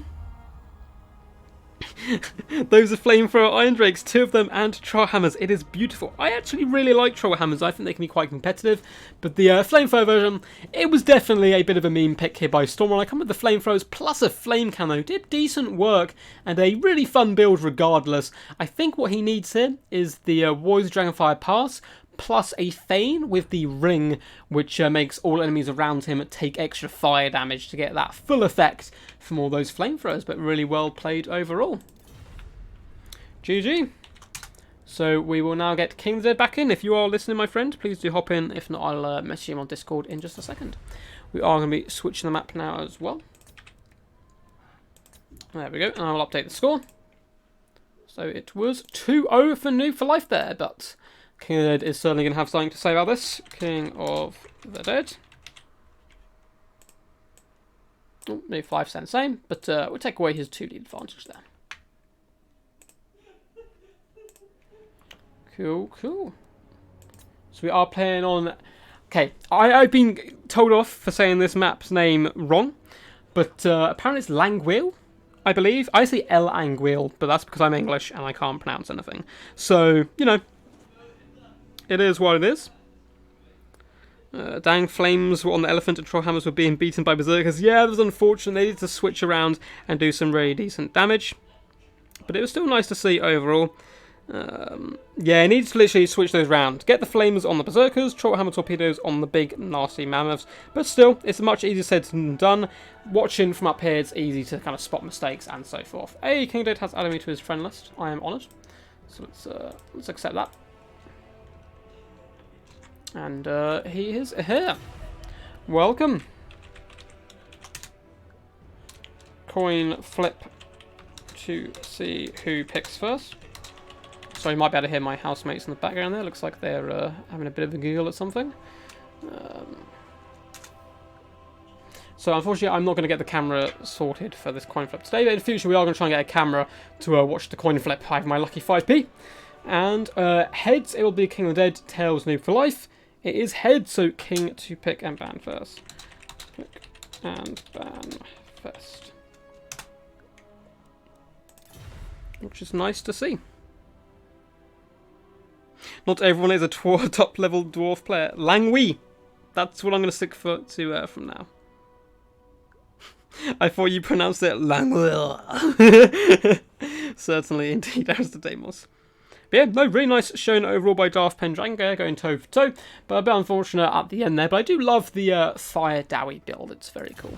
Those are Flamethrower Iron Drakes, 2 of them, and Trollhammers. It is beautiful. I actually really like Trollhammers. I think they can be quite competitive. But the Flamethrower version, it was definitely a bit of a meme pick here by Stormrun. I come with the Flamethrowers plus a Flame Cannon. Did decent work and a really fun build regardless. I think what he needs here is the Warriors Dragonfire Pass, plus a Thane with the ring, which makes all enemies around him take extra fire damage to get that full effect from all those flamethrowers, but really well played overall. GG. So we will now get King of the Dead back in. If you are listening, my friend, please do hop in. If not, I'll message him on Discord in just a second. We are going to be switching the map now as well. There we go, and I'll update the score. So it was 2-0 for Noob for Life there, but King of the Dead is certainly going to have something to say about this. King of the Dead. Oh, maybe 5% same, but we'll take away his 2 lead advantage there. Cool, cool. So we are playing on... Okay, I've been told off for saying this map's name wrong, but apparently it's Langwheel, I believe. I say El Angwheel, but that's because I'm English and I can't pronounce anything. So, you know, it is what it is. Dang flames were on the elephant and trollhammers were being beaten by berserkers. Yeah, it was unfortunate. They needed to switch around and do some really decent damage. But it was still nice to see overall. Yeah, it needs to literally switch those around. Get the flames on the berserkers, trollhammer torpedoes on the big nasty mammoths. But still, it's much easier said than done. Watching from up here, it's easy to kind of spot mistakes and so forth. Hey, King Dead has added me to his friend list. I am honoured. So let's accept that. And he is here. Welcome. Coin flip to see who picks first. So you might be able to hear my housemates in the background there. Looks like they're having a bit of a giggle at something. So unfortunately, I'm not going to get the camera sorted for this coin flip today. But in the future, we are going to try and get a camera to watch the coin flip. I have my lucky 5p. And heads, it will be King of the Dead, tails, noob for life. It is heads, so king to pick and ban first. Pick and ban first. Which is nice to see. Not everyone is a top level dwarf player. Langwee! That's what I'm going to stick to from now. I thought you pronounced it Langwee. Certainly, indeed, as the Deimos. But yeah, no, really nice shown overall by Darth Pendragon, going toe for toe, but a bit unfortunate at the end there. But I do love the Fire Dowie build, it's very cool.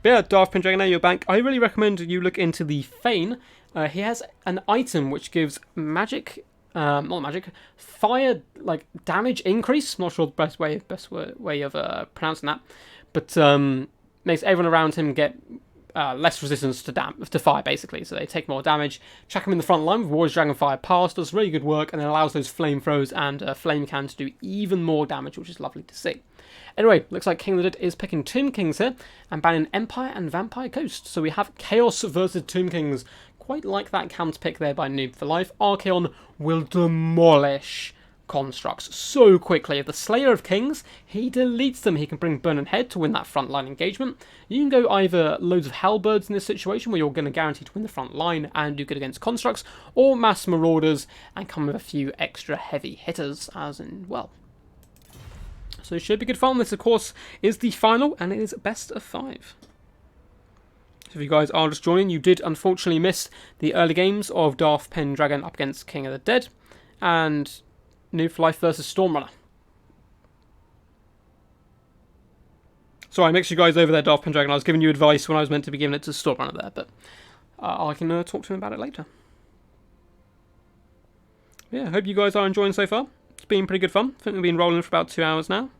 But yeah, Darth Pendragon, now your bank. I really recommend you look into the Thane. He has an item which gives magic, not magic, fire, like, damage increase. Not sure the best way of pronouncing that, but makes everyone around him get less resistance to fire, basically. So they take more damage. Chuck him in the front line with Warrior's Dragonfire Pass. Does really good work, and then allows those flamethrowers and flame can to do even more damage, which is lovely to see. Anyway, looks like King of the Dead is picking Tomb Kings here and banning Empire and Vampire Coast. So we have Chaos versus Tomb Kings. Quite like that counter pick there by Noob for Life. Archaon will demolish constructs so quickly. If the Slayer of Kings, he deletes them. He can bring Burn and Head to win that frontline engagement. You can go either loads of Halberds in this situation, where you're going to guarantee to win the front line and do good against constructs, or Mass Marauders and come with a few extra heavy hitters, as in, well. So it should be good fun. This, of course, is the final, and it is best of 5. So if you guys are just joining, you did unfortunately miss the early games of Darth Pendragon up against King of the Dead, and Noob for Life versus Stormrunner. Sorry, I mixed you guys over there, Darth Pendragon. I was giving you advice when I was meant to be giving it to Stormrunner there, but I can talk to him about it later. Yeah, I hope you guys are enjoying so far. It's been pretty good fun. I think we've been rolling for about 2 hours now,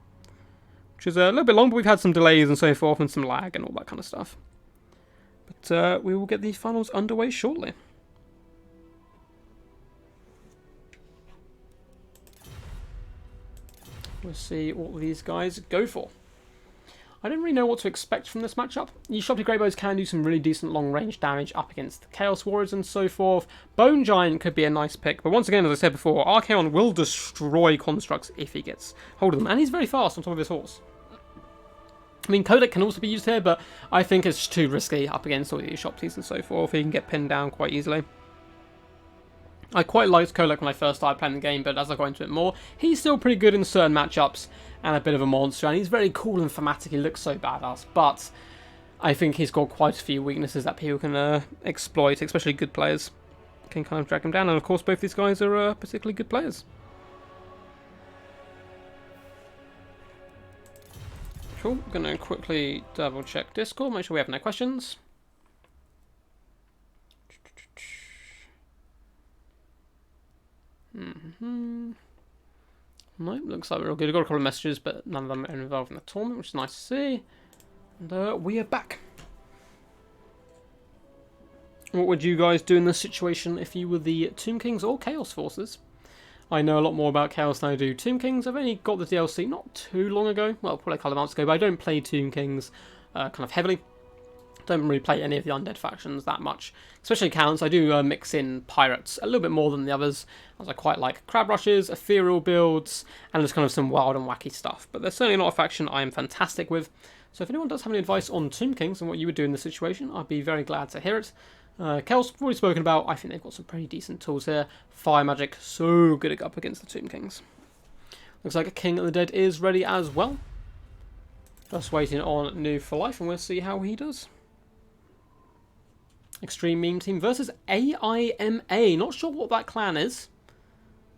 which is a little bit long, but we've had some delays and so forth, and some lag and all that kind of stuff. But we will get the finals underway shortly. We'll see what these guys go for. I don't really know what to expect from this matchup. You Sharply Greybows can do some really decent long-range damage up against the Chaos Warriors and so forth. Bone Giant could be a nice pick, but once again, as I said before, Archaon will destroy constructs if he gets hold of them, and he's very fast on top of his horse. I mean, Codec can also be used here, but I think it's too risky up against all these Shopties and so forth. He can get pinned down quite easily. I quite liked Kolek when I first started playing the game, but as I got into it more, he's still pretty good in certain matchups and a bit of a monster, and he's very cool and thematic. He looks so badass, but I think he's got quite a few weaknesses that people can exploit, especially good players can kind of drag him down, and of course both these guys are particularly good players. Cool, I'm going to quickly double check Discord, make sure we have no questions. No, looks like we're all good. We've got a couple of messages, but none of them are involved in the tournament, which is nice to see. And we are back. What would you guys do in this situation if you were the Tomb Kings or Chaos Forces? I know a lot more about Chaos than I do Tomb Kings. I've only got the DLC not too long ago. Well, probably a couple of months ago, but I don't play Tomb Kings kind of heavily. Don't really play any of the undead factions that much, especially Counts. I do mix in pirates a little bit more than the others, as I quite like crab rushes, ethereal builds, and just kind of some wild and wacky stuff. But there's certainly not a faction I am fantastic with. So if anyone does have any advice on Tomb Kings and what you would do in this situation, I'd be very glad to hear it. Chaos, we've already spoken about. I think they've got some pretty decent tools here. Fire magic, so good up against the Tomb Kings. Looks like a King of the Dead is ready as well. Just waiting on New for Life, and we'll see how he does. Extreme Meme Team versus AIMA. Not sure what that clan is.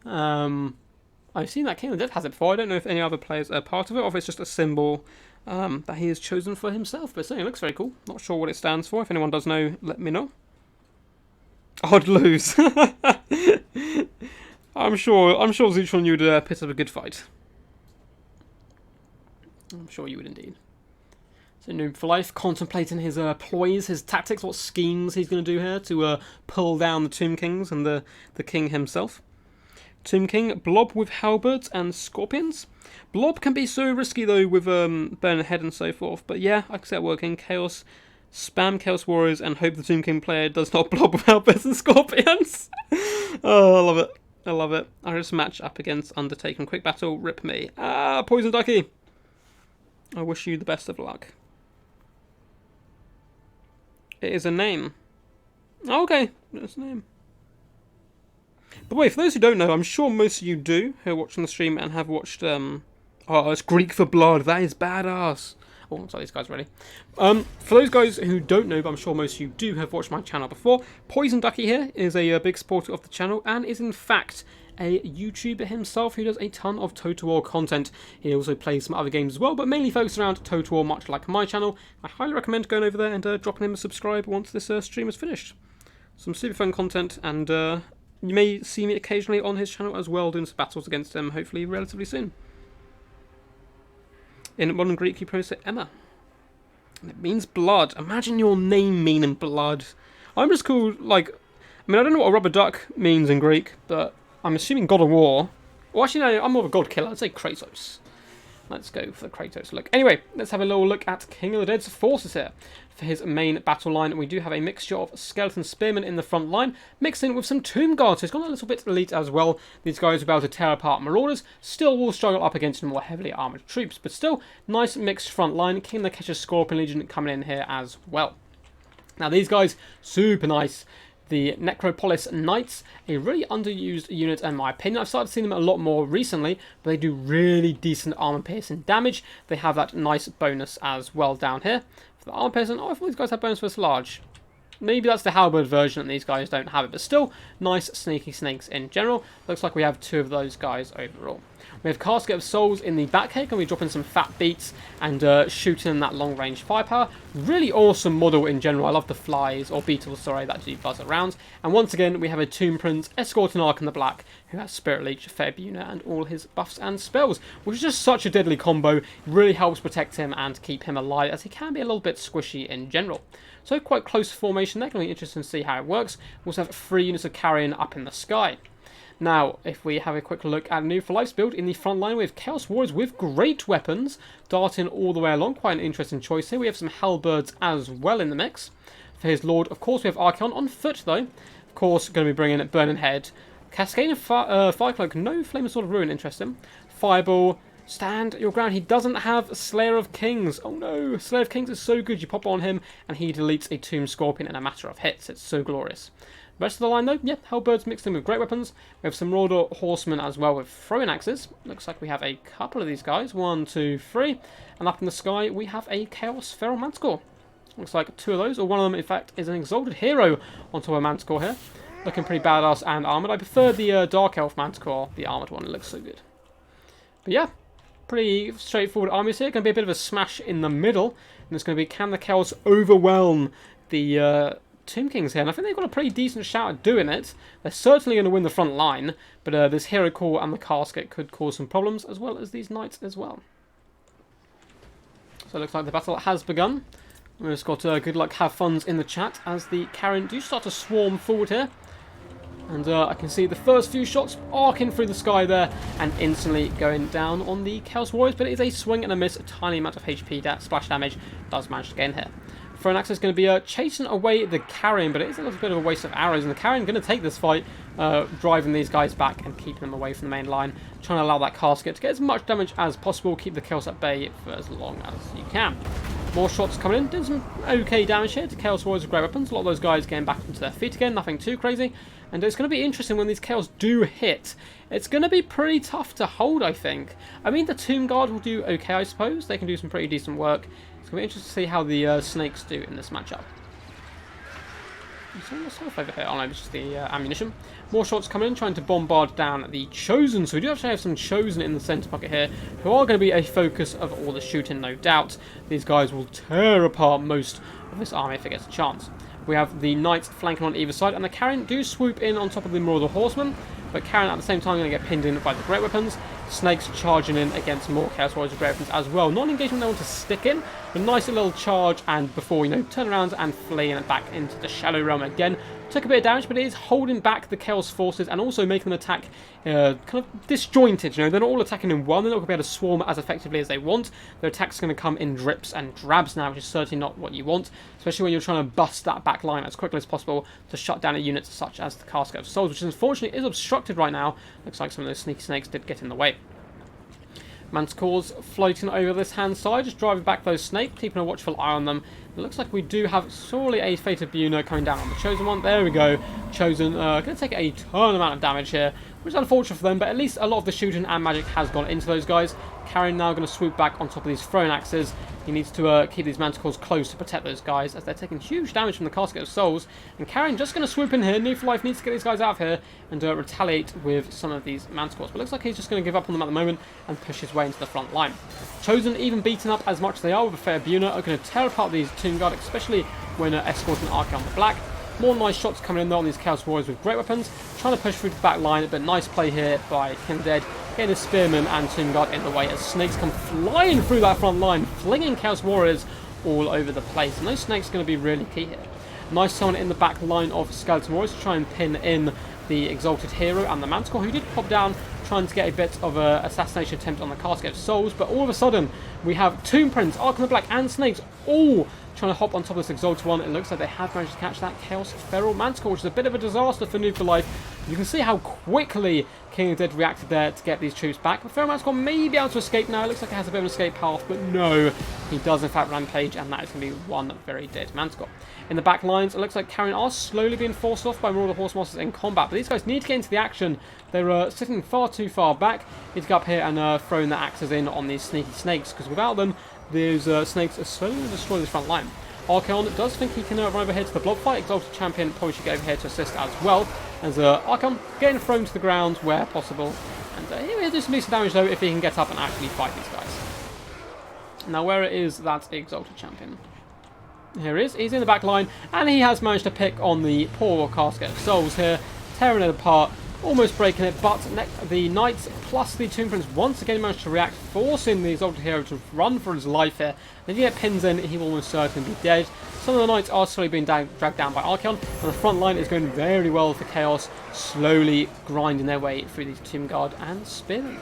I've seen that King of the Dead has it before. I don't know if any other players are part of it, or if it's just a symbol that he has chosen for himself. But it certainly looks very cool. Not sure what it stands for. If anyone does know, let me know. I'd lose. I'm sure Zuchon, you would put up a good fight. I'm sure you would indeed. So Noob for Life contemplating his ploys, his tactics, what schemes he's going to do here to pull down the Tomb Kings and the king himself. Tomb King, Blob with halberds and scorpions. Blob can be so risky though with burning head and so forth, but yeah, I can see it working. Chaos, spam Chaos Warriors and hope the Tomb King player does not blob with halberds and scorpions. Oh, I love it. I love it. I just match up against Undertaken. Quick battle, rip me. Ah, Poison Ducky. I wish you the best of luck. It is a name. Oh, okay, it's a name. By the way, for those who don't know, I'm sure most of you do, who are watching the stream and have watched, oh, it's Greek for Blood, that is badass. Oh, I'm sorry, these guys ready. For those guys who don't know, but I'm sure most of you do have watched my channel before, Poison Ducky here is a big supporter of the channel and is in fact a YouTuber himself who does a ton of Total War content. He also plays some other games as well, but mainly focused around Total War, much like my channel. I highly recommend going over there and dropping him a subscribe once this stream is finished. Some super fun content, and you may see me occasionally on his channel as well, doing some battles against him, hopefully relatively soon. In modern Greek, you pronounce it Emma. And it means blood. Imagine your name meaning blood. I'm just called, like, I mean, I don't know what a rubber duck means in Greek, but I'm assuming God of War. Well, actually, no, I'm more of a god killer. I'd say Kratos. Let's go for the Kratos look. Anyway, let's have a little look at King of the Dead's forces here. For his main battle line, we do have a mixture of skeleton spearmen in the front line, mixed in with some tomb guards. So it's gone a little bit elite as well. These guys are about to tear apart marauders. Still will struggle up against more heavily armoured troops, but still nice mixed front line. King of the Catcher's Scorpion Legion coming in here as well. Now these guys, super nice. The Necropolis Knights, a really underused unit in my opinion. I've started seeing them a lot more recently, but they do really decent armor piercing damage. They have that nice bonus as well down here. For the armor piercing, oh, I thought these guys had bonus for large. Maybe that's the halberd version and these guys don't have it, but still nice sneaky snakes in general. Looks like we have two of those guys overall. We have Casket of Souls in the back here, and we drop in some fat beats and shooting in that long range firepower. Really awesome model in general. I love the flies, or beetles, sorry, that do buzz around. And once again, we have a Tomb Prince escorting Ark in the black, who has Spirit Leech, Fairbuena, and all his buffs and spells, which is just such a deadly combo. It really helps protect him and keep him alive, as he can be a little bit squishy in general. So quite close formation there. Going to be interesting to see how it works. We also have 3 units of carrion up in the sky. Now, if we have a quick look at New for Life's build, in the front line we have Chaos Warriors with great weapons, darting all the way along. Quite an interesting choice here. We have some halberds as well in the mix. For his Lord, of course, we have Archaon on foot, though. Of course, going to be bringing Burning Head. Cascading Fire Cloak, no Flame of Sword of Ruin, interesting. Fireball, stand your ground. He doesn't have Slayer of Kings. Oh no, Slayer of Kings is so good. You pop on him and he deletes a Tomb Scorpion in a matter of hits. It's so glorious. Rest of the line though, yeah, halberds mixed in with great weapons. We have some Mordor horsemen as well with throwing axes. Looks like we have a couple of these guys. 1, 2, 3. And up in the sky we have a Chaos Feral Manticore. Looks like 2 of those, or one of them in fact is an Exalted Hero on top of a Manticore here. Looking pretty badass and armoured. I prefer the Dark Elf Manticore, the armoured one. It looks so good. But yeah, pretty straightforward armies here. Going to be a bit of a smash in the middle. And it's going to be, can the Chaos overwhelm the Tomb Kings here? And I think they've got a pretty decent shout at doing it. They're certainly going to win the front line. But this Hero Core and the Casket could cause some problems, as well as these Knights as well. So it looks like the battle has begun. We've just got good luck, have funs in the chat as the Carrion do start to swarm forward here. And I can see the first few shots arcing through the sky there and instantly going down on the Chaos Warriors. But it is a swing and a miss. A tiny amount of HP splash damage does manage to get in here. Throwing Axe is going to be chasing away the Carrion, but it is a little bit of a waste of arrows. And the Carrion going to take this fight, driving these guys back and keeping them away from the main line. Trying to allow that Casket to get as much damage as possible. Keep the Chaos at bay for as long as you can. More shots coming in, doing some okay damage here to Chaos Warriors with great weapons. A lot of those guys getting back into their feet again, nothing too crazy. And it's going to be interesting when these Chaos do hit. It's going to be pretty tough to hold, I think. I mean, the Tomb Guard will do okay, I suppose. They can do some pretty decent work. It's going to be interesting to see how the Snakes do in this matchup. Myself over here. Oh no, it's just the ammunition. More shots coming in, trying to bombard down the Chosen. So we do actually have some Chosen in the centre pocket here, who are going to be a focus of all the shooting, no doubt. These guys will tear apart most of this army if it gets a chance. We have the Knights flanking on either side, and the Carrion do swoop in on top of the Marauder Horsemen, but Carrion at the same time going to get pinned in by the Great Weapons. Snakes charging in against more Chaos Warriors with Great Weapons as well. Not an engagement they want to stick in, but a nice little charge, and before, turn around and flee and back into the Shadow Realm again. Took a bit of damage, but it is holding back the Chaos forces and also making them attack kind of disjointed. They're not all attacking in one. They're not going to be able to swarm as effectively as they want. Their attacks are going to come in drips and drabs now, which is certainly not what you want, especially when you're trying to bust that back line as quickly as possible to shut down a unit such as the Casket of Souls, which unfortunately is obstructed right now. Looks like some of those sneaky snakes did get in the way. Manticores floating over this hand side, just driving back those snakes, keeping a watchful eye on them. It looks like we do have sorely a Fated Buna coming down on the Chosen one. There we go. Chosen going to take a ton amount of damage here, which is unfortunate for them, but at least a lot of the shooting and magic has gone into those guys. Carrion now going to swoop back on top of these thrown axes. He needs to keep these Manticores close to protect those guys, as they're taking huge damage from the Casket of Souls. And Carrion just going to swoop in here. Need for Life needs to get these guys out of here and retaliate with some of these Manticores. But it looks like he's just going to give up on them at the moment and push his way into the front line. Chosen, even beaten up as much as they are with a Fair Buna, are going to tear apart these Tomb Guard, especially when escorting Archaon on the Black. More nice shots coming in though on these Chaos Warriors with great weapons, trying to push through the back line, but nice play here by King of the Dead, getting his Spearman and Tomb Guard in the way as snakes come flying through that front line, flinging Chaos Warriors all over the place, and those snakes are going to be really key here. Nice summon in the back line of Skeleton Warriors to try and pin in the Exalted Hero and the Manticore, who did pop down, trying to get a bit of an assassination attempt on the Casket of Souls, but all of a sudden we have Tomb Prince, Ark on the Black and Snakes all trying to hop on top of this Exalted one. It looks like they have managed to catch that Chaos Feral Manticore, which is a bit of a disaster for Need for Life. You can see how quickly King of the Dead reacted there to get these troops back. But Feral Manticore may be able to escape now. It looks like it has a bit of an escape path, but no, he does in fact rampage, and that is going to be one very dead Manticore. In the back lines, it looks like Carrion are slowly being forced off by more of the Horse Monsters in combat, but these guys need to get into the action. They're sitting far too far back. Need to go up here and throw the axes in on these sneaky snakes, because without them, these snakes are slowly destroying this front line. Archaon does think he can run over here to the blob fight. Exalted Champion probably should get over here to assist as well, as Archaon getting thrown to the ground where possible. And he will do some decent damage though if he can get up and actually fight these guys. Now where is that Exalted Champion? Here he is. He's in the back line, and he has managed to pick on the poor Casket of Souls here, tearing it apart, almost breaking it, but the Knights plus the Tomb Prince once again managed to react, forcing the Exalted Hero to run for his life here. If he gets pins in, he will almost certainly be dead. Some of the Knights are slowly being dragged down by Archaon, and the front line is going very well for Chaos, slowly grinding their way through these Tomb Guard and Spearmen.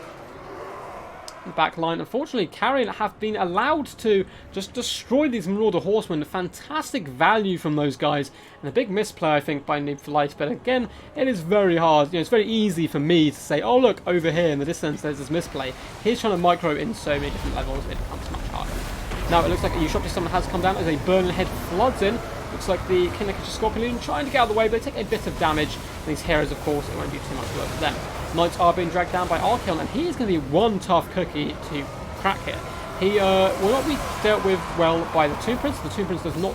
The back line, unfortunately, Carrion have been allowed to just destroy these Marauder Horsemen. Fantastic value from those guys, and a big misplay, I think, by Need for Light. But again, it is very hard. It's very easy for me to say, oh look, over here in the distance there's this misplay. He's trying to micro in so many different levels, it becomes much harder. Now it looks like a Ushopti summon has come down as a Burning Head floods in. Looks like the Kinnikish Scorpion trying to get out of the way, but they take a bit of damage. And these heroes, of course, it won't do too much work for them. Knights are being dragged down by Archaon, and he is going to be one tough cookie to crack here. He will not be dealt with well by the Tomb Prince. The Tomb Prince does not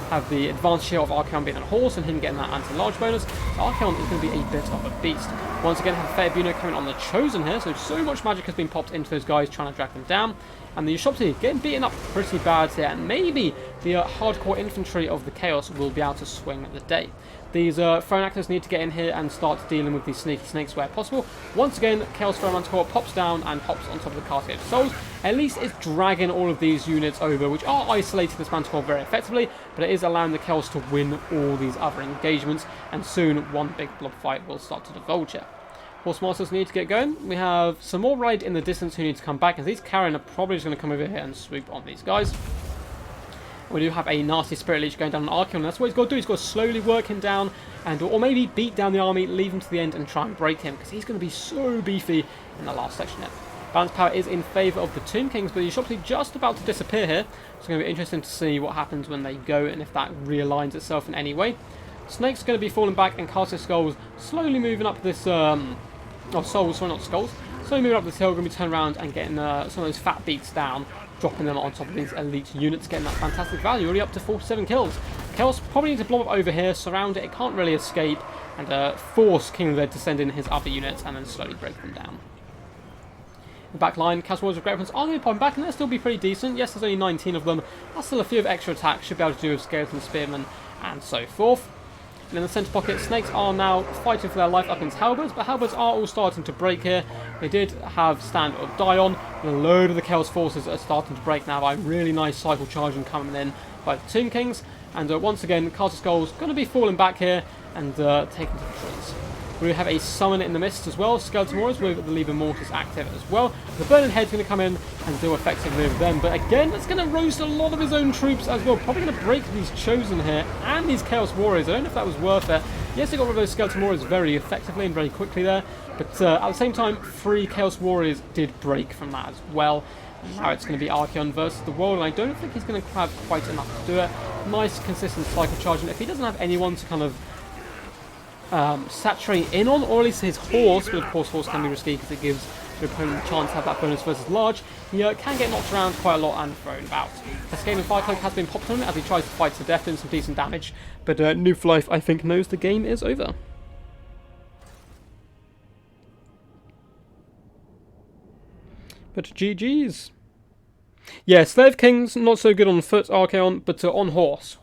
have the advantage here of Archaon being on a horse and him getting that anti-large bonus. So Archaon is going to be a bit of a beast. Once again, have Fair Buna coming on the Chosen here, so much magic has been popped into those guys trying to drag them down. And the Ushopti getting beaten up pretty bad here, and maybe the hardcore infantry of the Chaos will be able to swing the day. These Throne Actors need to get in here and start dealing with these sneaky snakes where possible. Once again, Chaos Throne Manticore pops down and hops on top of the Casket of Souls. At least it's dragging all of these units over, which are isolating this Manticore very effectively, but it is allowing the Chaos to win all these other engagements, and soon one big blob fight will start to divulge here. Horse Masters need to get going. We have some more raid in the distance who need to come back, as these Carrion are probably just going to come over here and swoop on these guys. We do have a nasty Spirit Leech going down on Archaon, and that's what he's got to do. He's got to slowly work him down, and or maybe beat down the army, leave him to the end and try and break him, because he's going to be so beefy in the last section here. Balance power is in favour of the Tomb Kings, but he's obviously just about to disappear here. It's going to be interesting to see what happens when they go and if that realigns itself in any way. Snake's going to be falling back and Castle Skulls slowly moving up this... Souls, sorry, not Skulls. Slowly moving up this hill, going to be turning around and getting some of those fat beats down, dropping them on top of these elite units, getting that fantastic value, already up to 47 kills. Chaos probably need to blow up over here, surround it, it can't really escape, and force King of the Dead to send in his other units and then slowly break them down. The back line, Castle Warriors of Great Weapons are going to be popping back, and they'll still be pretty decent. Yes, there's only 19 of them. That's still a few of extra attacks, should be able to do with Skeleton Spearmen and so forth. And in the centre pocket, Snakes are now fighting for their life up against Halberds, but Halberds are all starting to break here. They did have Stand or Die On, and a load of the Chaos Forces are starting to break now by really nice cycle charging coming in by the Tomb Kings. And once again, Castle Skulls going to be falling back here and taken to the trees. We have a Summon in the Mist as well, Skeleton Warriors with the Liber Mortis active as well. The Burning Head's going to come in and do effectively with them, but again, it's going to roast a lot of his own troops as well. Probably going to break these Chosen here and these Chaos Warriors. I don't know if that was worth it. Yes, they got rid of those Skeleton Warriors very effectively and very quickly there, but at the same time, 3 Chaos Warriors did break from that as well. Now it's going to be Archeon versus the World, and I don't think he's going to have quite enough to do it. Nice, consistent cycle charge, and if he doesn't have anyone to kind of saturate in on, or at least his horse, but of course horse can be risky because it gives your opponent a chance to have that bonus versus large, he can get knocked around quite a lot and thrown about. Cascading Firecloak has been popped on him as he tries to fight to death, doing some decent damage, but New for Life I think knows the game is over. But GG's. Yeah, Slave King's not so good on foot, Archeon, but on horse,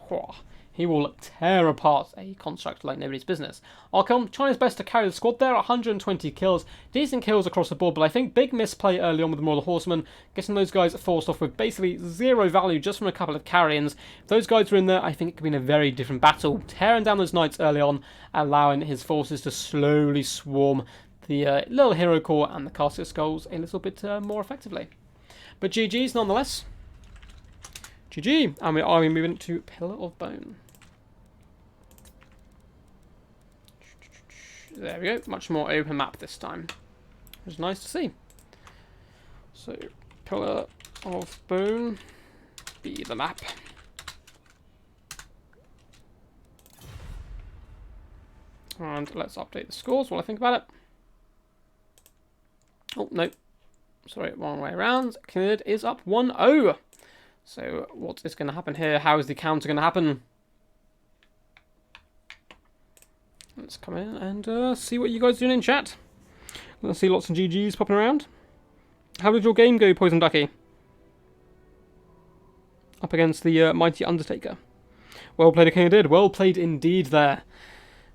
he will tear apart a construct like nobody's business. Archeon trying his best to carry the squad there, 120 kills, decent kills across the board, but I think big misplay early on with the Royal Horsemen, getting those guys forced off with basically 0 value just from a couple of carry-ins. If those guys were in there, I think it could be in a very different battle, tearing down those knights early on, allowing his forces to slowly swarm the little hero core and the Castle Skulls a little bit more effectively. But GG's nonetheless. GG, and we are moving to Pillar of Bone. There we go, much more open map this time. It was nice to see. So, Pillar of Bone, be the map. And let's update the scores while I think about it. Oh, no. Sorry, wrong way around. Kid is up 1-0. So, what is going to happen here? How is the counter going to happen? Let's come in and see what you guys are doing in chat. Let's see lots of GGs popping around. How did your game go, Poison Ducky? Up against the mighty Undertaker. Well played, King did. Well played indeed there.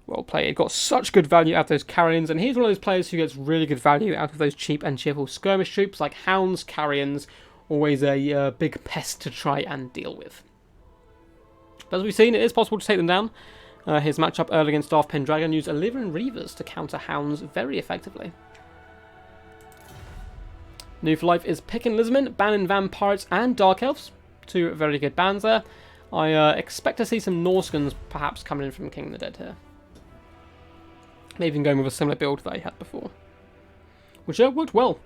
Well played. Got such good value out of those carrions, and he's one of those players who gets really good value out of those cheap and cheerful skirmish troops like hounds, carrions. Always a big pest to try and deal with. But as we've seen, it is possible to take them down. His matchup early against Darth Pendragon used Illyrian Reavers to counter hounds very effectively. New for Life is picking Lisman, banning Vampires and Dark Elves. 2 very good bans there. I expect to see some Norskans perhaps coming in from King of the Dead here. Maybe even going with a similar build that he had before. Which worked well.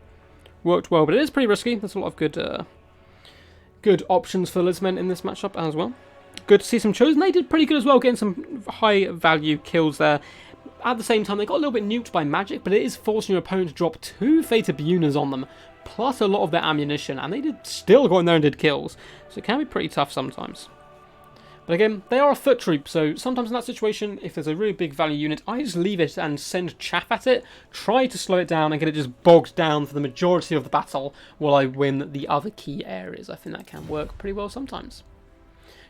Worked well, but it is pretty risky. There's a lot of good options for Lismen in this matchup as well. Good to see some Chosen. They did pretty good as well, getting some high value kills there. At the same time, they got a little bit nuked by magic, but it is forcing your opponent to drop 2 Fated Bunas on them, plus a lot of their ammunition, and they did still go in there and did kills. So it can be pretty tough sometimes. But again, they are a foot troop, so sometimes in that situation, if there's a really big value unit, I just leave it and send chaff at it, try to slow it down and get it just bogged down for the majority of the battle while I win the other key areas. I think that can work pretty well sometimes.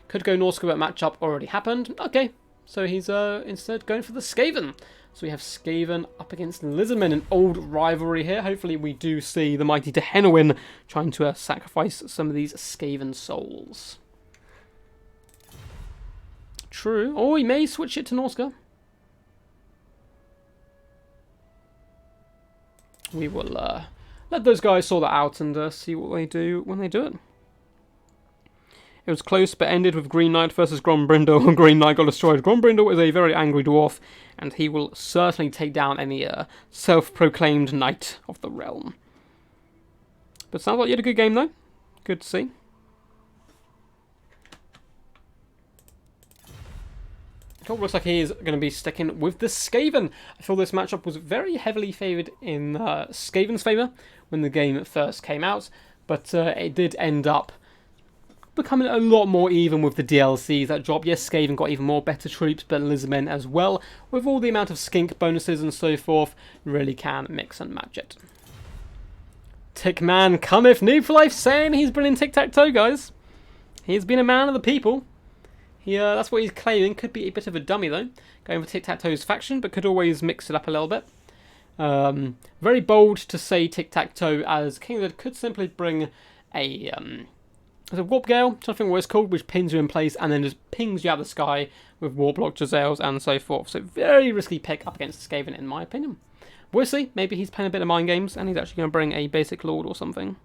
Could go Norska, but matchup already happened. Okay, so he's instead going for the Skaven. So we have Skaven up against Lizardmen, an old rivalry here. Hopefully we do see the mighty Dehenowin trying to sacrifice some of these Skaven souls. True. Oh, he may switch it to Norska. We will let those guys sort that out and see what they do when they do it. It was close, but ended with Green Knight versus Grombrindle. Green Knight got destroyed. Grombrindle is a very angry dwarf, and he will certainly take down any self-proclaimed Knight of the Realm. But sounds like you had a good game, though. Good to see. Cool, looks like he is going to be sticking with the Skaven. I feel this matchup was very heavily favoured in Skaven's favour when the game first came out, but it did end up becoming a lot more even with the DLCs that dropped. Yes, Skaven got even more better troops, but Lizardmen as well, with all the amount of skink bonuses and so forth, really can mix and match it. Tickman cometh, Noob for Life saying he's bringing tic-tac-toe, guys. He's been a man of the people. That's what he's claiming. Could be a bit of a dummy, though. Going for tic-tac-toe's faction, but could always mix it up a little bit. Very bold to say tic-tac-toe, as King of the Dead could simply bring a Warp Gale, trying to think what it's called, which pins you in place and then just pings you out of the sky with Warplock Giselles and so forth. So very risky pick up against Skaven, in my opinion. We'll see. Maybe he's playing a bit of mind games and he's actually going to bring a basic Lord or something.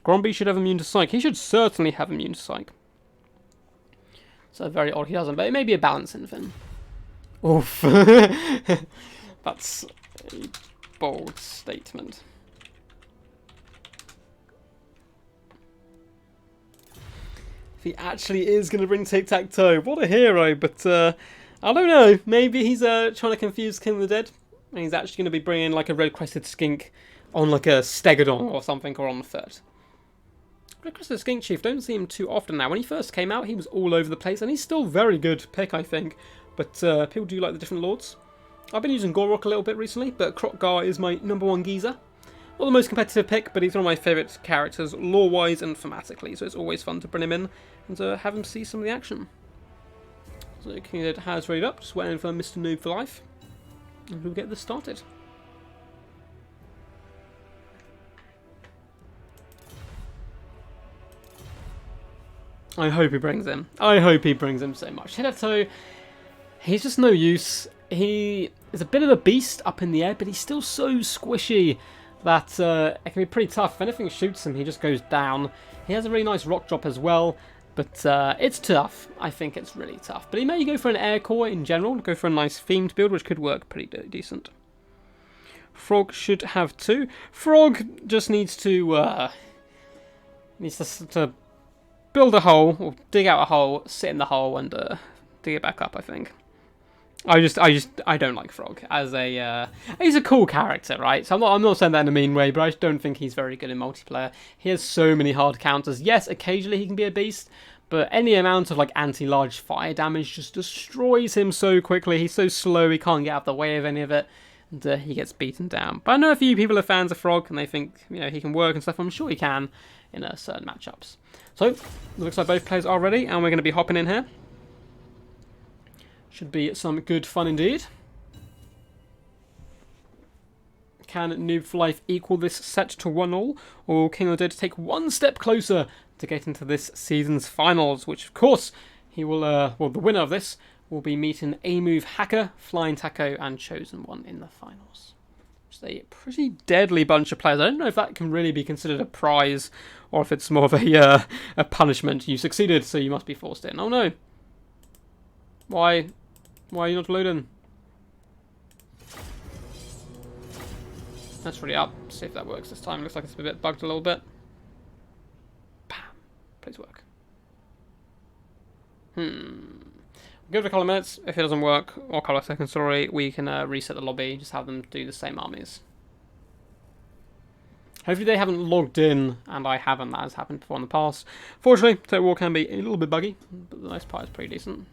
Gromby should have immune to Psych. He should certainly have immune to Psych. So very odd he doesn't, but it may be a balancing thing. Oof. That's a bold statement. If he actually is going to bring tic-tac-toe, what a hero, but I don't know. Maybe he's trying to confuse King of the Dead, and he's actually going to be bringing like a red-crested skink on like a Stegodon or something, or on the third. Red-crested skink chief, don't see him too often now. When he first came out, he was all over the place, and he's still very good pick, I think. But people do like the different lords. I've been using Gorok a little bit recently, but Krokgar is my #1 geezer. Not the most competitive pick, but he's one of my favourite characters, lore-wise and thematically, so it's always fun to bring him in and have him see some of the action. So King of the Dead has readied up, just waiting for Mr. Noob for Life, and we'll get this started. I hope he brings him. I hope he brings him so much. Hidato, he's just no use. He is a bit of a beast up in the air, but he's still so squishy that it can be pretty tough. If anything shoots him, he just goes down. He has a really nice rock drop as well, but it's tough. I think it's really tough. But he may go for an air core in general, go for a nice themed build, which could work pretty decent. Frog should have 2. Frog just needs to build a hole, or dig out a hole, sit in the hole, and dig it back up, I think. I don't like Frog as a. He's a cool character, right? So I'm not saying that in a mean way, but I just don't think he's very good in multiplayer. He has so many hard counters. Yes, occasionally he can be a beast, but any amount of like anti-large fire damage just destroys him so quickly. He's so slow, he can't get out of the way of any of it, and he gets beaten down. But I know a few people are fans of Frog, and they think he can work and stuff. I'm sure he can in certain matchups. So it looks like both players are ready, and we're going to be hopping in here. Should be some good fun indeed. Can Noob for Life equal this set to 1-1, or will King of the Dead take one step closer to get into this season's finals? Which, of course, he will. Well, the winner of this will be meeting A-Move Hacker, Flying Taco, and Chosen One in the finals. It's a pretty deadly bunch of players. I don't know if that can really be considered a prize, or if it's more of a punishment. You succeeded, so you must be forced in. Oh no! Why are you not loading? That's really up. See if that works this time. Looks like it's a bit bugged a little bit. Bam. Please work. Give it a couple of minutes. If it doesn't work, or a couple of seconds, sorry, we can reset the lobby. Just have them do the same armies. Hopefully they haven't logged in, and I haven't. That has happened before in the past. Fortunately, Total War can be a little bit buggy, but the most part is pretty decent.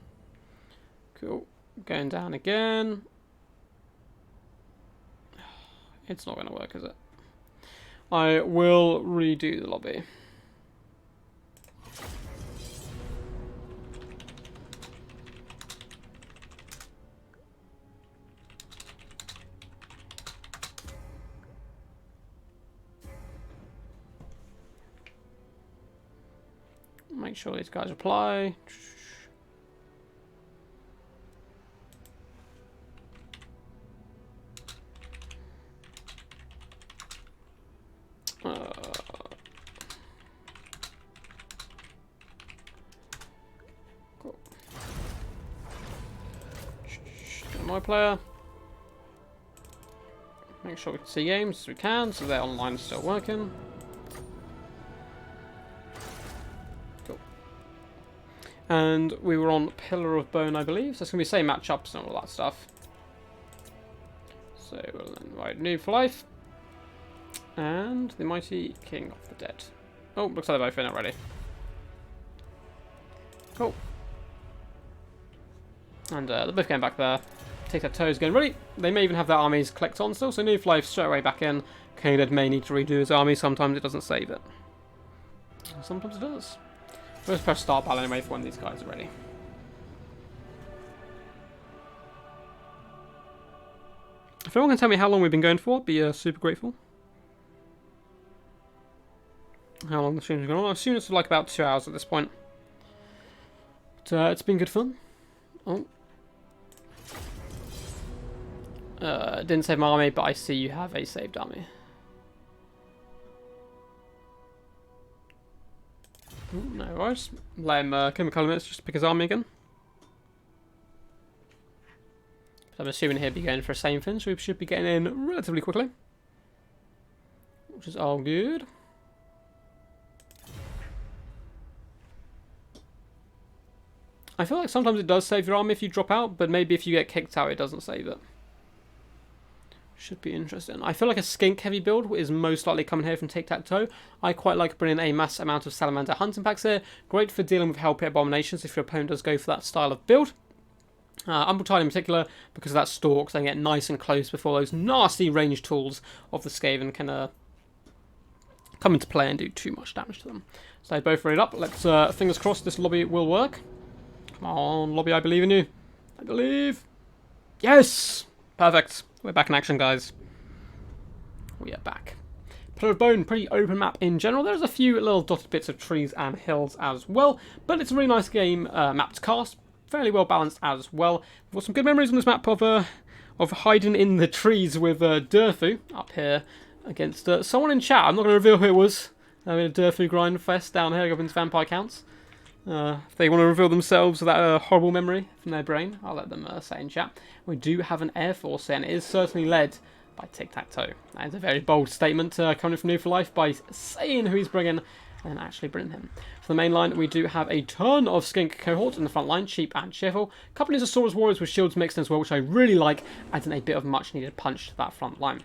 Cool. Going down again. It's not going to work, is it? I will redo the lobby. Make sure these guys apply. Cool. My player. Make sure we can see games as we can, so their online is still working. And we were on Pillar of Bone, I believe. So it's going to be same matchups and all that stuff. So we'll invite New for Life. And the Mighty King of the Dead. Oh, looks like they're both in already. Cool. And they're both going back there. Tic-tac-toe is getting ready. They may even have their armies clicked on still. So New for Life straight away back in. King of the Dead may need to redo his army. Sometimes it doesn't save it. Sometimes it does. Let's press start battle anyway for when these guys are ready. If anyone can tell me how long we've been going for, I'd be super grateful. How long the stream's going on? I assume it's like about 2 hours at this point. But it's been good fun. Oh. Didn't save my army, but I see you have a saved army. Ooh, no worries. Let him give him a couple of minutes just to pick his army again. So I'm assuming he'll be going for the same thing, so we should be getting in relatively quickly. Which is all good. I feel like sometimes it does save your army if you drop out, but maybe if you get kicked out it doesn't save it. Should be interesting. I feel like a skink heavy build is most likely coming here from Tic-Tac-Toe. I quite like bringing a mass amount of salamander hunting packs here. Great for dealing with Hell Pit abominations if your opponent does go for that style of build. Umbletide in particular, because of that stalk, so they get nice and close before those nasty ranged tools of the Skaven can come into play and do too much damage to them. So they both ready up. Let's fingers crossed this lobby will work. Come on, lobby, I believe in you. I believe. Yes! Perfect. We're back in action, guys. We are back. Pillar of Bone, pretty open map in general. There's a few little dotted bits of trees and hills as well, but it's a really nice game map to cast. Fairly well balanced as well. We've got some good memories on this map of hiding in the trees with Durfu up here against someone in chat. I'm not going to reveal who it was. I mean, a Durfu grind fest down here against vampire counts. If they want to reveal themselves with that horrible memory from their brain, I'll let them say in chat. We do have an air force here, and it is certainly led by Tic-Tac-Toe. That is a very bold statement coming from New for Life by saying who he's bringing and actually bringing him. For the main line, we do have a ton of skink cohorts in the front line, cheap and cheerful. A couple of Saurus warriors with shields mixed in as well, which I really like, adding a bit of much needed punch to that front line.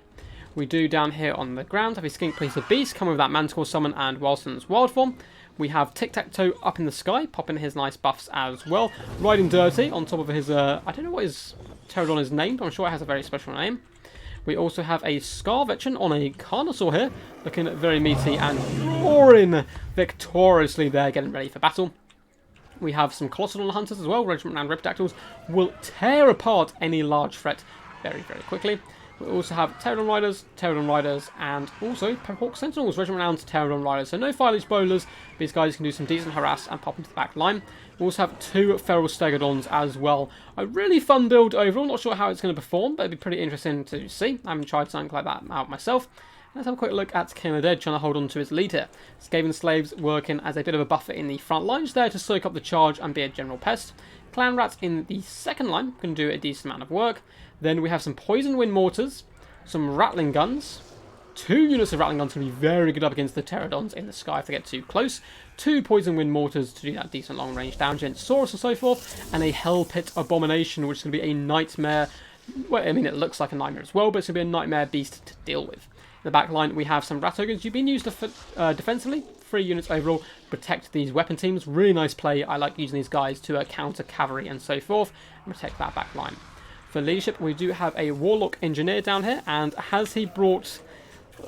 We do down here on the ground have a skink police of beast coming with that Manticore summon and Wilson's wild form. We have Tic-Tac-Toe up in the sky, popping his nice buffs as well. Riding dirty on top of his, I don't know what his Pterodon is named, but I'm sure it has a very special name. We also have a Scar Veteran on a Carnosaur here, looking very meaty and roaring victoriously there, getting ready for battle. We have some Colossodon Hunters as well. Regiment and Riptactyls will tear apart any large threat very, very quickly. We also have Pterodon Riders, and also Pepperhawk Sentinels, Regiment-Renowned Pterodon Riders. So no Filiage Bowlers. These guys can do some decent harass and pop into the back line. We also have 2 Feral Stegodons as well. A really fun build overall. Not sure how it's going to perform, but it'd be pretty interesting to see. I haven't tried something like that out myself. Let's have a quick look at King of the Dead trying to hold on to his lead here. Skaven Slaves working as a bit of a buffer in the front line, just there to soak up the charge and be a general pest. Clan Rats in the second line can do a decent amount of work. Then we have some Poison Wind Mortars, some Rattling Guns. 2 units of Rattling Guns can be very good up against the Pterodons in the sky if they get too close. 2 Poison Wind Mortars to do that decent long range damage against Saurus and so forth. And a Hell Pit Abomination, which is going to be a nightmare. Well, I mean, it looks like a nightmare as well, but it's going to be a nightmare beast to deal with. In the back line, we have some Rat Ogres. You've been used defensively. 3 units overall. Protect these weapon teams. Really nice play. I like using these guys to counter cavalry and so forth. And protect that back line. For leadership, we do have a Warlock Engineer down here. And has he brought...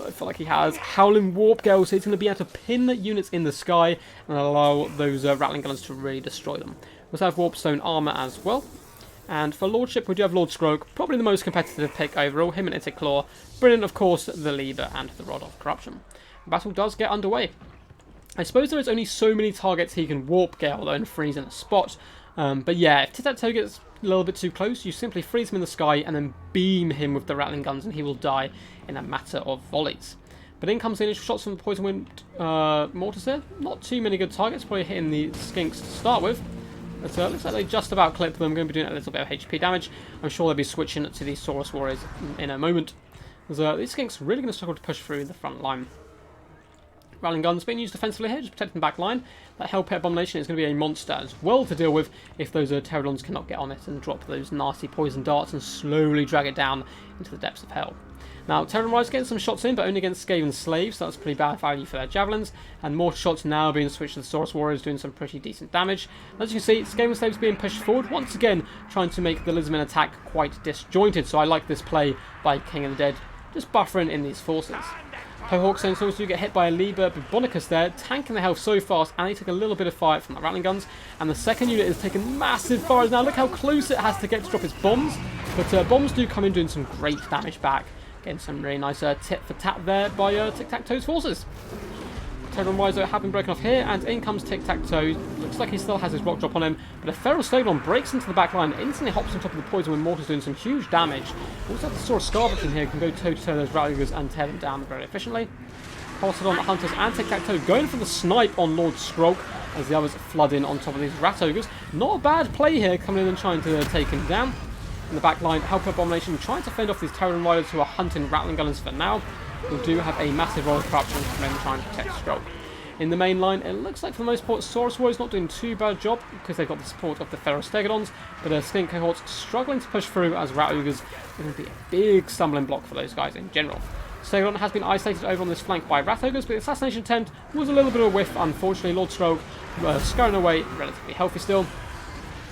I feel like he has Howling Warp Gale, so he's going to be able to pin the units in the sky and allow those Rattling Guns to really destroy them. We also have Warpstone Armour as well. And for Lordship, we do have Lord Scroak, probably the most competitive pick overall. Him and Ittic Claw. Brilliant, of course, the Lever and the Rod of Corruption. The battle does get underway. I suppose there is only so many targets he can Warp Gale, though, and freeze in a spot. But yeah, if Tic-Tac-Toe gets a little bit too close, you simply freeze him in the sky and then beam him with the Rattling Guns, and he will die in a matter of volleys. But in comes the initial shots from the Poison Wind Mortars here. Not too many good targets, probably hitting the Skinks to start with. But looks like they just about clipped them. I'm going to be doing a little bit of HP damage. I'm sure they'll be switching to these Saurus Warriors in a moment. These Skinks are really going to struggle to push through the front line. Rattling guns being used defensively here, just protecting the back line. That Hellpit Abomination is going to be a monster as well to deal with if those Pterodons cannot get on it and drop those nasty poison darts and slowly drag it down into the depths of hell. Now, Pterodon Riders getting some shots in, but only against Skaven Slaves, so that's pretty bad value for their Javelins. And more shots now being switched to the Saurus Warriors, doing some pretty decent damage. As you can see, Skaven Slaves being pushed forward, once again trying to make the Lizardmen attack quite disjointed, so I like this play by King of the Dead, just buffering in these forces. Pohawk Sentinels do get hit by a Liber Bubonicus there, tanking the health so fast, and they take a little bit of fire from the Rattling guns. And the second unit is taking massive fires now. Look how close it has to get to drop its bombs. But bombs do come in doing some great damage back. Getting some really nice tit for tat there by Tic-Tac-Toe's forces. Pterodon Riders have been broken off here, and in comes Tic-Tac-Toe. Looks like he still has his rock drop on him, but a Feral Stegodon breaks into the back line, instantly hops on top of the Poison Wind Mortars, doing some huge damage. Also, the Saurus Scarabäus in here can go toe-to-toe those Rattlers and tear them down very efficiently. Pulsadon Hunters and Tic-Tac-Toe going for the snipe on Lord Skrulk as the others flood in on top of these Rat Ogres. Not a bad play here, coming in and trying to take him down. In the back line, Hellpit Abomination trying to fend off these Pterodon Riders who are hunting Rattling Gunners for now. We do have a massive roll of corruption coming in trying to protect Skrulk. In the main line, it looks like for the most part Saurus Warriors not doing too bad a job because they've got the support of the Feral Stegodons, but Skink Cohorts struggling to push through as Rat Ogres are going to be a big stumbling block for those guys in general. Stegodon has been isolated over on this flank by Rat Ogres, but the assassination attempt was a little bit of a whiff, unfortunately. Lord Skrulk scurrying away, relatively healthy still.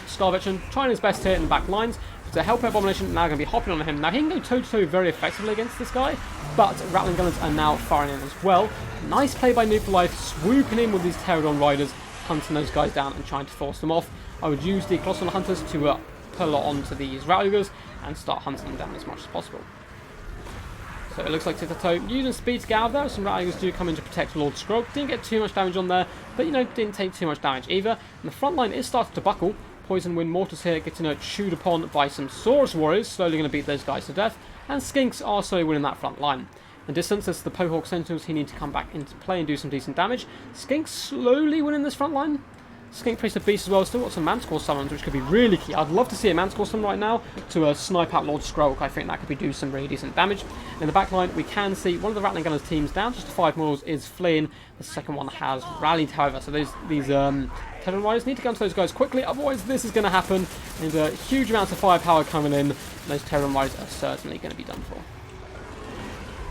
Scarvetchen trying his best here in the back lines. So Hellpit Abomination now going to be hopping on him. Now he can go toe-to-toe very effectively against this guy, but Rattling Gunners are now firing in as well. Nice play by Noob for Life, swooping in with these Pterodon Riders, hunting those guys down and trying to force them off. I would use the Colossal Hunters to pull onto these Rat Ogres and start hunting them down as much as possible. So it looks like Tic-Tac-Toe using speed to get out of there. Some Rat Ogres do come in to protect Lord Skrulk. Didn't get too much damage on there, but didn't take too much damage either. And the front line is starting to buckle. Poison Wind Mortars here getting chewed upon by some Saurus Warriors, slowly going to beat those guys to death, and Skinks are slowly winning that front line. In distance, as the Pohawk Sentinels, he need to come back into play and do some decent damage. Skinks slowly winning this front line. Skink Priest of Beast as well, still got some Manticore summons, which could be really key. I'd love to see a Manticore summon right now to snipe out Lord Skrulk. I think that could do some really decent damage. In the back line, we can see one of the Rattling Gunners teams down just to 5 models is fleeing. The second one has rallied, however, so these Pterodon Riders need to go to those guys quickly, otherwise this is going to happen. And huge amounts of firepower coming in, and those Pterodon Riders are certainly going to be done for.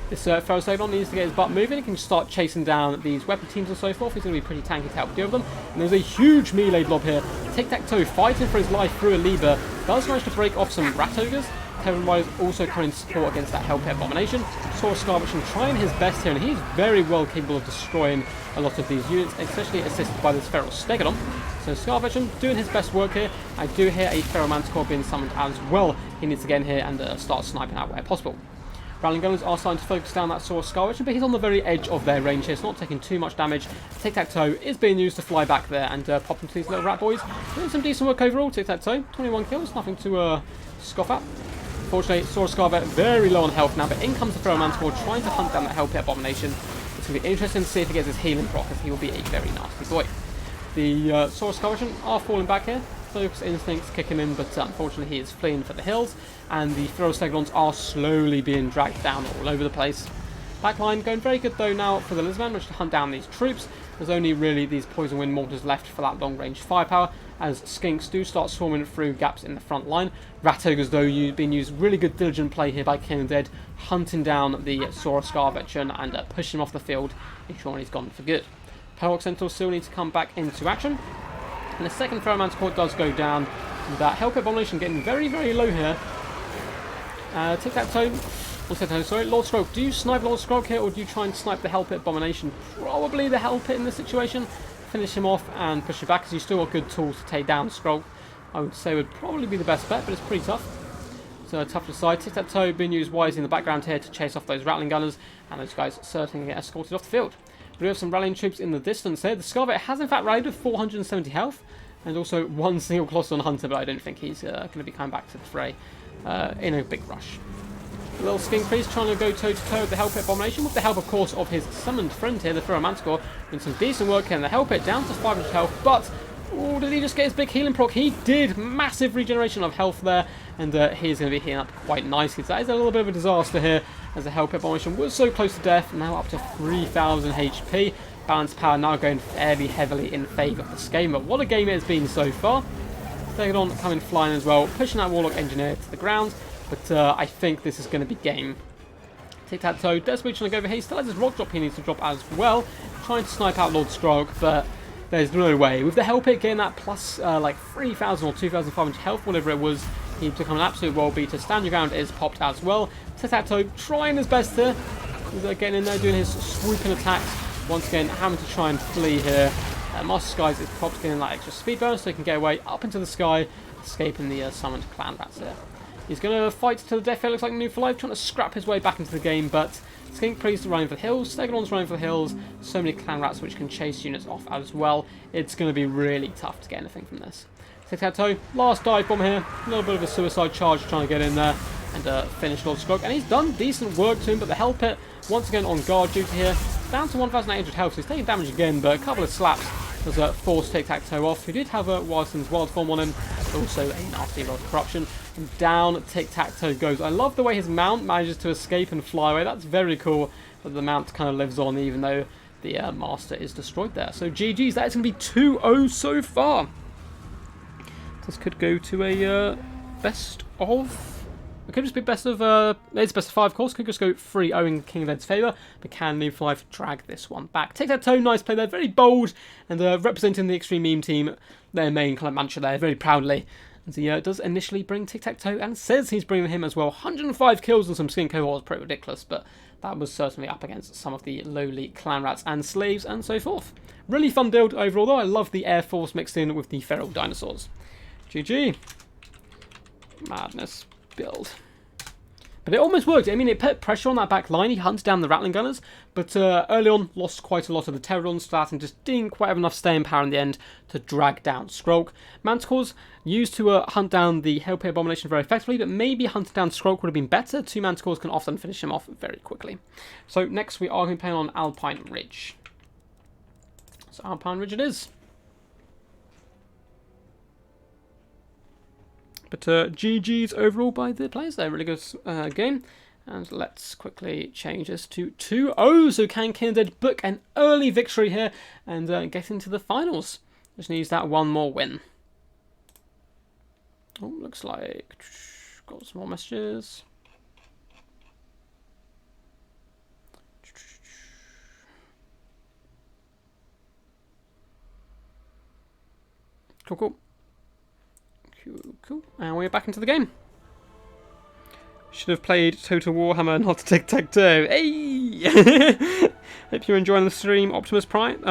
This Feral Stegodon needs to get his butt moving. He can start chasing down these weapon teams and so forth. He's going to be pretty tanky to help deal with them. And there's a huge melee blob here. Tic-Tac-Toe fighting for his life through a Liber. Does manage to break off some Rat Ogres. Pterodon Riders also coming to support against that Hellpit Abomination. Saurus Scarvetchen trying his best here, and he's very well capable of destroying a lot of these units, especially assisted by this Feral Stegodon. So Scarvetchen doing his best work here. I do hear a Feral Manticore being summoned as well. He needs to get in here and start sniping out where possible. Rattling Gunners are starting to focus down that Saurus Scarvetchen, but he's on the very edge of their range here. It's not taking too much damage. Tic-Tac-Toe is being used to fly back there and pop into these little rat boys. Doing some decent work overall, Tic-Tac-Toe. 21 kills, nothing to scoff at. Unfortunately, Saurus Scarvetchen very low on health now, but in comes the Feral Manticore trying to hunt down that Hellpit Abomination. It's going to be interesting to see if he gets his healing proc, as he will be a very nasty boy. The Saurus Scarvetchen are falling back here. Focus instincts kicking in, but unfortunately he is fleeing for the hills, and the Feral Stegodons are slowly being dragged down all over the place. Backline going very good though now for the Lizardmen, which to hunt down these troops. There's only really these Poison Wind Mortars left for that long range firepower, as Skinks do start swarming through gaps in the front line. Rat Ogres though being used really good diligent play here by King of the Dead, hunting down the Saurus Scarvetchen and pushing him off the field, ensuring he's gone for good. Pohawk Sentinels still need to come back into action. And the second Feral Manticore does go down. And that Hellpit Abomination getting very, very low here. Tic-Tac-Toe. Sorry, Lord Skrulk. Do you snipe Lord Skrulk here, or do you try and snipe the Hellpit Abomination? Probably the Hellpit in this situation. Finish him off and push it back, because you still got good tools to take down Skrulk. I would say would probably be the best bet, but it's pretty tough. So tough to decide. Tic-Tac-Toe being used wisely in the background here to chase off those Rattling Gunners, and those guys certainly get escorted off the field. We do have some rallying troops in the distance here. The Scarvet has in fact rallied with 470 health, and also one single Colossal Hunter, but I don't think he's going to be coming back to the fray in a big rush. The little Skink Priest trying to go toe-to-toe with the Hellpit Abomination, with the help, of course, of his summoned friend here, the Feral Manticore, doing some decent work here, and the Hellpit down to 500 health, but Oh, did he just get his big healing proc? He did. Massive regeneration of health there. And he's going to be healing up quite nicely. So that is a little bit of a disaster here, as the Hellpit Abomination was so close to death. Now up to 3,000 HP. Balance power now going fairly heavily in favour of this game. But what a game it has been so far. Stegodon coming flying as well, pushing that Warlock Engineer to the ground. But I think this is going to be game. Tic-Tac-Toe, desperately trying to go over here. He still has his rock drop he needs to drop as well. Trying to snipe out Lord Skrog, but there's no way. With the Hellpit getting that plus like 3,000 or 2,500 health, whatever it was, he'd become an absolute world beater. Stand your ground is popped as well. Tic-Tac-Toe trying his best here. He's getting in there, doing his swooping attacks. Once again, having to try and flee here. Master Skies is popped, getting that extra speed bonus so he can get away up into the sky, escaping the summoned clan rats here. He's going to fight to the death, it looks like New for Life, trying to scrap his way back into the game, but Skink Priest is running for the hills, Stegodon's running for the hills, so many clan rats which can chase units off as well. It's going to be really tough to get anything from this. Tic-Tac-Toe, last dive bomb here, a little bit of a suicide charge trying to get in there and finish Lord Skrog, and he's done decent work to him, but the Hellpit, once again on guard duty here, down to 1,800 health, so he's taking damage again, but a couple of slaps does force Tic-Tac-Toe off, who did have a Wildson's Wild Form on him, also a nasty roll of corruption. And down Tic-Tac-Toe goes. I love the way his mount manages to escape and fly away. That's very cool that the mount kind of lives on even though the master is destroyed there. So GG's, that is going to be 2-0 so far. This could go to a best of... It could just be best of... it's best of 5, of course. Could just go 3-0 in King of Dead's favour. But can New 5 drag this one back? Tic-Tac-Toe, nice play there. Very bold. And representing the Extreme Meme team, their main kind of mantra there, very proudly. And he does initially bring Tic-Tac-Toe and says he's bringing him as well. 105 kills and some skin cohorts, pretty ridiculous, but that was certainly up against some of the lowly clan rats and slaves and so forth. Really fun build overall, though. I love the Air Force mixed in with the feral dinosaurs. GG. Madness build. But it almost worked. I mean, it put pressure on that back line. He hunted down the Rattling Gunners, but early on lost quite a lot of the Pterodons to that and just didn't quite have enough staying power in the end to drag down Skrog. Manticores used to hunt down the Hellpit Abomination very effectively, but maybe hunting down Skrog would have been better. 2 Manticores can often finish him off very quickly. So next we are going to be playing on Alpine Ridge. So Alpine Ridge it is. But GG's overall by the players there. Really good game. And let's quickly change this to 2-0. So can King of the Dead book an early victory here and get into the finals? Just needs that one more win. Oh, looks like... Got some more messages. Cool, cool. Cool. And we're back into the game. Should have played Total Warhammer, not Tic-Tac-Toe. Hey! Hope you're enjoying the stream, Optimus Pine.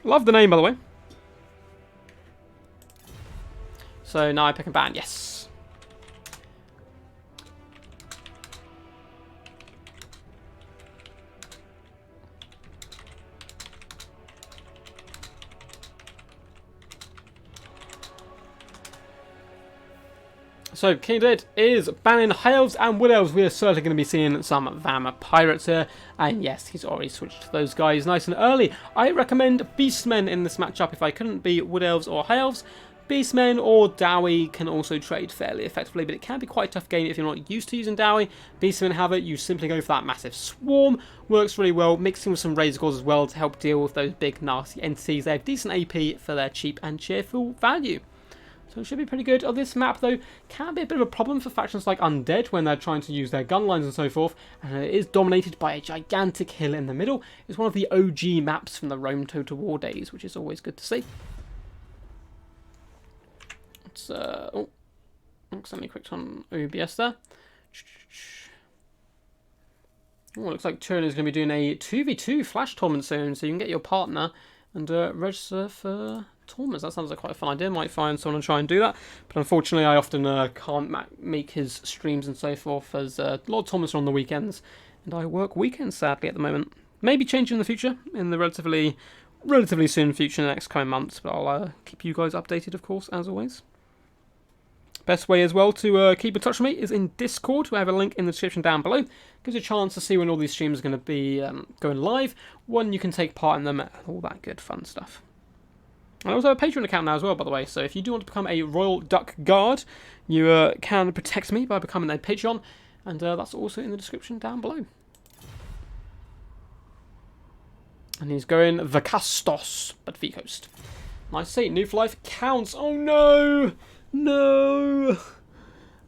Love the name, by the way. So now I pick a band. Yes. So, King of the Dead is banning High Elves and Wood Elves. We are certainly going to be seeing some Vammer Pirates here. And yes, he's already switched to those guys nice and early. I recommend Beastmen in this matchup if I couldn't be Wood Elves or High Elves. Beastmen or Dowie can also trade fairly effectively, but it can be quite a tough game if you're not used to using Dowie. Beastmen have it, you simply go for that massive swarm. Works really well, mixing with some Razor Claws as well to help deal with those big nasty entities. They have decent AP for their cheap and cheerful value. So it should be pretty good. On this map, though, can be a bit of a problem for factions like Undead when they're trying to use their gun lines and so forth. And it is dominated by a gigantic hill in the middle. It's one of the OG maps from the Rome Total War days, which is always good to see. Let's, oh, accidentally clicked on OBS there. Oh, looks like Turner's going to be doing a 2v2 flash tournament soon, so you can get your partner and register for tournaments. That sounds like quite a fun idea. Might find someone and try and do that, but unfortunately I often can't make his streams and so forth, as a lot of tournaments are on the weekends and I work weekends sadly at the moment. Maybe changing in the future, in the relatively soon future, in the next coming months, but I'll keep you guys updated, of course, as always. Best way as well to keep in touch with me is in Discord. We have a link in the description down below. Gives you a chance to see when all these streams are going to be going live, when you can take part in them, all that good fun stuff. And I also have a Patreon account now as well, by the way. So if you do want to become a Royal Duck Guard, you can protect me by becoming a Patreon. And that's also in the description down below. And he's going Vakastos, but V Coast. Nice to see. New for life counts. Oh no! No!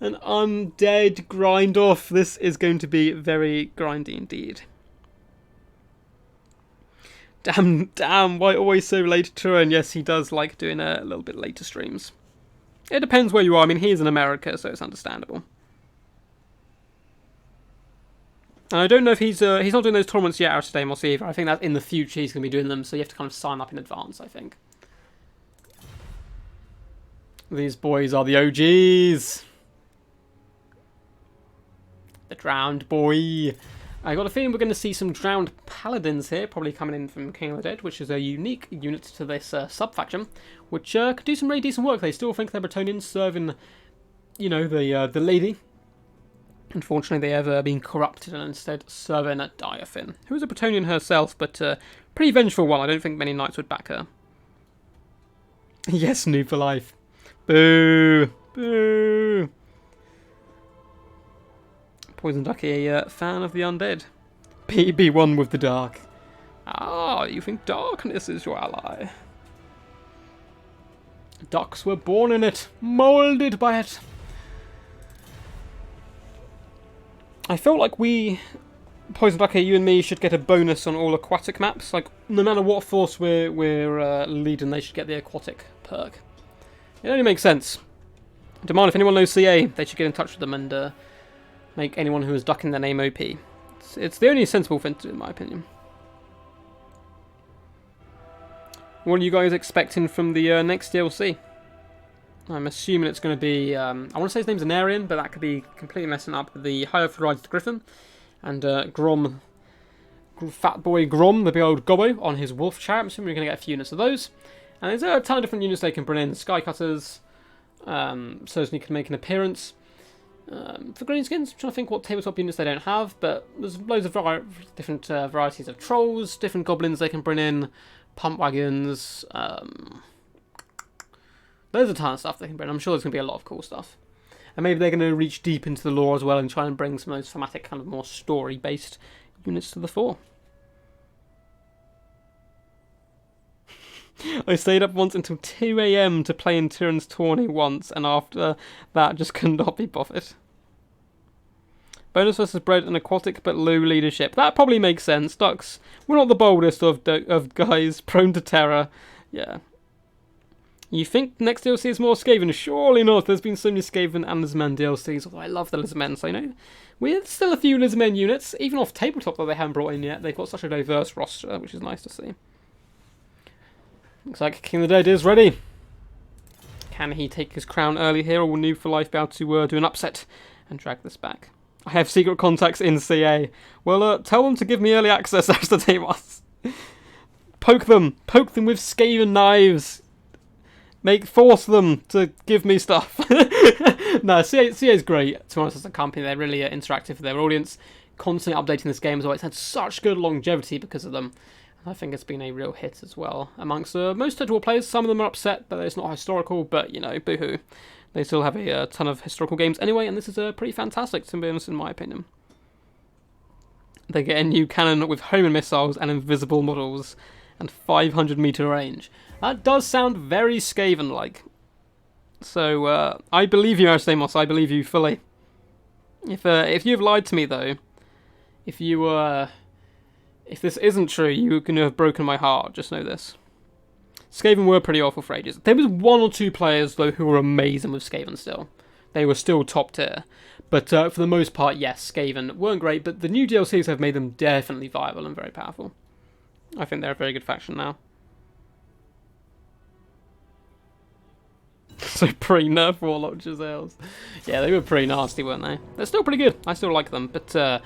An undead grind off. This is going to be very grindy indeed. Damn, why always so late to turn? Yes, he does like doing a little bit later streams. It depends where you are. I mean, he's in America, so it's understandable. And I don't know if he's not doing those tournaments yet out today, we'll see. I think that in the future he's going to be doing them, so you have to kind of sign up in advance, I think. These boys are the OGs. The Drowned Boy. I got a feeling we're going to see some Drowned Paladins here, probably coming in from King of the Dead, which is a unique unit to this sub-faction, which could do some really decent work. They still think they're Bretonians serving, you know, the lady. Unfortunately, they have been corrupted and instead serving a Diafin, who is a Bretonian herself, but pretty vengeful one. I don't think many knights would back her. Yes, New for life. Boo! Boo! Poison Ducky, a fan of the undead. Be one with the dark. Ah, you think darkness is your ally? Ducks were born in it, moulded by it. I felt like Poison Ducky, you and me, should get a bonus on all aquatic maps. Like, no matter what force we're leading, they should get the aquatic perk. It only makes sense. Demand if anyone knows CA, they should get in touch with them and make anyone who is ducking their name OP. It's the only sensible thing to do, in my opinion. What are you guys expecting from the next DLC? I'm assuming it's going to be, I want to say his name's Anarian, but that could be completely messing up. The High Earth rides the Griffin, and Grom, Fat Boy Grom, the big old gobbo, on his wolf chariot. I'm assuming we're going to get a few units of those. And there's a ton of different units they can bring in. Skycutters, certainly can make an appearance. For Greenskins, I'm trying to think what tabletop units they don't have, but there's loads of different varieties of trolls, different goblins they can bring in, pump wagons, there's a ton of stuff they can bring. I'm sure there's going to be a lot of cool stuff. And maybe they're going to reach deep into the lore as well and try and bring some of those thematic, kind of more story-based units to the fore. I stayed up once until 2 AM to play in Tyrann's tourney once, and after that just could not be bothered. Bonus versus bred and aquatic but low leadership. That probably makes sense. Ducks, we're not the boldest of guys, prone to terror. Yeah. You think next DLC is more Skaven? Surely not. There's been so many Skaven and Lizardmen DLCs, although I love the Lizardmen, so you know. We're still a few Lizardmen units, even off tabletop that they haven't brought in yet. They've got such a diverse roster, which is nice to see. Looks like King of the Dead is ready. Can he take his crown early here, or will New for Life be able to do an upset and drag this back? I have secret contacts in CA. Well, tell them to give me early access as the team was. Poke them with Skaven knives. Force them to give me stuff. No, CA is great. To be honest, as a company, they're really interactive with their audience, constantly updating this game as well. It's had such good longevity because of them. I think it's been a real hit as well amongst most total players. Some of them are upset that it's not historical, but you know, boohoo. They still have a ton of historical games anyway, and this is pretty fantastic, to be honest, in my opinion. They get a new cannon with homing missiles and invisible models, and 500-meter range. That does sound very Skaven-like. So I believe you, Aristamos. I believe you fully. If you've lied to me though, if this isn't true, you're going to have broken my heart. Just know this. Skaven were pretty awful for ages. There was one or two players, though, who were amazing with Skaven still. They were still top tier. But for the most part, yes, Skaven weren't great, but the new DLCs have made them definitely viable and very powerful. I think they're a very good faction now. So pre-nerf Warlock Giselles. Yeah, they were pretty nasty, weren't they? They're still pretty good. I still like them, but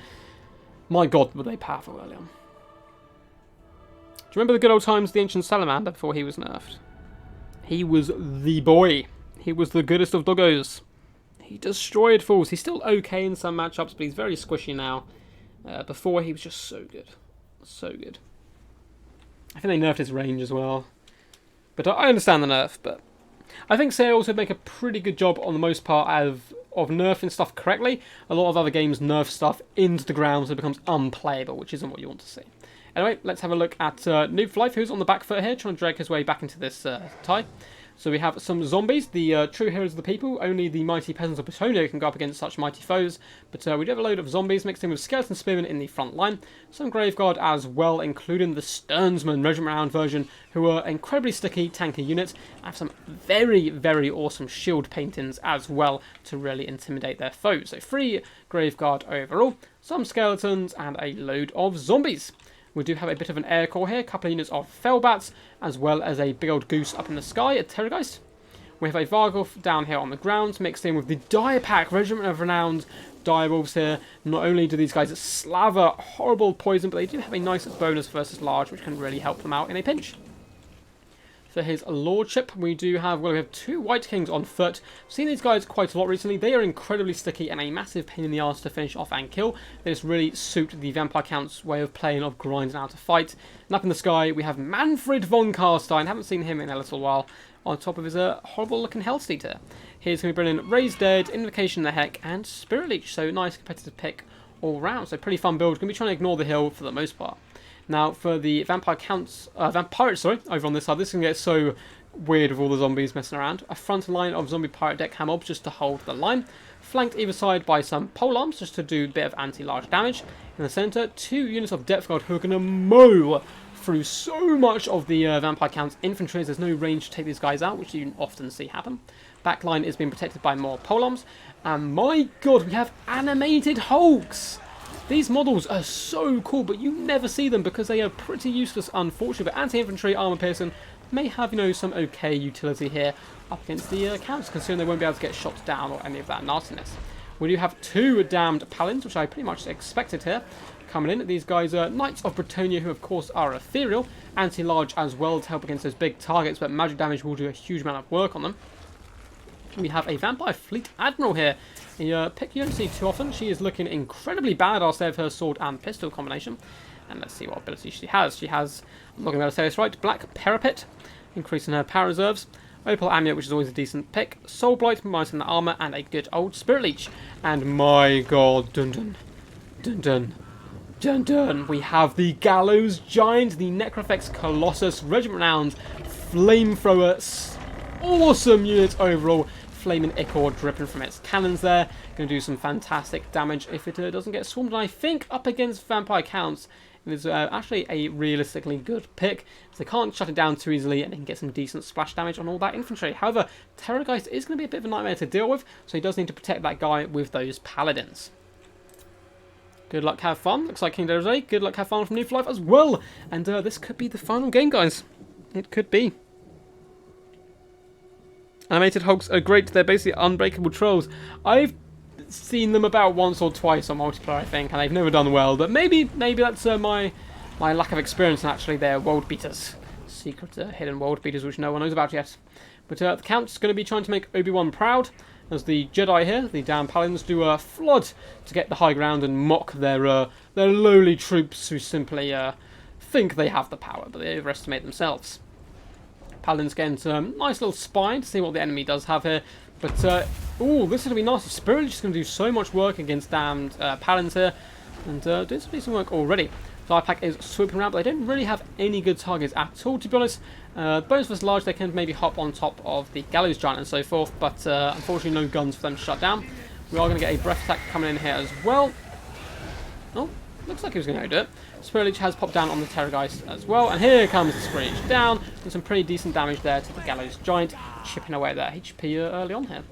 my god, were they powerful early on. Do you remember the good old times of the Ancient Salamander before he was nerfed? He was the boy. He was the goodest of doggos. He destroyed fools. He's still okay in some matchups, but he's very squishy now. Before, he was just so good. So good. I think they nerfed his range as well. But I understand the nerf, but I think Say also make a pretty good job on the most part of nerfing stuff correctly. A lot of other games nerf stuff into the ground so it becomes unplayable, which isn't what you want to see. Anyway, let's have a look at Noob for Life, who's on the back foot here, trying to drag his way back into this tie. So we have some zombies, the true heroes of the people. Only the mighty peasants of Dishonour can go up against such mighty foes. But we do have a load of zombies mixed in with skeleton spearmen in the front line. Some Graveguard as well, including the Sternsman Regiment Round version, who are incredibly sticky, tanky units. I have some very, very awesome shield paintings as well to really intimidate their foes. So 3 Graveguard overall, some skeletons, and a load of zombies. We do have a bit of an air core here, a couple of units of Fellbats, as well as a big old goose up in the sky, a Terrorgeist. We have a Vargulf down here on the ground, mixed in with the Dire Pack Regiment of Renowned Direwolves here. Not only do these guys slaver horrible poison, but they do have a nice bonus versus large, which can really help them out in a pinch. For his lordship, we have 2 White Kings on foot. I've seen these guys quite a lot recently. They are incredibly sticky and a massive pain in the arse to finish off and kill. They just really suit the Vampire Count's way of playing, of grinding out a fight. And up in the sky, we have Manfred von Karstein. Haven't seen him in a little while. On top of his horrible looking Hellsteed here. Here's going to be bringing Raised Dead, Invocation of the Heck, and Spirit Leech. So nice competitive pick all round. So pretty fun build. Going to be trying to ignore the hill for the most part. Now, for the Vampires, over on this side, this is going to get so weird with all the zombies messing around. A front line of zombie pirate deck mobs just to hold the line. Flanked either side by some polearms just to do a bit of anti-large damage. In the centre, 2 units of Depth Guard who are going to mow through so much of the Vampire Count's infantry as there's no range to take these guys out, which you often see happen. Backline is being protected by more polearms. And my god, we have animated Hulks! These models are so cool, but you never see them because they are pretty useless, unfortunately. But anti-infantry, armor piercing may have, some okay utility here up against the counts, considering they won't be able to get shot down or any of that nastiness. We do have 2 damned paladins, which I pretty much expected here, coming in. These guys are Knights of Bretonnia, who of course are ethereal, anti-large as well to help against those big targets, but magic damage will do a huge amount of work on them. We have a Vampire Fleet Admiral here. A pick you don't see too often. She is looking incredibly badass there with her sword and pistol combination. And let's see what ability she has. She has, I'm not going to be able to say this right, Black Parapet, increasing her power reserves. Opal Amulet, which is always a decent pick. Soul Blight, minus in the armor, and a good old Spirit Leech. And my god, dun dun, dun dun, dun dun. We have the Gallows Giant, the Necrofex Colossus, Regiment Round, Flamethrower, awesome unit overall. Flaming Ichor dripping from its cannons there. Going to do some fantastic damage if it doesn't get swarmed. And I think up against Vampire Counts, it is actually a realistically good pick. So they can't shut it down too easily and they can get some decent splash damage on all that infantry. However, Terrorgeist is going to be a bit of a nightmare to deal with. So he does need to protect that guy with those paladins. Good luck, have fun. Looks like King Jose. Good luck, have fun from New for Life as well. And this could be the final game, guys. It could be. Animated Hulks are great. They're basically unbreakable trolls. I've seen them about once or twice on multiplayer, I think, and they've never done well. But maybe that's my lack of experience, and actually they're world beaters. Secret hidden world beaters, which no one knows about yet. But the Count's going to be trying to make Obi-Wan proud, as the Jedi here, the damn Paladins, do flood to get the high ground and mock their lowly troops who simply think they have the power, but they overestimate themselves. Paladins getting some nice little spy to see what the enemy does have here. But, ooh, this is going to be nasty. Spirit is going to do so much work against damned Paladins here. And doing some decent work already. Dire Pack is swooping around, but they don't really have any good targets at all, to be honest. Bonus versus large, they can maybe hop on top of the Gallows Giant and so forth. But, unfortunately, no guns for them to shut down. We are going to get a breath attack coming in here as well. Oh, looks like he was going to do it. Spirit Leech has popped down on the Terrorgeist as well, and here comes the Spirit Leech down, and some pretty decent damage there to the Gallows Giant, chipping away their HP early on here.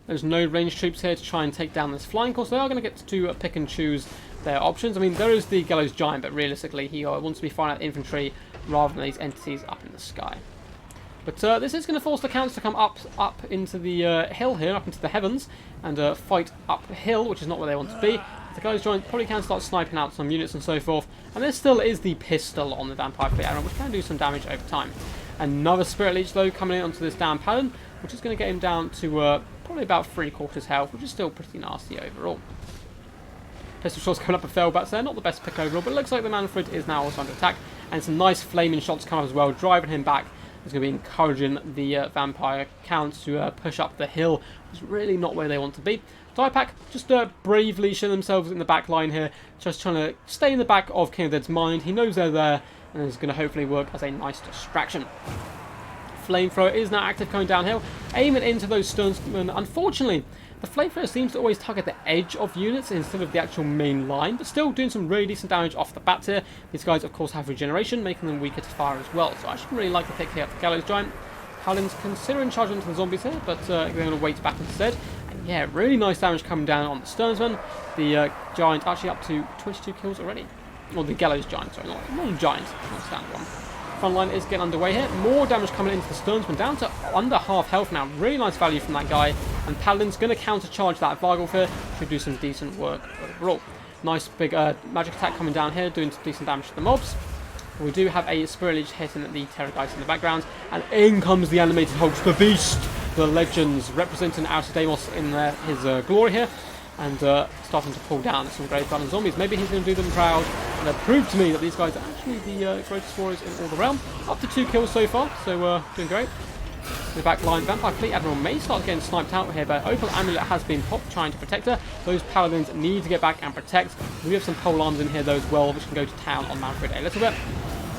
There's no ranged troops here to try and take down this flying course. They are going to get to pick and choose their options. I mean, there is the Gallows Giant, but realistically, he wants to be firing at infantry rather than these entities up in the sky. But this is going to force the Counts to come up into the hill here, up into the heavens, and fight uphill, which is not where they want to be. The Gallows Giant probably can start sniping out some units and so forth. And there still is the pistol on the Vampire Fleet Admiral, which can do some damage over time. Another Spirit Leech, though, coming in onto this damn Paladin, which is going to get him down to probably about 3/4 health, which is still pretty nasty overall. Pistol shots coming up with Fellbats there, not the best pick overall, but it looks like the Manfred is now also under attack. and some nice flaming shots come up as well, driving him back. It's going to be encouraging the vampire counts to push up the hill. It's really not where they want to be. Diepack just bravely show themselves in the back line here, just trying to stay in the back of King of the Dead's mind. He knows they're there, and is going to hopefully work as a nice distraction. Flamethrower is now active coming downhill, aiming into those stunsmen. Unfortunately, the flamethrower seems to always target the edge of units instead of the actual main line, but still doing some really decent damage off the bat here. These guys, of course, have regeneration, making them weaker to fire as well, so I should really like to pick here up the Gallows Giant. Paladin's considering charging into the zombies here, but they're going to wait back instead. And yeah, really nice damage coming down on the Sternsman. The Giant actually up to 22 kills already. Or the Gallows Giant, sorry, not the Giant, not standard one. Front line is getting underway here. More damage coming into the Sternsman, down to under half health now. Really nice value from that guy. And Paladin's going to countercharge that Vargulf here. Should do some decent work overall. Nice big magic attack coming down here, doing some decent damage to the mobs. We do have a Spirit Leech hitting the Terrorgeist in the background. And in comes the animated Hulks, the Beast, the Legends, representing Outer Deimos in his glory here. And starting to pull down some Graveguard and zombies. Maybe he's going to do them proud and prove to me that these guys are actually the greatest warriors in all the realm. Up to 2 kills so far, so doing great. In the back line, Vampire Fleet Admiral may start getting sniped out here, but Opal Amulet has been popped, trying to protect her. Those Paladins need to get back and protect. We have some pole arms in here though as well, which can go to town on Manfred a little bit.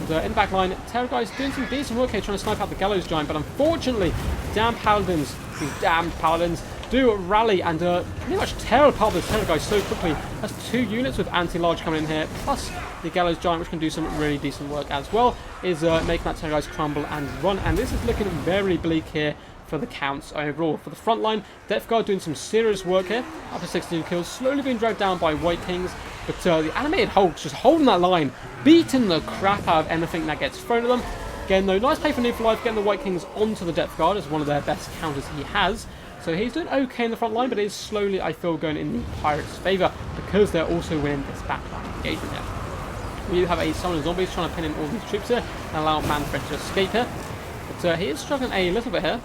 And in the back line, Terrorgeist doing some decent work here, trying to snipe out the Gallows Giant, but unfortunately, these damned Paladins, do rally and pretty much tear apart the Terrorgeist so quickly. That's 2 units with anti-large coming in here, plus the Gallows Giant, which can do some really decent work as well, is making that Terrorgeist crumble and run. And this is looking very bleak here for the counts overall. For the front line, Death Guard doing some serious work here, up to 16 kills, slowly being dragged down by White Kings, but the animated Hulks just holding that line, beating the crap out of anything that gets thrown at them. Again though, nice play for New for Life, getting the White Kings onto the Death Guard as one of their best counters he has. So he's doing okay in the front line, but it is slowly, I feel, going in the Pirates' favour because they're also winning this backline engagement here. We do have a Summon Zombies trying to pin in all these troops here and allow Manfred to escape here. But he is struggling a little bit here.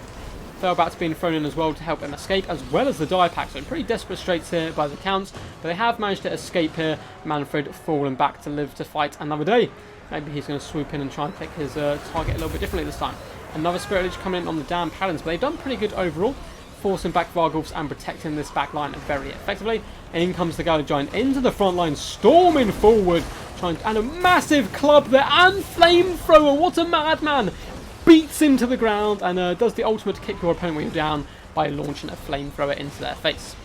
Thelbat's being thrown in as well to help him escape, as well as the Diepack. So pretty desperate straits here by the counts, but they have managed to escape here. Manfred falling back to live to fight another day. Maybe he's going to swoop in and try and pick his target a little bit differently this time. Another Spirit Leech coming in on the damn Paladins, but they've done pretty good overall, forcing back Vargulfs and protecting this back line very effectively. And in comes the Gallows Giant into the front line, storming forward, and a massive club there, and Flamethrower, what a madman! Beats him to the ground and does the ultimate to kick your opponent when you're down by launching a Flamethrower into their face.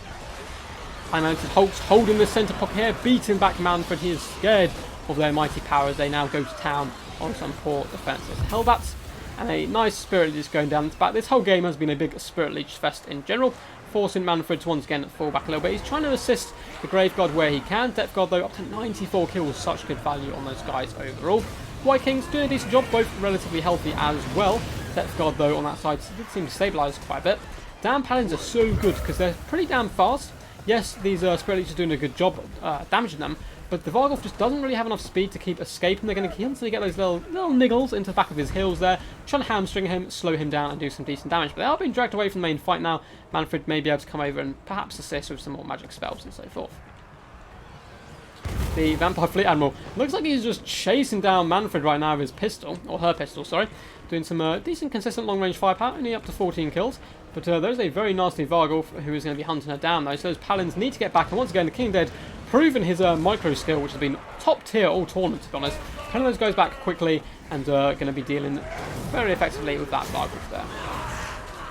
High-mounted Hulks holding the centre pocket here, beating back Manfred. He is scared of their mighty powers. They now go to town on some poor defences. Hellbats. And a nice Spirit Leech going down the back. This whole game has been a big Spirit Leech fest in general, forcing Manfred to once again fall back a little bit. He's trying to assist the Graveguard where he can. Death Guard, though, up to 94 kills. Such good value on those guys overall. White Kings doing a decent job, both relatively healthy as well. Death Guard, though, on that side did seem to stabilise quite a bit. Damn Paladins are so good because they're pretty damn fast. Yes, these Spirit Leeches are doing a good job damaging them, but the Vargulf just doesn't really have enough speed to keep escaping. They're going to constantly get those little niggles into the back of his heels there, trying to hamstring him, slow him down, and do some decent damage. But they are being dragged away from the main fight now. Manfred may be able to come over and perhaps assist with some more magic spells and so forth. The Vampire Fleet Admiral looks like he's just chasing down Manfred right now with his pistol, or her pistol, sorry. Doing some decent, consistent long-range firepower, only up to 14 kills. But there's a very nasty Vargulf who is going to be hunting her down, though. So those Paladins need to get back. And once again, the King Dead proving his micro skill, which has been top tier all tournament, to be honest. One of those goes back quickly and going to be dealing very effectively with that Vargulf there.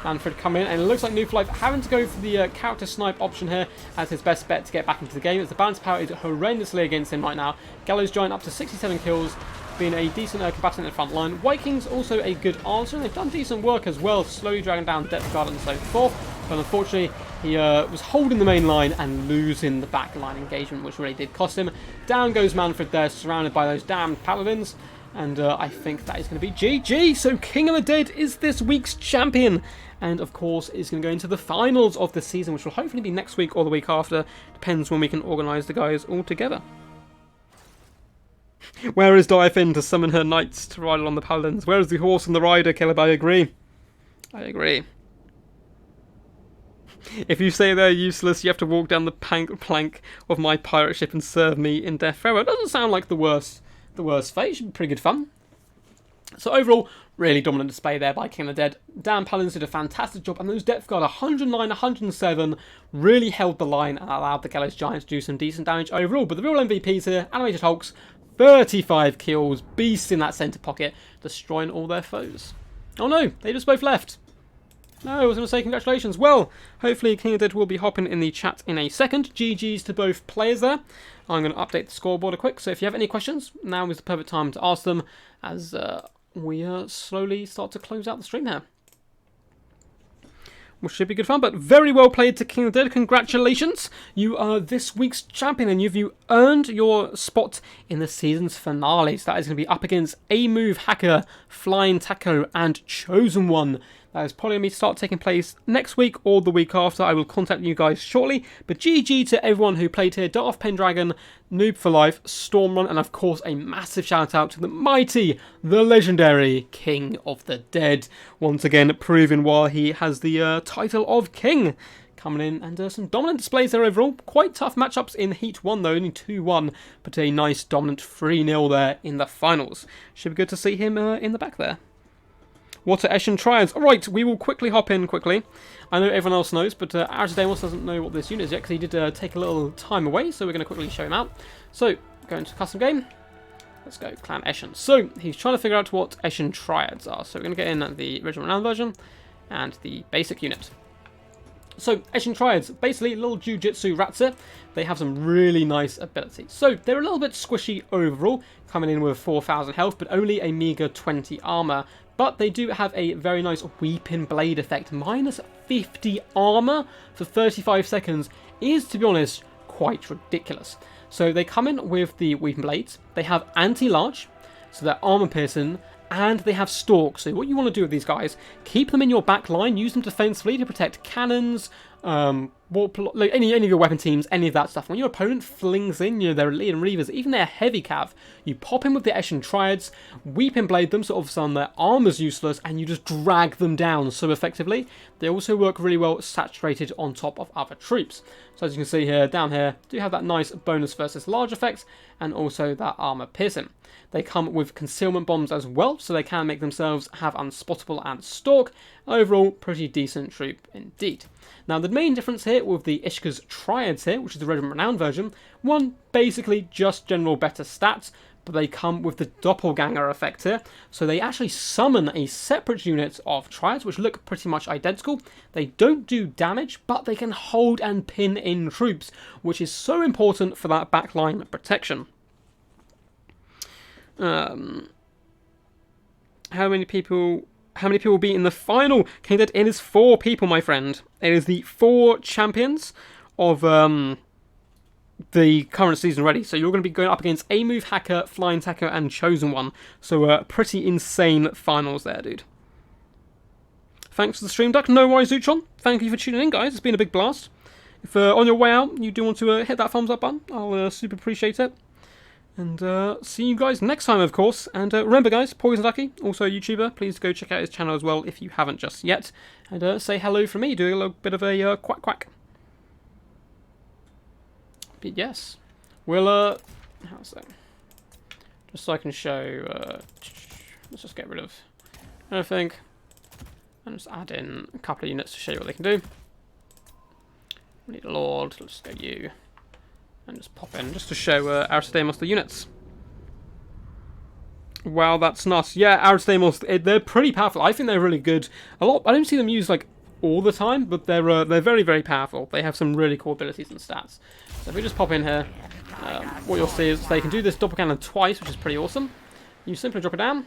Manfred coming in, and it looks like New for Life having to go for the character snipe option here as his best bet to get back into the game, as the balance power is horrendously against him right now. Gallows Giant up to 67 kills, being a decent combatant in the front line. White Kings also a good answer, and they've done decent work as well, slowly dragging down Death Guard and so forth. But unfortunately, he was holding the main line and losing the back line engagement, which really did cost him. Down goes Manfred there, surrounded by those damned Paladins. And I think that is going to be GG. So King of the Dead is this week's champion. And of course is going to go into the finals of the season, which will hopefully be next week or the week after. Depends when we can organise the guys all together. Where is Diafin to summon her knights to ride along the Paladins? Where is the horse and the rider, Caleb? I agree. I agree. If you say they're useless, you have to walk down the plank of my pirate ship and serve me in death forever. It doesn't sound like the worst the worst fate. Should be pretty good fun. So overall, really dominant display there by King of the Dead. Dan Paladins did a fantastic job, and those depth guard 109, 107 really held the line and allowed the Gallows Giant to do some decent damage overall. But the real MVPs here, Animated Hulks, 35 kills, beasts in that centre pocket, destroying all their foes. Oh no, they just both left. No, I was going to say congratulations. Well, hopefully King of the Dead will be hopping in the chat in a second. GG's to both players there. I'm going to update the scoreboard a quick, so if you have any questions, now is the perfect time to ask them as we slowly start to close out the stream here. Which should be good fun, but very well played to King of the Dead. Congratulations. You are this week's champion, and you've earned your spot in the season's finale. So that is going to be up against A-Move Hacker, Flying Taco, and Chosen One. That is probably going to start taking place next week or the week after. I will contact you guys shortly. But GG to everyone who played here. Darth Pendragon, Noob for Life, Stormrun, and of course a massive shout out to the mighty, the legendary King of the Dead. Once again, proving why he has the title of King. Coming in and some dominant displays there overall. Quite tough matchups in Heat 1 though, only 2-1. But a nice dominant 3-0 there in the finals. Should be good to see him in the back there. What are Eshin Triads? Alright, we will quickly hop in quickly. I know everyone else knows, but Arzadamos doesn't know what this unit is yet because he did take a little time away, so we're going to quickly show him out. So, go into custom game. Let's go, Clan Eshin. So, he's trying to figure out what Eshin Triads are. So, we're going to get in the original renowned version and the basic unit. So, Eshin Triads, basically little Jujitsu rats here. They have some really nice abilities. So, they're a little bit squishy overall, coming in with 4,000 health, but only a meager 20 armor. But they do have a very nice Weeping Blade effect. Minus 50 armor for 35 seconds is, to be honest, quite ridiculous. So they come in with the Weeping Blades. They have anti-large, so they're armor piercing, and they have stalk. So what you want to do with these guys, keep them in your back line, use them defensively to protect cannons, like any of your weapon teams, any of that stuff. When your opponent flings in, their lead and reavers, even their heavy cav, you pop in with the Eshin Triads, Weeping Blade them, so all of a sudden their armor's useless, and you just drag them down so effectively. They also work really well saturated on top of other troops. So as you can see here, down here, do have that nice bonus versus large effect, and also that armor piercing. They come with concealment bombs as well, so they can make themselves have unspottable and stalk. Overall, pretty decent troop indeed. Now, the main difference here with the Ishka's Triads here, which is the Red and Renowned version, one, basically just general better stats, but they come with the Doppelganger effect here. So they actually summon a separate unit of Triads, which look pretty much identical. They don't do damage, but they can hold and pin in troops, which is so important for that backline protection. How many people will be in the final? King of the Dead, it is 4 people, my friend. It is the 4 champions of the current season already. So you're going to be going up against A-Move Hacker, Flying Taco, and Chosen One. So pretty insane finals there, dude. Thanks for the stream, Duck. No worries, Zootron. Thank you for tuning in, guys. It's been a big blast. If on your way out you do want to hit that thumbs up button, I'll super appreciate it. And see you guys next time, of course. And remember, guys, Poison Ducky, also a YouTuber. Please go check out his channel as well if you haven't just yet. And say hello from me, doing a little bit of a quack quack. But yes, we'll, how's that? Just so I can show, let's just get rid of everything. And just add in a couple of units to show you what they can do. We need a Lord, let's just go you. And just pop in, just to show Arzadamos the units. Wow, that's nuts. Yeah, Arzadamos, they're pretty powerful. I think they're really good. I don't see them used, like, all the time, but they're very, very powerful. They have some really cool abilities and stats. So if we just pop in here, what you'll see is they can do this doppelganger twice, which is pretty awesome. You simply drop it down,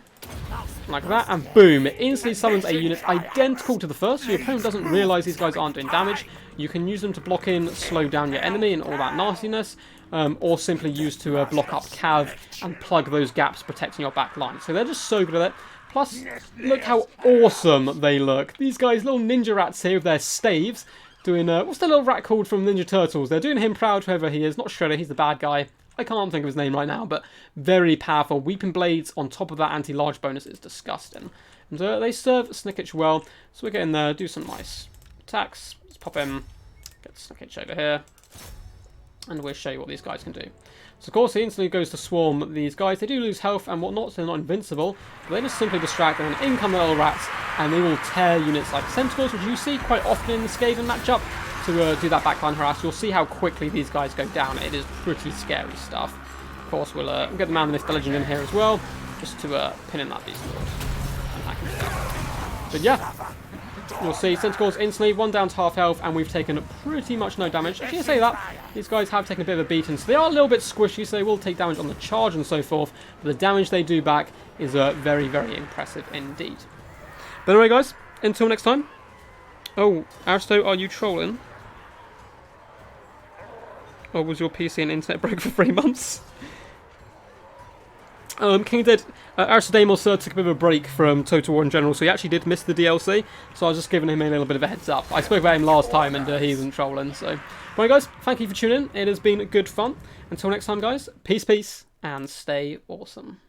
like that, and boom, it instantly summons a unit identical to the first, so your opponent doesn't realise these guys aren't doing damage. You can use them to block in, slow down your enemy and all that nastiness, or simply use to block up cav and plug those gaps protecting your back line. So they're just so good at it. Plus, look how awesome they look. These guys, little ninja rats here with their staves, doing, what's the little rat called from Ninja Turtles? They're doing him proud, whoever he is. Not Shredder, he's the bad guy. I can't think of his name right now, but very powerful. Weeping Blades on top of that anti-large bonus is disgusting. And they serve Snicketch well, so we'll get in there, do some nice attacks. Let's pop in, get Snicketch over here, and we'll show you what these guys can do. So of course he instantly goes to swarm these guys. They do lose health and whatnot, so they're not invincible. But they just simply distract them, and in come the little rats, and they will tear units like Sentinels, which you see quite often in the Skaven matchup, to do that backline harass. You'll see how quickly these guys go down. It is pretty scary stuff. Of course, we'll get the Man of the Mist Legend in here as well, just to pin in that Beast Lord. And that kind of stuff. But yeah. You'll see Sentinels instantly, 1 down to half health, and we've taken pretty much no damage. Actually, I say that, these guys have taken a bit of a beating, so they are a little bit squishy, so they will take damage on the charge and so forth, but the damage they do back is very, very impressive indeed. But anyway, guys, until next time. Oh, Aristo, are you trolling? Or was your PC and internet broke for 3 months? King Dead, Aristodemus took a bit of a break from Total War in general, so he actually did miss the DLC, so I was just giving him a little bit of a heads up. I spoke about him last time, and he wasn't trolling, so... Right, guys, thank you for tuning in. It has been good fun. Until next time, guys, peace, and stay awesome.